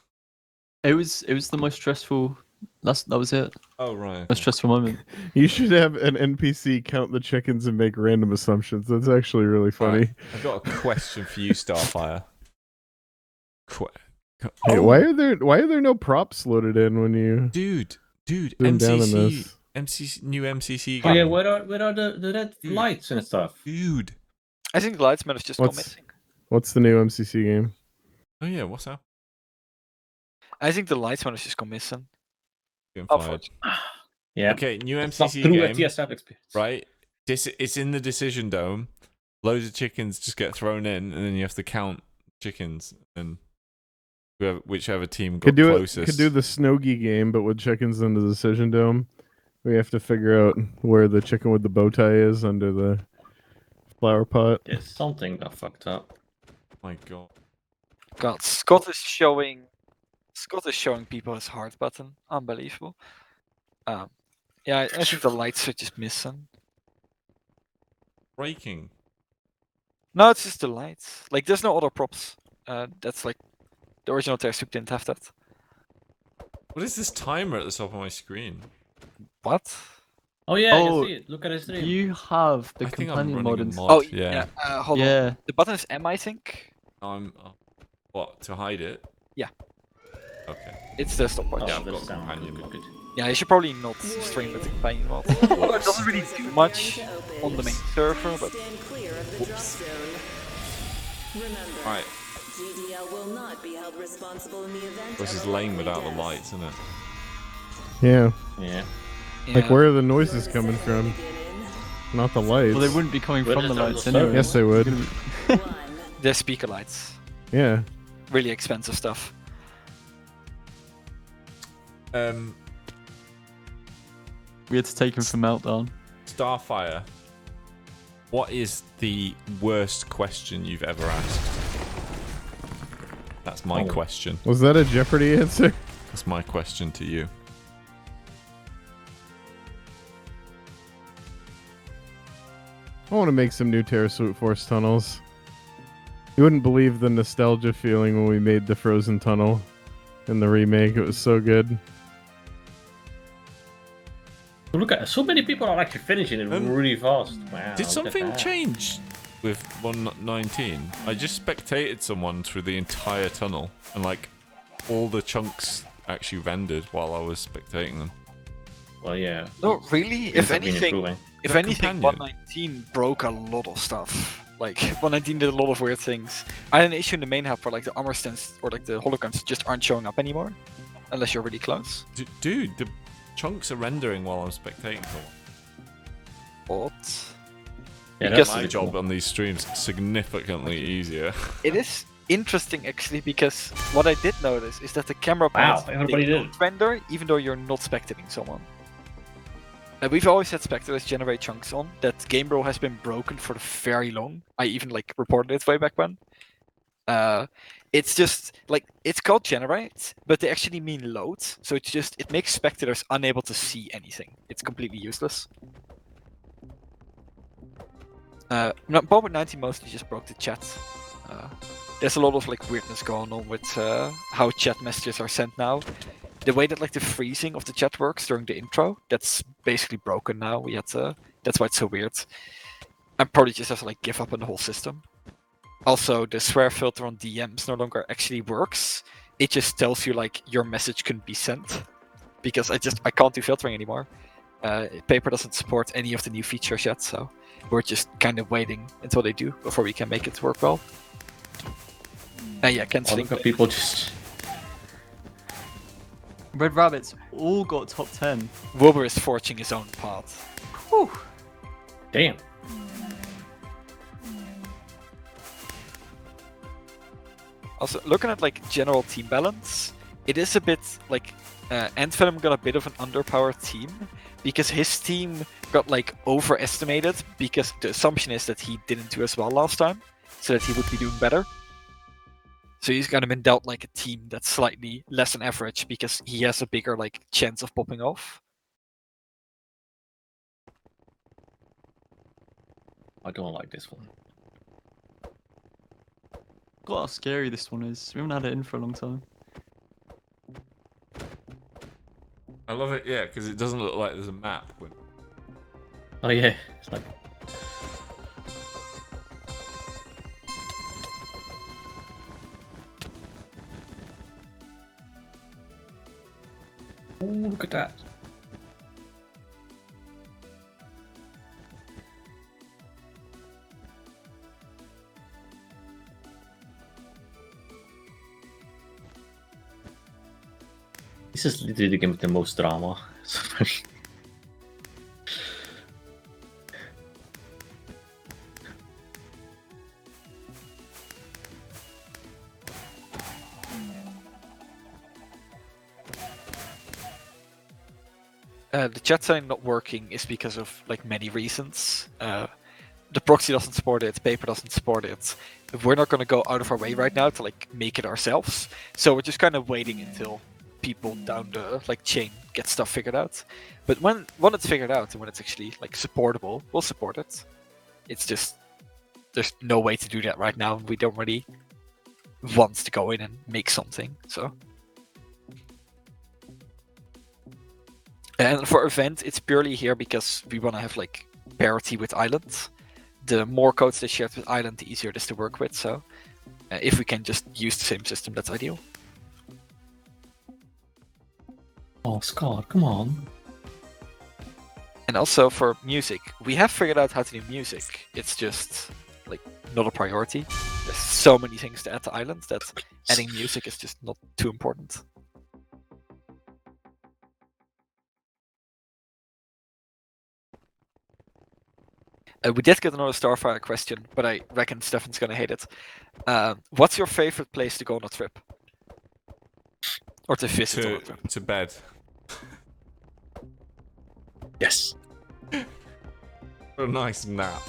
It was the most stressful. That was it. Oh, right. Most stressful moment. You should have an NPC count the chickens and make random assumptions. That's actually really funny. Right. I've got a question for you, Starfire. Hey, Oh, why are there no props loaded in when you dude, zoom down in this? new MCC Oh game. yeah, where are the red lights and stuff? Dude. I think the lights might have just gone What's- missing. What's the new MCC game? Oh yeah, what's up? I think the lights might have just gone missing. Getting Oh, fired. Yeah. Okay, new It's not MCC true game, TSF experience. right? It's in the decision dome. Loads of chickens just get thrown in, and then you have to count chickens, and whichever team got Could do closest. it. Could do the Snowgy game, but with chickens in the decision dome. We have to figure out where the chicken with the bow tie is under the flower pot. Yeah, something got fucked up. My God. God, Scott is showing people his heart button. Unbelievable. Yeah, I think the lights are just missing. Breaking. No, it's just the lights. Like, there's no other props. That's like the original TerraSoup didn't have that. What is this timer at the top of my screen? What? Oh yeah, I Oh, can see it. Look at his stream. You have the I think I'm companion running mod a and mod. Oh yeah. Hold on. Yeah. The button is M, I think. I'm. What, to hide it? Yeah. Okay. It's the stopwatch. Oh, Yeah, I've that's got sound companion good, mod. good. Yeah, you should probably not stream with the companion mod. Although it doesn't really do much on the main server, but Stand clear of the drop zone. Remember, Right. GDL will not be held responsible in the event This of is a lame likely without the death. lights, isn't it? Yeah. Yeah. Like, yeah. where are the noises coming from? Not the lights. Well, they wouldn't be coming Well, from the that's on lights the anyway. server. Yes, they would. One. They're speaker lights. Yeah. Really expensive stuff. We had to take him for Meltdown. Starfire. What is the worst question you've ever asked? That's my Oh. question. Was that a Jeopardy answer? That's my question to you. I want to make some new TerraSoup Force tunnels. You wouldn't believe the nostalgia feeling when we made the Frozen Tunnel in the remake. It was so good. Look at so many people are actually finishing it really fast. Wow. Did look at something that. change with 1.19? I just spectated someone through the entire tunnel, and like all the chunks actually rendered while I was spectating them. Well, yeah. No, really? Things If have been anything, improving. if That anything, companion. 119 broke a lot of stuff. Like 119 did a lot of weird things. I had an issue in the main hub where like the armor stands or like the holograms just aren't showing up anymore, unless you're really close. Dude, the chunks are rendering while I'm spectating someone. But Yeah, because- that's My really job cool. on these streams significantly easier. it is interesting actually because what I did notice is that the camera Wow, points everybody they did. don't render even though you're not spectating someone. We've always had spectators generate chunks on. That game rule has been broken for very long. I even like reported it way back when. It's just like it's called generate, but they actually mean load. So it's just it makes spectators unable to see anything. It's completely useless. Bob 90 mostly just broke the chat. There's a lot of like weirdness going on with how chat messages are sent now. The way that like the freezing of the chat works during the intro, that's basically broken now. We had to, that's why it's so weird. I probably just have to like give up on the whole system. Also, the swear filter on DMs no longer actually works. It just tells you like your message couldn't be sent because I can't do filtering anymore. Paper doesn't support any of the new features yet, so we're just kind of waiting until they do before we can make it work well. Yeah, Oh, canceling. look at people just. Red Rabbits all got top 10. Wilbur is forging his own path. Damn. Also, looking at like general team balance, it is a bit like Antvenom got a bit of an underpowered team because his team got like overestimated because the assumption is that he didn't do as well last time, so that he would be doing better. So he's kind of been dealt like a team that's slightly less than average because he has a bigger like chance of popping off. I don't like this one. Look how scary this one is. We haven't had it in for a long time. I love it, yeah, because it doesn't look like there's a map. Oh yeah, it's like. Ooh, look at that. This is literally the game with the most drama. The chat setting not working is because of like many reasons. The proxy doesn't support it, paper doesn't support it. We're not going to go out of our way right now to like make it ourselves. So we're just kind of waiting until people down the like chain get stuff figured out. But when it's figured out and when it's actually like supportable, we'll support it. It's just there's no way to do that right now. We don't really want to go in and make something. So, and for event, it's purely here because we want to have like parity with islands. The more codes they share with island, the easier it is to work with. So, if we can just use the same system, that's ideal. Oh, Scott, come on. And also for music, we have figured out how to do music. It's just like not a priority. There's so many things to add to islands that adding music is just not too important. We did get another Starfire question, but I reckon Stefan's gonna hate it. What's your favorite place to go on a trip? Or to visit on a trip? To bed. Yes. A nice nap.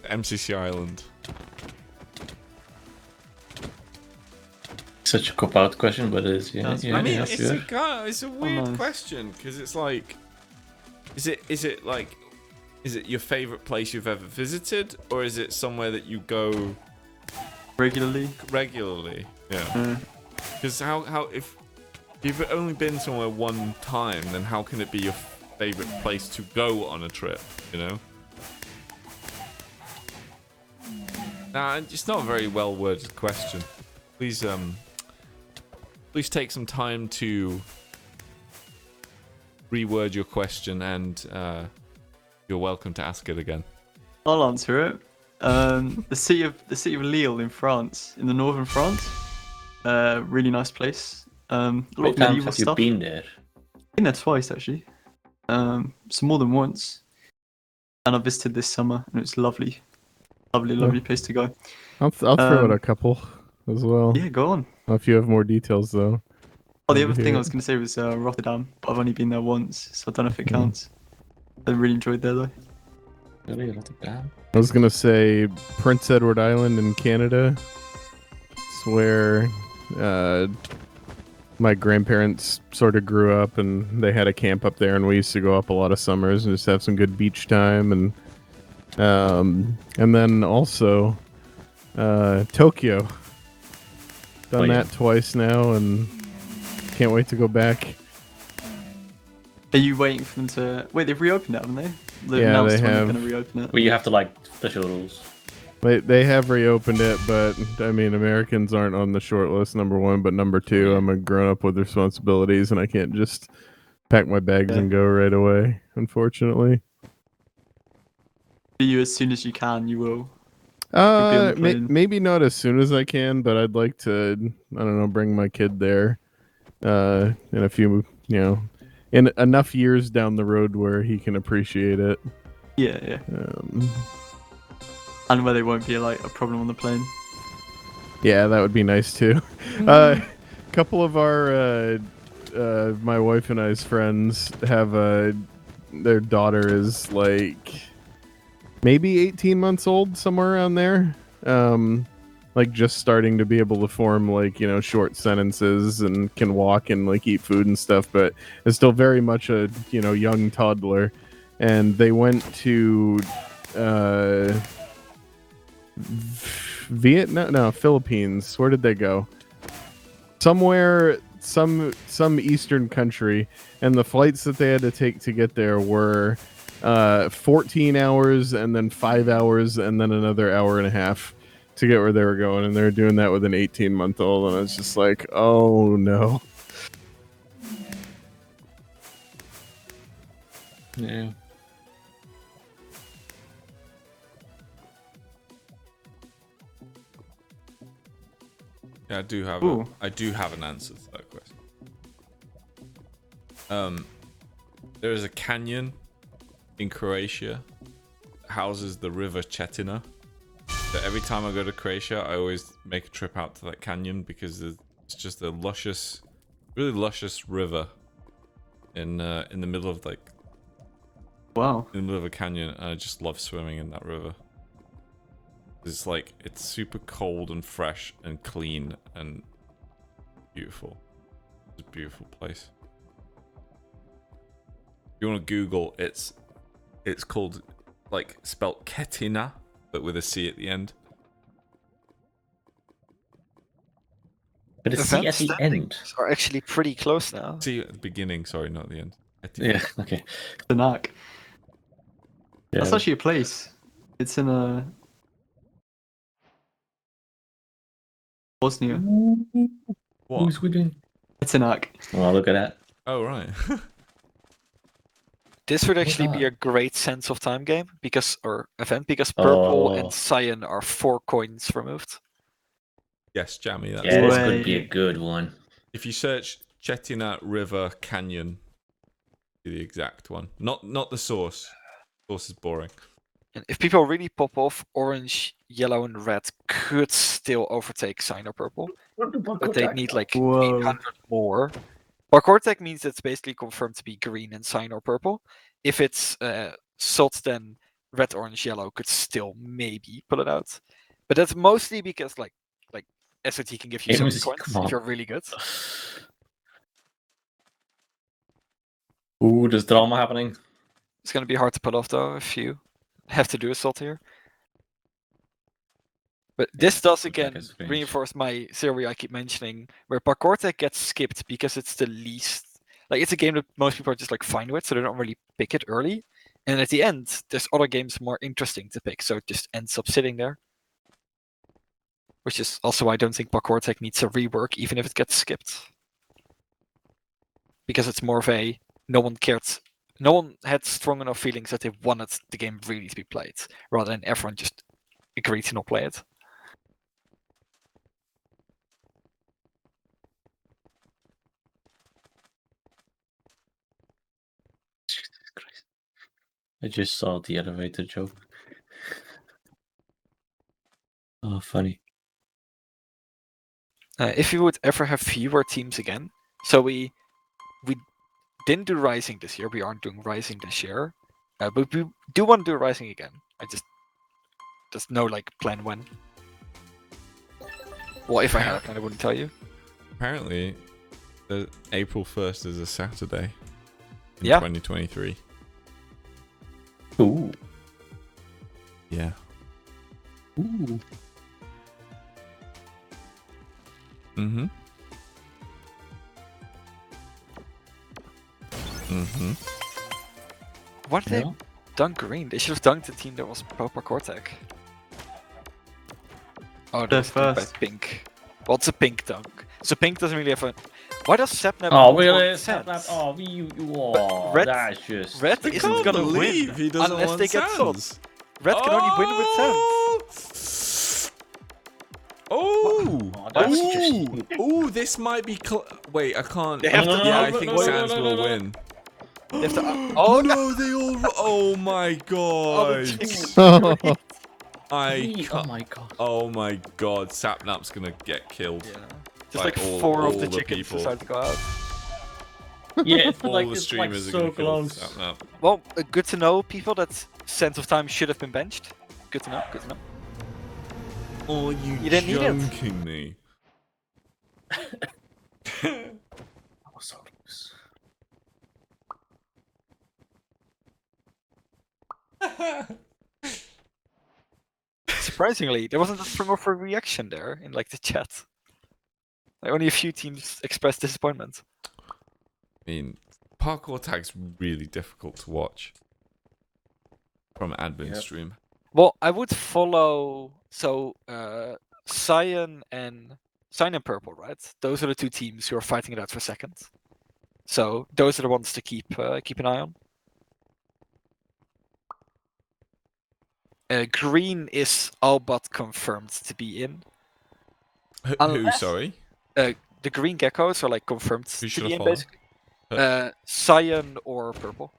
MCC Island. Such a cop-out question, but it is. Yeah, That's- yeah, I mean, yeah, it's yeah. it's a weird nice. question because it's like, is it your favorite place you've ever visited, or is it somewhere that you go Regularly. regularly? Yeah. Because how if you've only been somewhere one time, then how can it be your favorite place to go on a trip? You know. Nah, it's not a very well worded question. Please take some time to reword your question, and you're welcome to ask it again. I'll answer it. The city of Lille in France, in the northern France. Really nice place. A lot How many of times medieval have you stuff. been there? Been there twice actually. So more than once. And I visited this summer, and it was lovely, lovely place to go. I'll throw out a couple as well. Yeah, go on. If you have more details, though. Oh, the Love other to thing hear I it. was going to say was Rotterdam, but I've only been there once, so I don't know if it Mhm. counts. I really enjoyed there though. Really, Rotterdam. I was gonna say Prince Edward Island in Canada. It's where my grandparents sort of grew up, and they had a camp up there, and we used to go up a lot of summers and just have some good beach time, and then also Tokyo. Done yeah. that twice now, and can't wait to go back. Are you waiting for them to... Wait, they've reopened it, haven't they? They've Yeah, announced they when have. they're going to reopen it. Well, you have to like special rules. They have reopened it, but I mean, Americans aren't on the short list, number one. But number two, I'm a grown up with responsibilities, and I can't just pack my bags and go right away, unfortunately. For you, as soon as you can, you will. You'll be on the plane. Maybe not as soon as I can, but I'd like to, I don't know, bring my kid there in a few, in enough years down the road where he can appreciate it. Yeah. And where they won't be like a problem on the plane. Yeah, that would be nice too. A couple of our, my wife and I's friends have their daughter is like maybe 18 months old, somewhere around there. Like just starting to be able to form like, short sentences and can walk and like eat food and stuff, but is still very much a, young toddler. And they went to Vietnam, no, Philippines. Where did they go? Somewhere, some eastern country, and the flights that they had to take to get there were 14 hours and then 5 hours and then another hour and a half to get where they were going, and they were doing that with an 18-month-old, and I was just like, oh no. Yeah. Yeah, I do have an answer to that question. There is a canyon in Croatia that houses the river Cetina. So every time I go to Croatia, I always make a trip out to that canyon because it's just a luscious, really luscious river in the middle of Wow. in the middle of a canyon, and I just love swimming in that river. It's super cold and fresh and clean and beautiful. It's a beautiful place. you want to Google, it's called like spelt Ketina, but with a C at the end. But it's C at the end. standings are actually pretty close now. C at the beginning, sorry, not at the end. Ketina. Yeah. Okay. Tanak. Yeah. That's actually a place. It's in Bosnia. What? Who's winning? Tanak. Oh, look at that. Oh right. This would actually be a great sense of time game because purple and cyan are 4 coins removed. Yes, Jammy. That's Yeah, this Way. could be a good one. If you search Chetina River Canyon, the exact one, not the source. Source is boring. And if people really pop off, orange, yellow, and red could still overtake cyan or purple, but they need like Whoa. 800 more. Parkour Tag means it's basically confirmed to be green and cyan or purple. If it's salt, then red, orange, yellow could still maybe pull it out. But that's mostly because like SOT can give you so many coins if you're really good. Ooh, there's drama happening. It's gonna be hard to pull off though if you have to do a salt here. But this does looks like again a strange- reinforce my theory I keep mentioning, where Parkour Tag gets skipped because it's the least like it's a game that most people are just like fine with, so they don't really pick it early. And at the end, there's other games more interesting to pick, so it just ends up sitting there. Which is also why I don't think Parkour Tag needs a rework, even if it gets skipped. Because it's more of a no one cared. No one had strong enough feelings that they wanted the game really to be played, rather than everyone just agreed to not play it. Jesus Christ. I just saw the elevator joke. Oh, funny. If we would ever have fewer teams again, so we didn't do Rising this year, we aren't doing Rising this year, but we do want to do Rising again. There's no like plan when. Well, if I had a plan, I wouldn't tell you. Apparently, April 1st is a Saturday in Yeah. 2023. Ooh. Yeah. Ooh. Mm-hmm. Mm-hmm. Why did Yeah. they dunk green? They should have dunked the team that was pro Parkour Tag. Oh, They're that's by first. pink. Well, it's a pink dunk. So pink doesn't really have a. Why does Sapnap? Oh, not really? want sense? Oh, oh, Red- that's just. Red I isn't can't gonna believe win he doesn't unless want they get sold. Sans. Red can only win with sense. Oh! Oh, that's just Ooh! stupid. Ooh, this might be. Wait, I can't. They have No, to. no, Yeah, no, I no, think no, no, Sans no, no, will no. win. They have to. Oh Oh no! no, they all. Oh my god! Oh, I Oh can't. my god. Oh my god, Sapnap's gonna get killed. Yeah. Just Like like all- 4 of all the the chickens people. decide to go out. Yeah, it's All like the it's like streamers are so gonna kill close. Sapnap. Well, good to know, people, that Sense of Time should have been benched. Good to know. Good to know. Oh, You didn't need it. joking me? That was so close. Surprisingly, there wasn't a strong of a reaction there in like the chat. Like, only a few teams expressed disappointment. I mean, Parkour Tag's really difficult to watch from admin Yep. stream. Well, I would follow Cyan and Purple, right? Those are the two teams who are fighting it out for second. So those are the ones to keep an eye on. Green is all but confirmed to be in. Who? Unless- Sorry. The green geckos are like confirmed Who to should be I in, follow? basically. Cyan or purple.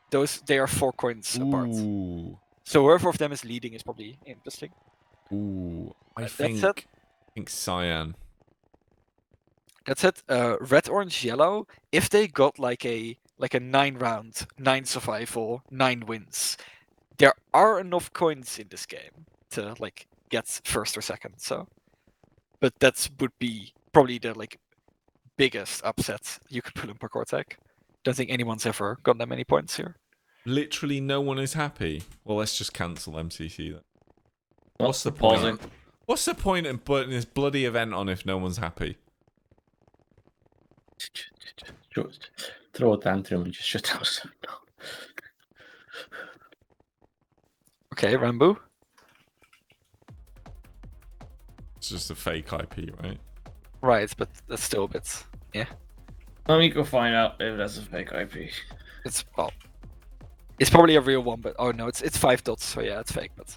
They are 4 coins apart. Ooh. So whoever of them is leading is probably interesting. Ooh. I That's think. it. I think Cyan. That's it. Red, orange, yellow. If they got like a 9 round, 9 survival, 9 wins, there are enough coins in this game to like get first or second. So, but that would be probably the like biggest upset you could put in Parkour Tag. Don't think anyone's ever gotten that many points here. Literally no one is happy. Well, let's just cancel MCC then. Well, What's the pausing. point? What's the point in putting this bloody event on if no one's happy? Throw a tantrum and just shut down. Okay, Rambo. It's just a fake IP, right? Right, but that's still a bit. Yeah, Let me go find out if that's a fake IP. it's well, it's probably a real one, but oh no, it's 5 dots, so yeah, it's fake. But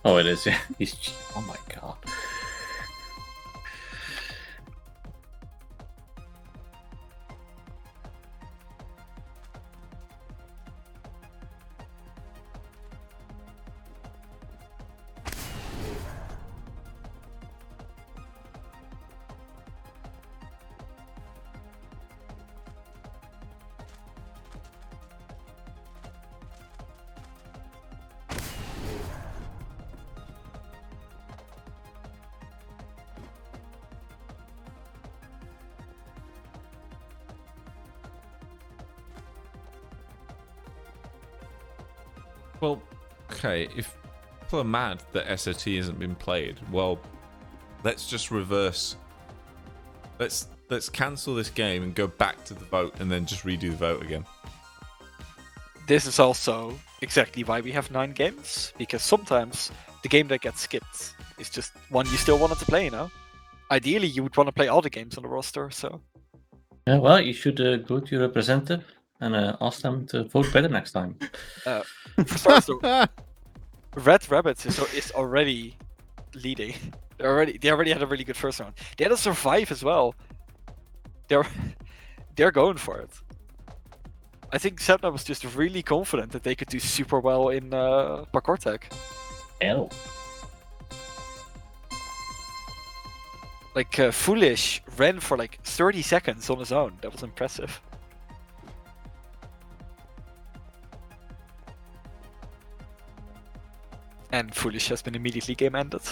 Oh, it is. Yeah. Oh my god. Well, okay, if people are mad that SOT hasn't been played, well, let's just reverse. Let's cancel this game and go back to the vote and then just redo the vote again. this is also exactly why we have 9 games, because sometimes the game that gets skipped is just one you still wanted to play. You know, ideally you would want to play all the games on the roster. So Yeah, well, you should go to your representative and ask them to vote better next time. for starters, though, Red Rabbits is already leading. They already had a really good first round. They had a survive as well. They're going for it. I think Sepna was just really confident that they could do super well in Parkour Tag. Hell. Like Foolish ran for like 30 seconds on his own. That was impressive. And Foolish has been immediately game ended.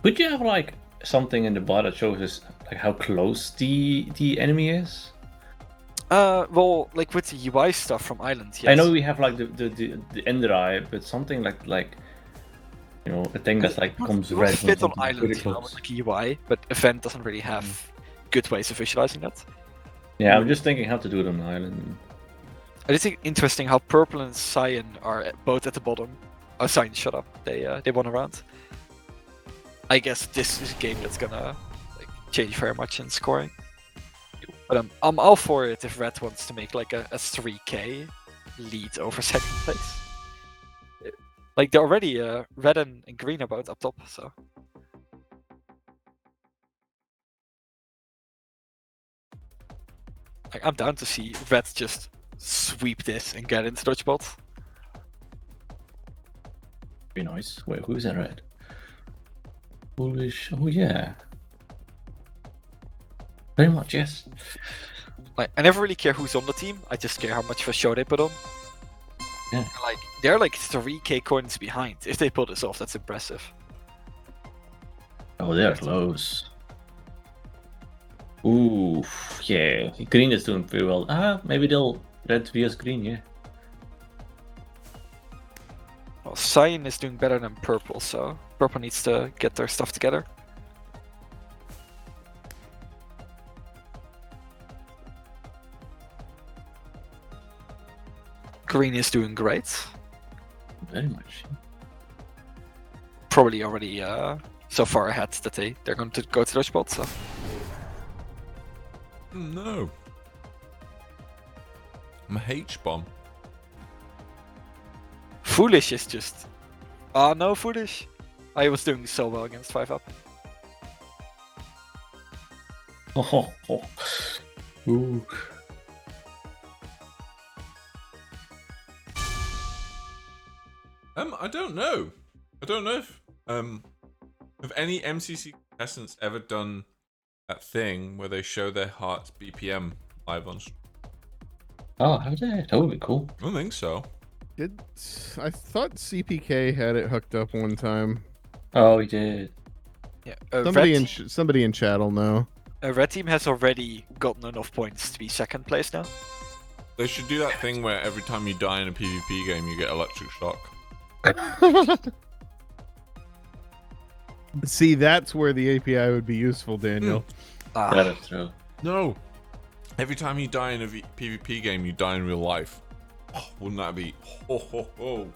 Would you have like something in the bar that shows us like how close the enemy is? Well, like with the UI stuff from Island, yes. I know we have like the ender eye, but something like you know, a thing that's like comes It red. would when fit on something's Island, really you know, close. with like a UI, but Event doesn't really have good ways of visualizing that. Yeah, I'm just thinking how to do it on island. I just think interesting how Purple and Cyan are both at the bottom. Oh, Cyan, shut up. They won a round. I guess this is a game that's gonna like change very much in scoring. But I'm all for it if Red wants to make like a 3k lead over second place. Like they're already Red and Green are both up top, so. Like, I'm down to see Red just sweep this and get into Dodgebolt. Be nice. Wait, who's in red? Foolish. Oh yeah. Very much, yes. Like, I never really care who's on the team. I just care how much of a show they put on. Yeah. Like they're like 3k coins behind. If they pull this off, that's impressive. Oh, they're close. Ooh, yeah. Green is doing pretty well. Maybe they'll red vs green, yeah. Well, Cyan is doing better than Purple, so Purple needs to get their stuff together. Green is doing great. Very much. Probably already so far ahead that they're going to go to Dodgebolt, so. No. I'm a H-bomb. Foolish is just... Oh no, Foolish! I was doing so well against 5 up. Oh. Ooh. I don't know. I don't know if have any MCC contestants ever done that thing where they show their heart's BPM live on stream. Oh, have they? That would be cool. I don't think so. I thought CPK had it hooked up one time. Oh, he did. Yeah. Somebody in chat will know. Red team has already gotten enough points to be second place now. They should do that thing where every time you die in a PvP game, you get electric shock. See, that's where the API would be useful, Daniel. That is true. No. Every time you die in a PvP game, you die in real life. Oh, wouldn't that be? Oh,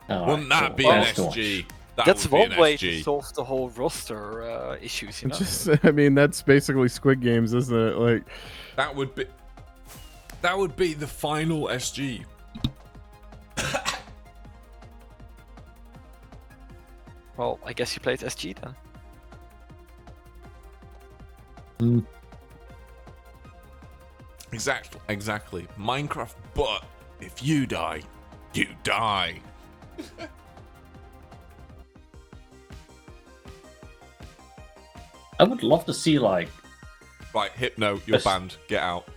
Wouldn't that be an SG? That's would be one an way SG. to solve the whole roster issues, you know? I mean, that's basically Squid Games, isn't it? Like, That would be the final SG. Well, I guess you played SG then. Exactly. Minecraft, but if you die, you die. I would love to see like Right, Hypno, you're banned. Get out.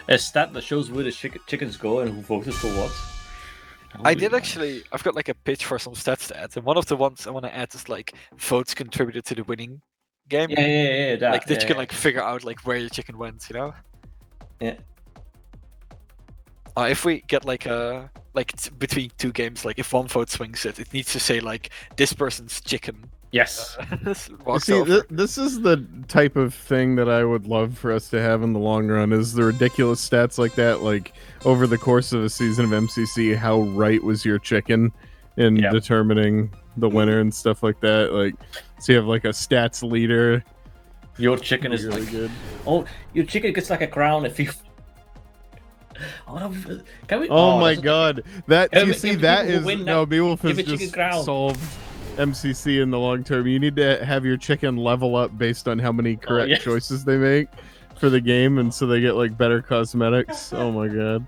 a stat that shows where the chickens go and who voted for what. I did actually. I've got like a pitch for some stats to add, and one of the ones I want to add is like votes contributed to the winning game. Yeah. Like that you can like figure out like where your chicken went, you know? Yeah. If we get like a between two games, like if one vote swings it, it needs to say like this person's chicken. Yes. Walks see, over. this is the type of thing that I would love for us to have in the long run, is the ridiculous stats like that, like over the course of a season of MCC, how right was your chicken in determining the winner and stuff like that. Like, so you have like a stats leader. Your chicken is really like good. Oh, your chicken gets like a crown if you. Can we? Oh my god, that If- you if see people that is win no that- Beowulf give has a chicken just crown. solved MCC in the long term. You need to have your chicken level up based on how many correct yes. choices they make for the game, and so they get like better cosmetics. Oh my god,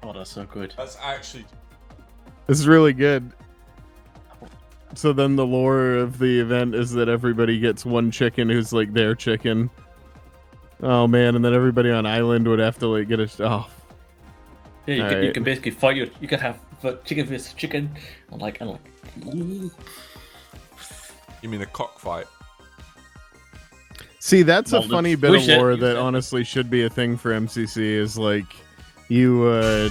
Oh, that's so good. That's actually. this is really good. So then the lore of the event is that everybody gets one chicken who's like their chicken. Oh man, and then everybody on island would have to like get a Yeah, you Alright. can basically fight your. You can have chicken versus chicken, and like. You mean a cockfight? See, that's a Well, funny let's bit of push it, lore you that said. honestly should be a thing for MCC, is like you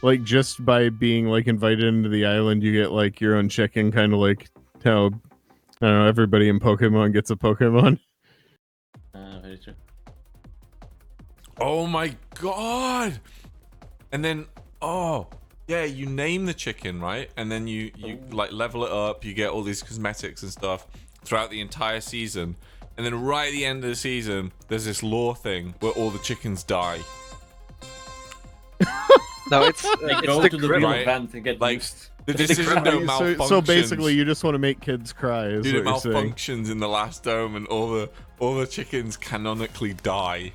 like just by being like invited into the island, you get like your own chicken, kind of like how, I don't know, everybody in Pokemon gets a Pokemon. Very true. Oh my god! And then, oh yeah, you name the chicken, right? And then you like level it up. You get all these cosmetics and stuff throughout the entire season. And then right at the end of the season, there's this lore thing where all the chickens die. No, it's They go the to the grip. real Right. event and get Like, boost. This isn't no malfunctions. So basically, you just want to make kids cry. Is Dude, it what you're saying. malfunctions in the last dome, and all the chickens canonically die.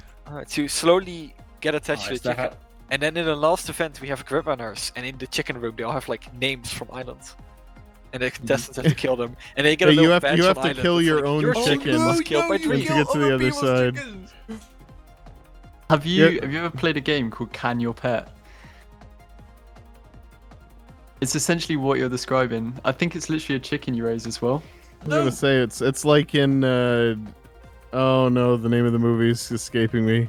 To slowly get attached Oh, to is the that chicken. how- And then in the last event, we have grip runners, and in the chicken room, they all have like names from islands. And the contestants have to kill them, and they get a Yeah, little you have badge you on have to island kill that's your like, own "Your chicken was killed by you trees." get to the other side. Have you Yeah. ever played a game called Can Your Pet? It's essentially what you're describing. I think it's literally a chicken you raise as well. I'm gonna say it's like in oh no, the name of the movie's escaping me.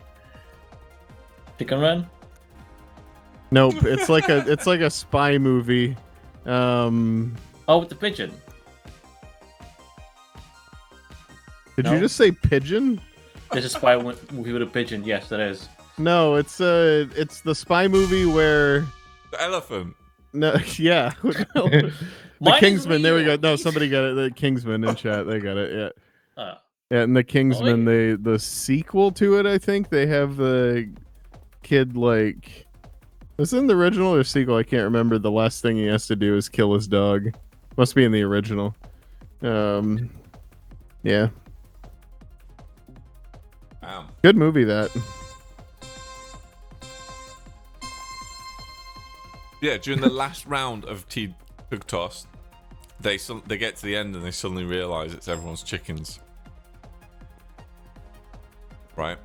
Chicken Run. Nope, it's like a spy movie. Oh, with the pigeon. Did No. you just say pigeon? There's a spy movie with a pigeon. Yes, there is. No, it's the spy movie where The elephant. no, yeah, the Mine is Kingsman. There we go. real. No, somebody got it. The Kingsman in chat. They got it. Yeah, Ah. yeah. And the Kingsman, wait. the sequel to it, I think they have the kid like. Was it in the original or sequel? I can't remember. The last thing he has to do is kill his dog. Must be in the original. Yeah, Damn. good movie that. Yeah, during the last round of TGTTOS, they get to the end and they suddenly realize it's everyone's chickens. Right?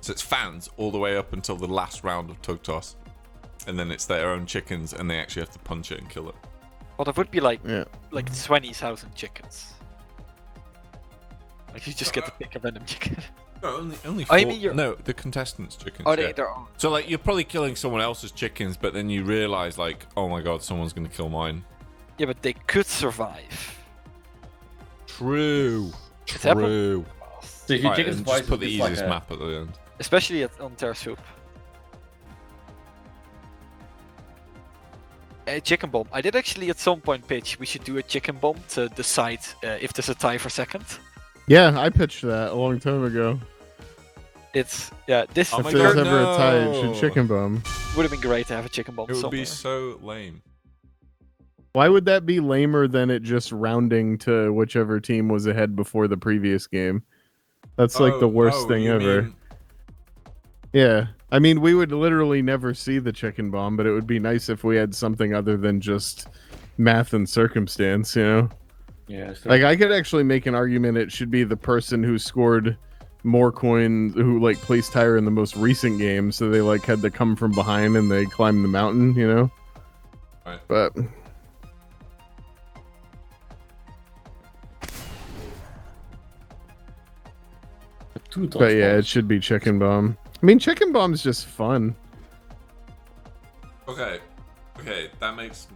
So it's fans all the way up until the last round of TGTTOS. and then it's their own chickens, and they actually have to punch it and kill it. Well, there would be like Yeah. 20,000 chickens. Like you just get to pick a random chicken. No, only Oh, you four. mean you're- No, the contestants' chickens. Oh, yeah. they're own. So like you're probably killing someone else's chickens, but then you realize like, oh my god, someone's gonna kill mine. Yeah, but they could survive. True. It's happened. True. So if you Right, chicken and twice, just put the it's like easiest a- map at the end. Especially on Terra Soup. A chicken bomb. I did actually at some point pitch we should do a chicken bomb to decide if there's a tie for second. Yeah, I pitched that a long time ago. It's this Oh If my there's God, ever a tie, it no. should chicken bomb. would have been great to have a chicken bomb It would somewhere. be so lame. Why would that be lamer than it just rounding to whichever team was ahead before the previous game? That's like the worst thing you ever. mean- Yeah. I mean, we would literally never see the chicken bomb, but it would be nice if we had something other than just math and circumstance, you know? Yeah. So Like, I could actually make an argument it should be the person who scored more coins, who, like, placed higher in the most recent game, so they, like, had to come from behind and they climbed the mountain, you know? Right. But... two But yeah, it dodgeballs. should be chicken bomb. I mean, chicken bomb's just fun. Okay, that makes.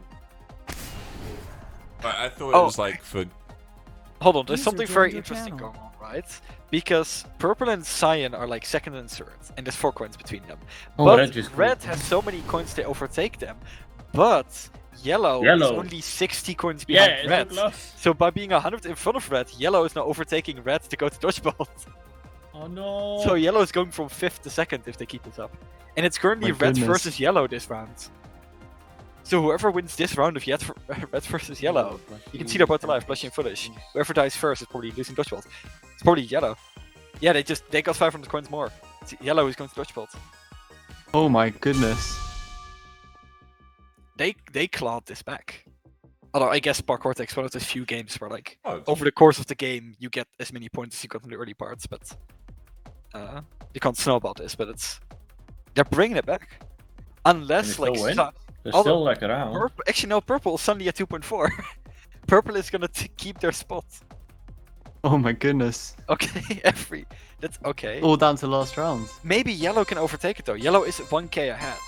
Right, I thought it Oh. was like for. Hold on, there's User something joined very your interesting channel. going on, right? Because purple and cyan are like second and third, and there's 4 coins between them. Oh, but red just- red has so many coins they overtake them, but yellow is Yellow. only 60 coins Yeah, behind it's red. so close. So by being 100 in front of red, yellow is now overtaking red to go to Dodgebolt. Oh no. So yellow is going from 5th to 2nd if they keep this up. And it's currently My red goodness. versus yellow this round. So whoever wins this round of red versus yellow, you can see they're both alive, flashing footage. Whoever dies first is probably losing Dodgebolt. It's probably yellow. Yeah, they got 500 coins more. Yellow is going to Dodgebolt. Oh my goodness. They clawed this back. Although I guess Parkour Tag is one of those few games where like Oh, over the course of the game you get as many points as you got in the early parts, but you can't snowball this. But they're bringing it back, unless Can they like still win? Sun- They're Although- still like around. Purple, actually no, purple is suddenly at 2.4. Purple is gonna keep their spot. Oh my goodness. Okay, that's okay. All down to last round. Maybe yellow can overtake it though. Yellow is 1k ahead,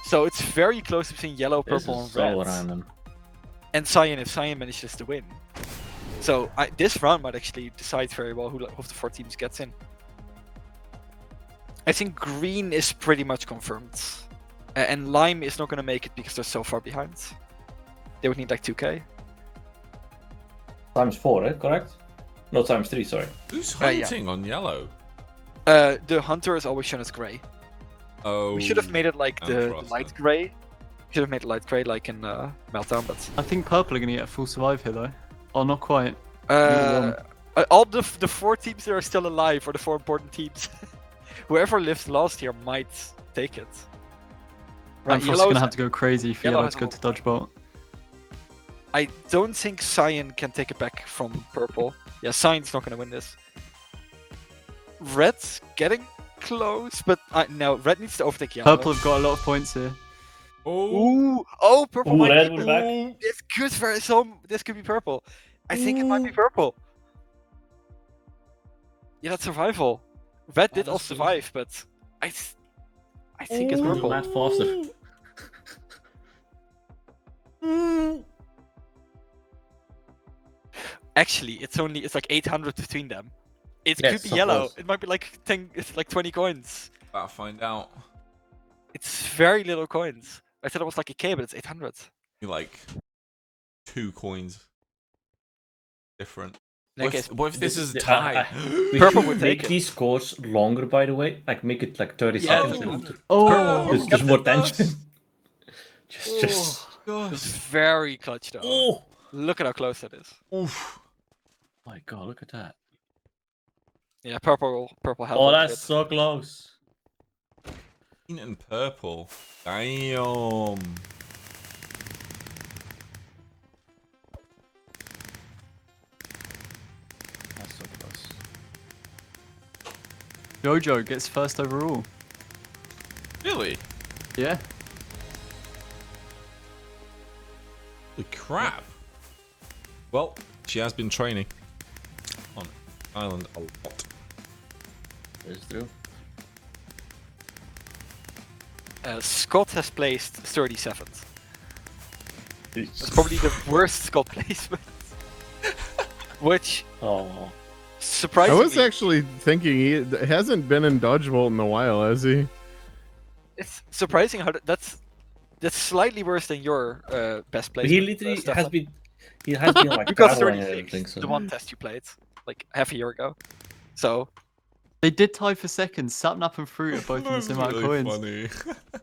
so it's very close between yellow, This purple, is and so red. random. And cyan if cyan manages to win. So this round might actually decide very well who of the 4 teams gets in. I think green is pretty much confirmed. And lime is not going to make it because they're so far behind. They would need like 2k. Times 4, right? Correct? No, times 3, sorry. Who's yeah. hunting on yellow? The hunter is always shown as grey. Oh. We should have made it like the Anthrust, light then. grey. Should have made it light grey like in Meltdown, but I think purple are going to get a full survive here though. Oh, not quite. all the 4 teams that are still alive are the 4 important teams. Whoever lived last year might take it. Right, yellow Frost's going is- to have to go crazy for yellow yellow has to go a to Dodgebolt. I don't think cyan can take it back from purple. Yeah, cyan's not going to win this. Red's getting close, but no, red needs to overtake yellow. Purple have got a lot of points here. Oh. Oh, purple Ooh, might red keep will it. back. This could this could be purple. I think it might be purple. Yeah, that's survival. Red did also survive, but I think it's purple. Matt Foster. Actually, it's like 800 between them. It Yeah, could it's be so yellow. close. It might be like 10. It's like 20 coins. About to find out. It's very little coins. I thought it was like a K, but it's 800. You're like 2 coins different. In that What case, if, what if this is a I- tie? We Purple should would make take it. these scores longer, by the way. Like, make it like 30 Yeah, seconds. Oh, There's more tension. just. it's very clutch though. Oh! Look at how close that is. Oof. My god, look at that. Yeah, purple help. Oh, that's so close. Green and purple. Damn. That's so close. Jojo gets first overall. Really? Yeah. Holy crap. Well, she has been training on island a lot. It's true. Scott has placed 37th. It's- That's probably the worst Scott placement. Which, Oh. I surprisingly, was actually thinking he hasn't been in Dodgebolt in a while, has he? it's surprising how that's slightly worse than your best But placement. he literally Stefan. has been. He has been like You got traveling and 36, everything. So. the one test you played, like half a year ago. So, They did tie for second. Sapnap and Fruit are both in the That's same amount of really coins. funny.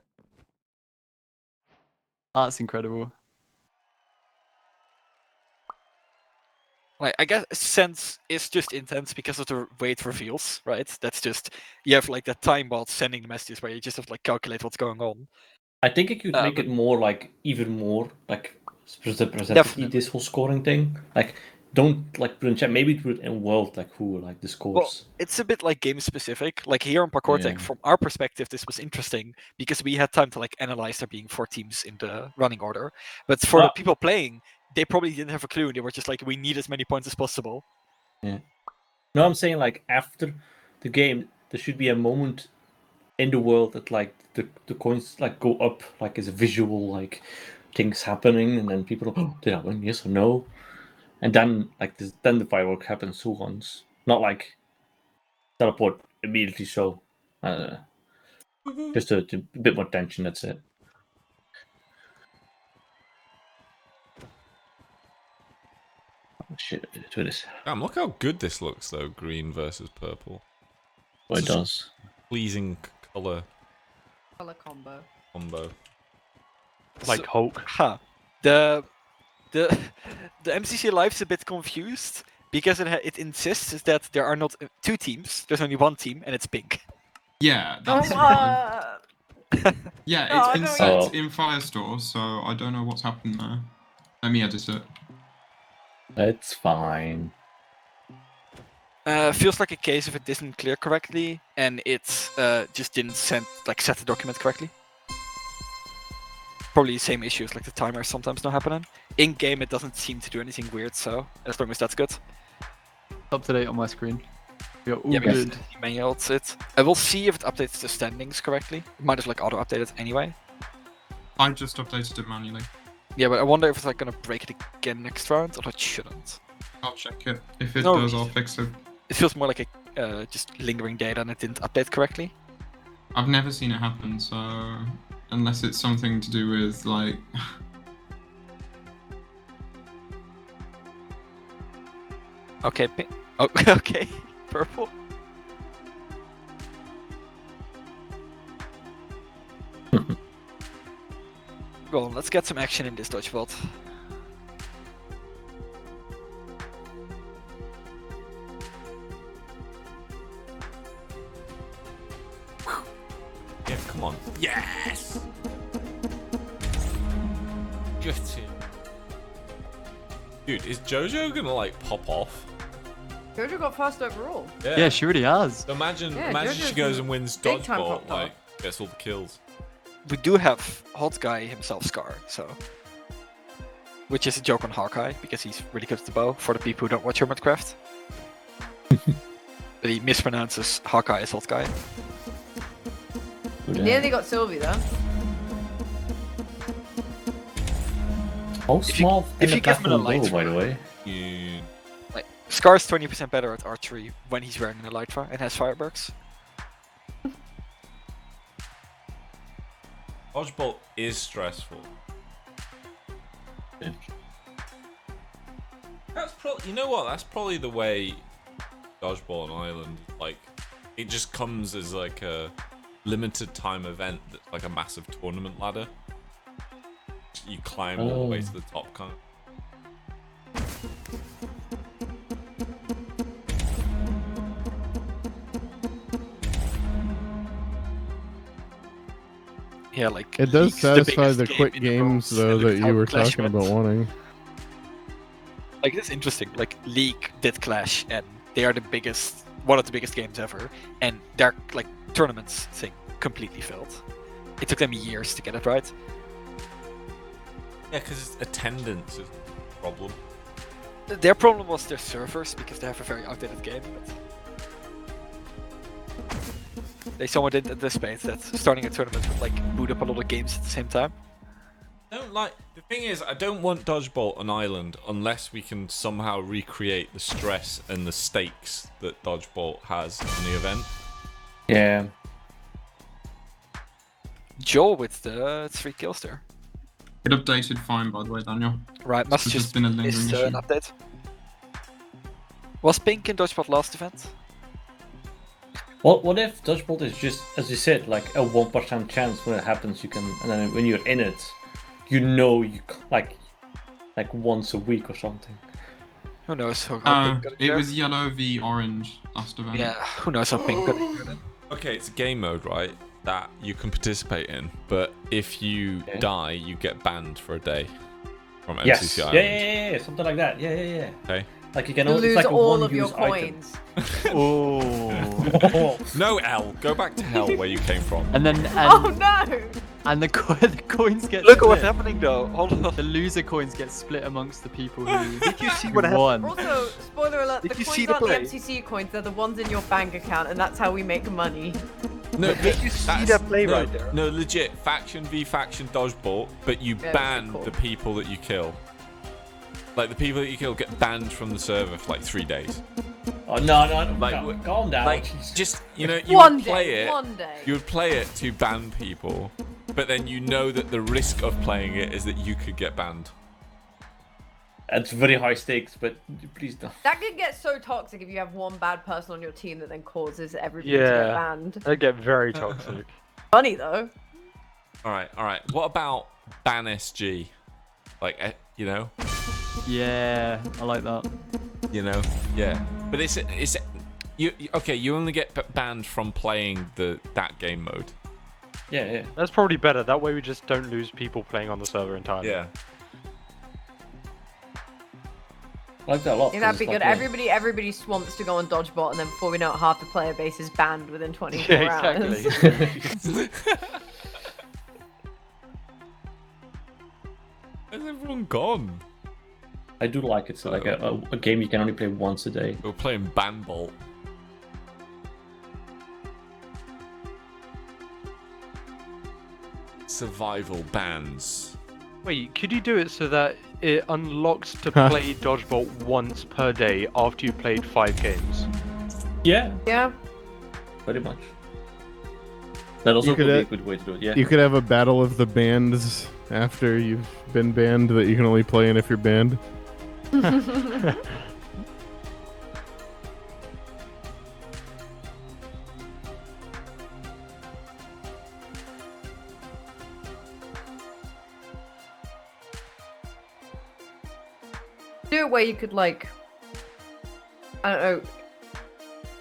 That's incredible. like, I guess since it's just intense because of the way it reveals, right? That's just, you have like that time while sending the messages where you just have to like calculate what's going on. I think it could make but- it more like even more like presentative. Definitely. This whole scoring thing, like don't like put in chat. Maybe put in world like who like the scores. Well, it's a bit like game specific. Like here on Parkour Tag, Yeah. from our perspective, this was interesting because we had time to like analyze there being 4 teams in the running order. But for the Well- people playing, they probably didn't have a clue. They were just like, we need as many points as possible. No, I'm saying like after the game, there should be a moment in the world that like the coins like go up, like as a visual like things happening, and then people are, oh, did I win? Yes or no? And then like this, then the firework happens so once, not like teleport immediately. So just a bit more tension. That's it. Oh, shit, do this. Damn, look how good this looks though, green versus purple. What it Such a does. Pleasing colour Color combo. combo. Like Hulk. Huh. The MCC Live's a bit confused because it insists that there are not 2 teams. There's only 1 team, and it's pink. Yeah, Oh, that's yeah, No, I it's been don't set know. in Firestore, so I don't know what's happened there. Let me edit it. It's fine. Feels like a case if it didn't clear correctly, and it just didn't set the document correctly. Probably the same issues like the timer sometimes not happening. In game, it doesn't seem to do anything weird, so as long as that's good. Up to date on my screen. We are all Yeah, because good. he manualed it. I will see if it updates the standings correctly. It might have like auto updated anyway. I just updated it manually. Yeah, but I wonder if it's like gonna break it again next round, or it shouldn't. I'll check it. If it No does, I'll reason. fix it. It feels more like a just lingering data and it didn't update correctly. I've never seen it happen, so unless it's something to do with like Okay, oh, okay, purple. Go on, let's get some action in this Dodgebolt. Yeah, come on. Yes! Get it. Dude, is Jojo gonna like pop off? Jojo got first overall. Yeah, she already has. So imagine Yeah, imagine she Jojo's goes and wins big time Dodgeball, popped off. like gets all the kills. We do have Hot Guy himself Scar, so. Which is a joke on Hawkeye, because he's really good at the bow, for the people who don't watch Hermitcraft. But he mispronounces Hawkeye as Hot Guy. Nearly got Sylvie though. How If you- small if can you the give him a platform light go, by the way? You... Like, Scar's 20% better at archery when he's wearing an elytra and has fireworks. Dodgeball is stressful. Yeah. That's probably, you know what? That's probably the way Dodgeball on Island, like, it just comes as like a limited time event that's like a massive tournament ladder. You climb all the way to the top, kind of. Yeah, like It does League's satisfy biggest the game quick in the games world, though and look that how you were Clash talking went. about wanting. Like, it's interesting. Like, League did Clash, and they are the biggest, one of the biggest games ever, and their like tournaments thing completely failed. It took them years to get it right. Yeah, because attendance is a problem. Their problem was their servers because they have a very outdated game. But they somewhat didn't anticipate that starting a tournament would like boot up a lot of games at the same time. The thing is, I don't want Dodgebolt on Island unless we can somehow recreate the stress and the stakes that Dodgebolt has in the event. Yeah. Joel with the 3 kills there. It updated fine, by the way, Daniel. Right, must This just has been a lingering missed issue. an update. Was pink in Dodgebolt last event? What if Dodgebolt is just, as you said, like a 1% chance when it happens? You can, and then when you're in it, you know you like once a week or something. Who knows how pink got It there? was yellow v orange last event. Yeah, who knows how pink got it. Okay, it's a game mode, right? That you can participate in, but if you die, you get banned for a day from MCC Yes. Island. Yeah, something like that. Yeah. Okay. Like you can You only lose it's like a all of your one-use item. coins. Oh. No, L. Go back to hell where you came from. And then Oh no! and the coins get Look at what's split. happening though. Hold on. The loser coins get split amongst the people who Did you see what happened? won. Also, spoiler alert, Did the you coins see the aren't the play? MCC coins, they're the ones in your bank account, and that's how we make money. No, Did you see that's- that play no, right there? No, legit. Faction v faction Dodgebolt, but you Yeah, ban cool. the people that you kill. Like, the people that you kill get banned from the server for like 3 days. Oh no, Like, calm down. Like, just, you know, you One would play day, it. one day. You would play it to ban people, but then you know that the risk of playing it is that you could get banned. It's very high stakes, but please don't. That could get so toxic if you have one bad person on your team that then causes everybody to get Yeah, banned. they get very toxic. Funny though. Alright. What about ban SG? Like, you know? Yeah, I like that. You know? Yeah. But it's okay, you only get banned from playing that game mode. Yeah. That's probably better. That way we just don't lose people playing on the server entirely. Yeah. I like that a lot. Yeah, that'd 'cause be it's good. like, Everybody swamps to go on Dodgebot, and then before we know it, half the player base is banned within 24 Yeah, hours. exactly. Where's everyone gone? I do like it. So like a game you can only play once a day. We're playing Banbolt. Survival bans. Wait, could you do it so that it unlocks to play Dodgeball once per day after you played 5 games? Yeah, Yeah. pretty much. That also You could could, be a good way to do it. Yeah. You could have a battle of the bands after you've been banned that you can only play in if you're banned. Do it where you could like, I don't know,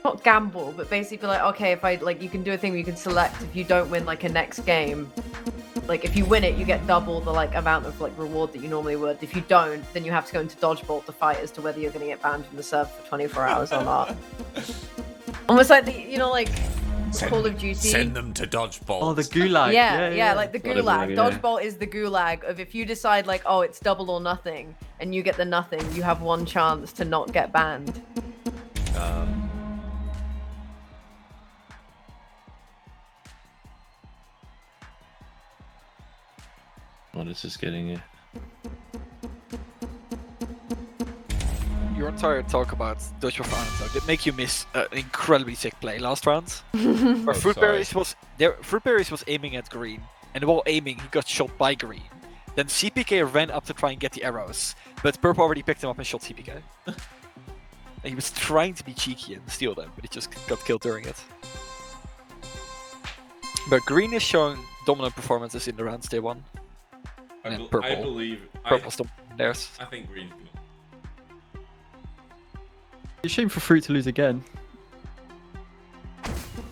not gamble, but basically be like, okay, if I like, you can do a thing where you can select if you don't win like a next game. Like if you win it, you get double the like amount of like reward that you normally would. If you don't, then you have to go into Dodgebolt to fight as to whether you're going to get banned from the server for 24 hours or not. Almost like the, you know, like Call of Duty. Send them to Dodgebolt. Oh, the gulag. Yeah, like the Whatever, gulag. yeah. Dodgeball is the gulag of if you decide like, oh, it's double or nothing, and you get the nothing, you have one chance to not get banned. Oh, this is getting it. Your entire talk about Dodgeball for Island did make you miss an incredibly sick play last round. Where Fruitberries was aiming at green, and while aiming, he got shot by green. Then CPK ran up to try and get the arrows, but Purple already picked him up and shot CPK. And he was trying to be cheeky and steal them, but he just got killed during it. But green is showing dominant performances in the rounds they won. And purple. I believe. Purple's dominant theirs. I think green's gonna. It's a shame for Fruit to lose again.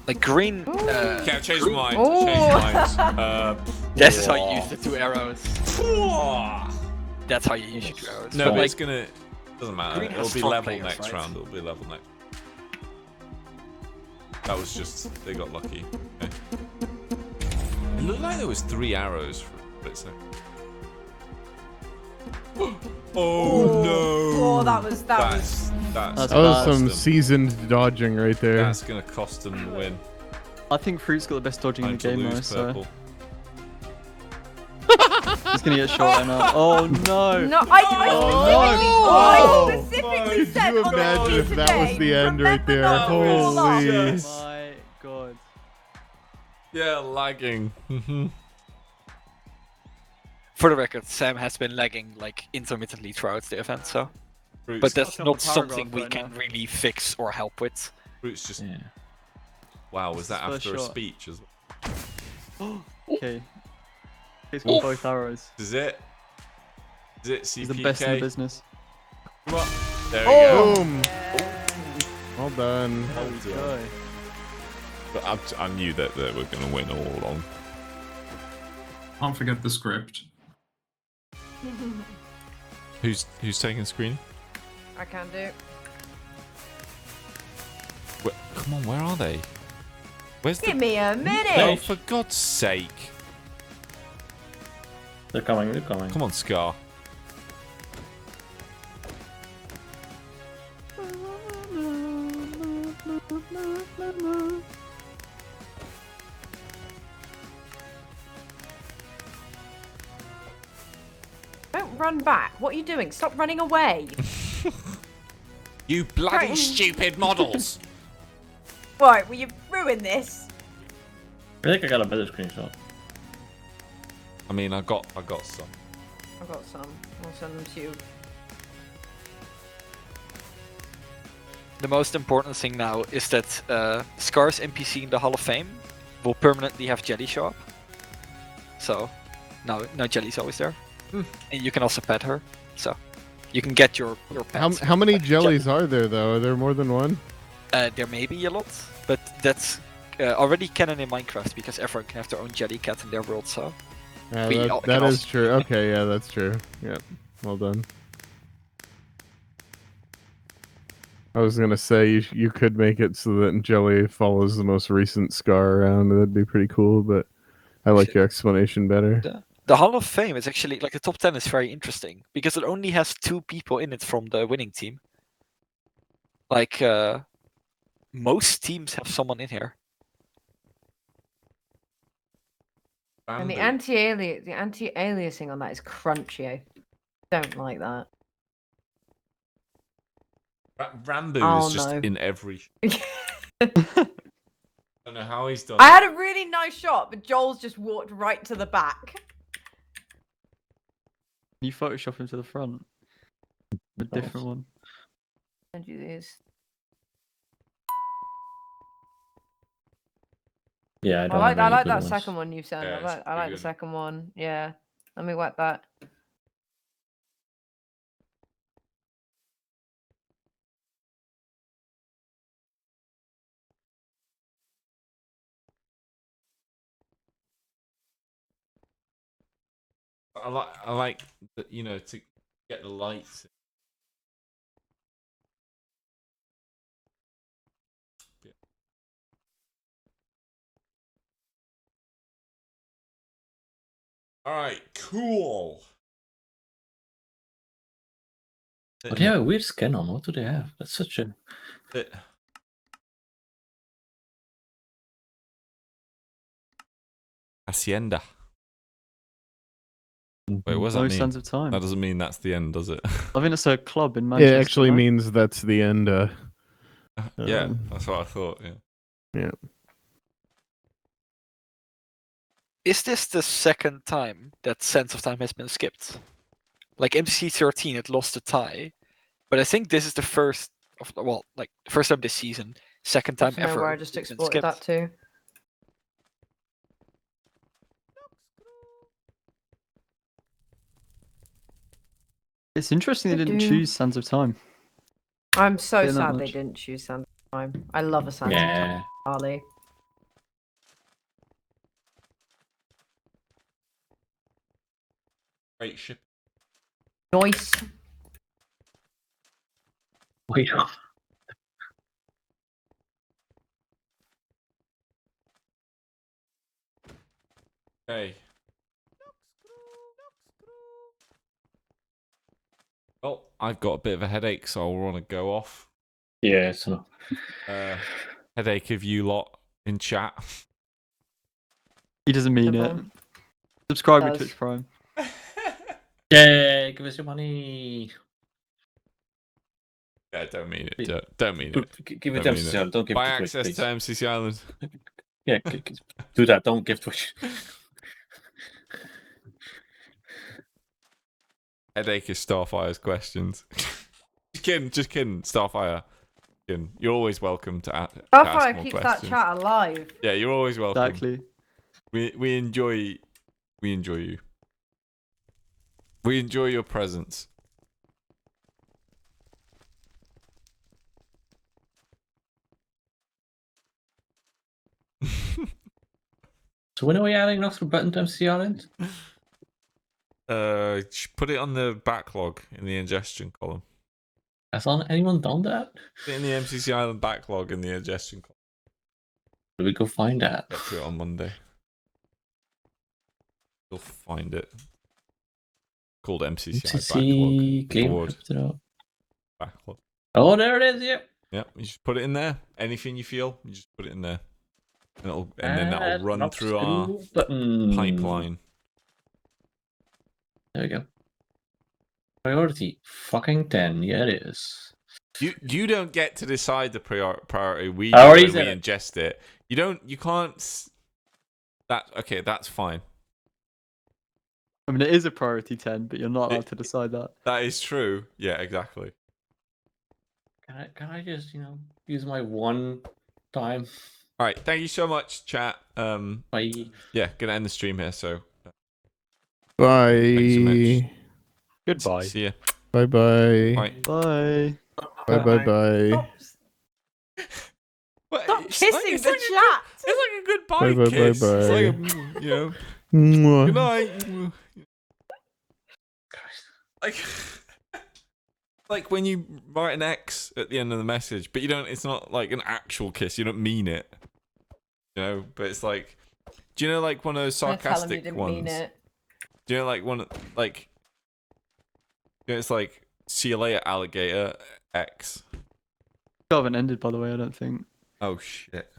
Like green. Okay, I've changed my mind. Ooh. I've changed my mind. This is how you use the 2 arrows. That's how you use your 2 arrows. No, But, but like, it's gonna. Doesn't matter. Green It'll has be strong level players, next right? round. It'll be level next. That was just they got lucky. Okay. It looked like there was 3 arrows for a split second. Oh no! Oh, that was That's That was some them. seasoned dodging right there. That's gonna cost them the win. I think Fruit's got the best dodging in Time the to game, though, lose, so purple. he's gonna get shot right now. Oh no! No, I Oh, specifically Could said you on the imagine stream if that was today, the end right remember there? not to fall off. Holy. My god. Yeah, lagging. For the record, Sam has been lagging like intermittently throughout the event, so. Fruit's, But that's Got a not paragraph something we right can now. really fix or help with. Fruit's just. Yeah. Wow, was that First after a shot. speech as well? Okay. He's got both arrows. Is it? Is it CPK? He's the best in the business. Come on. There we go. Boom. Well done. There we go. But I knew that they were going to win all along. Can't forget the script. Who's taking screen? I can do. Come on, where are they? Where's Give the? me a No, minute. for God's sake! They're coming, they're coming. Come on, Scar. Don't run back. What are you doing? Stop running away. You bloody Right. stupid models! Right, well, you've ruined this. I think I got a better screenshot. I mean, I got some. I've got some. I'll send them to you. The most important thing now is that Scar's NPC in the Hall of Fame will permanently have Jelly show up. So now Jelly's always there. And you can also pet her. So you can get your pets. How many jellies are there, though? Are there more than one? There may be a lot, but that's already canon in Minecraft because everyone can have their own jelly cat in their world. So Yeah, We all- that can is also- true. Okay, yeah, that's true. Yeah, well done. I was gonna say you could make it so that Jelly follows the most recent Scar around. That'd be pretty cool, but I like your explanation better. the Hall of Fame is actually like the top 10 is very interesting because it only has 2 people in it from the winning team. Like most teams have someone in here. And the Bambi. anti-aliasing on that is crunchy. I don't like that. Rambo Oh, is just no. in every. I I don't know how he's done. had a really nice shot, but Joel's just walked right to the back. You Photoshop him to the front. A different one. Send you these. Yeah, I I don't like have any that good ones. second one you sent. Yeah, I it's like pretty the good. second one. Yeah. Let me whack that. I like that, you know, to get the lights. All right, cool. But they have a weird skin on. What do they have? That's such a. Hacienda. Wait, what does No that mean? Sands of Time. That doesn't mean that's the end, does it? I think it's a club in Manchester. It actually right? means that's the end. Yeah, that's what I thought. Yeah. Yeah. Is this the second time that Sense of Time has been skipped? Like MC13, it lost a tie, but I think this is the first of first time this season, second time You know ever. where I just it's been exported that skipped. too. It's interesting they didn't Do-do. choose Sands of Time. I'm so Getting that sad they much. didn't choose Sands of Time. I love a Sands of Yeah. Time, Charlie. Great ship. Nice. Wait. Okay. Well, I've got a bit of a headache, so I'll want to go off. Yeah, so Headache of you lot in chat. He doesn't mean No it. problem. Subscribe to Does. Twitch Prime. yeah, give us your money. Yeah, don't mean it. Don't mean it. Give it Don't to mean MCC Island. Don't give Buy it to Twitch, access please. to MCC Island. Yeah, do that. Don't give Twitch. Headache is Starfire's questions. Just kidding. Starfire. Kidding. You're always welcome to ask Starfire more keeps questions. that chat alive. Yeah, you're always welcome. Exactly. We enjoy you. We enjoy your presence. So when are we adding another button to MCC Island? Put it on the backlog in the ingestion column. Has anyone done that? Put it in the MCC Island backlog in the ingestion column. Did we go find that? Get to it on Monday. You'll find it. Called MCCI Game backlog. Oh, there it is. Yep. Yeah, you just put it in there. Anything you feel, you just put it in there, and then that'll run through our pipeline. There we go. Priority fucking 10. Yeah, it is. You don't get to decide the priority. We I already do when we said it. ingest it. You can't. Okay, that's fine. I mean, it is a priority 10, but you're not allowed to decide that. That is true. Yeah, exactly. Can I just use my one time? All right, thank you so much, chat. Bye. Yeah, gonna end the stream here. So Bye. thanks so much. Goodbye. See ya. Bye bye. Bye. Bye. Bye bye bye. Stop kissing the chat. It's like a goodbye Bye, bye, kiss. bye, It's like bye. a, good night. Like when you write an X at the end of the message, but you don't. It's not like an actual kiss. You don't mean it. But it's like, do you know like one of those I'm gonna tell him you sarcastic didn't ones? mean it. Do you know like one like? It's like see you later, alligator X. I haven't ended, by the way, I don't think. Oh shit.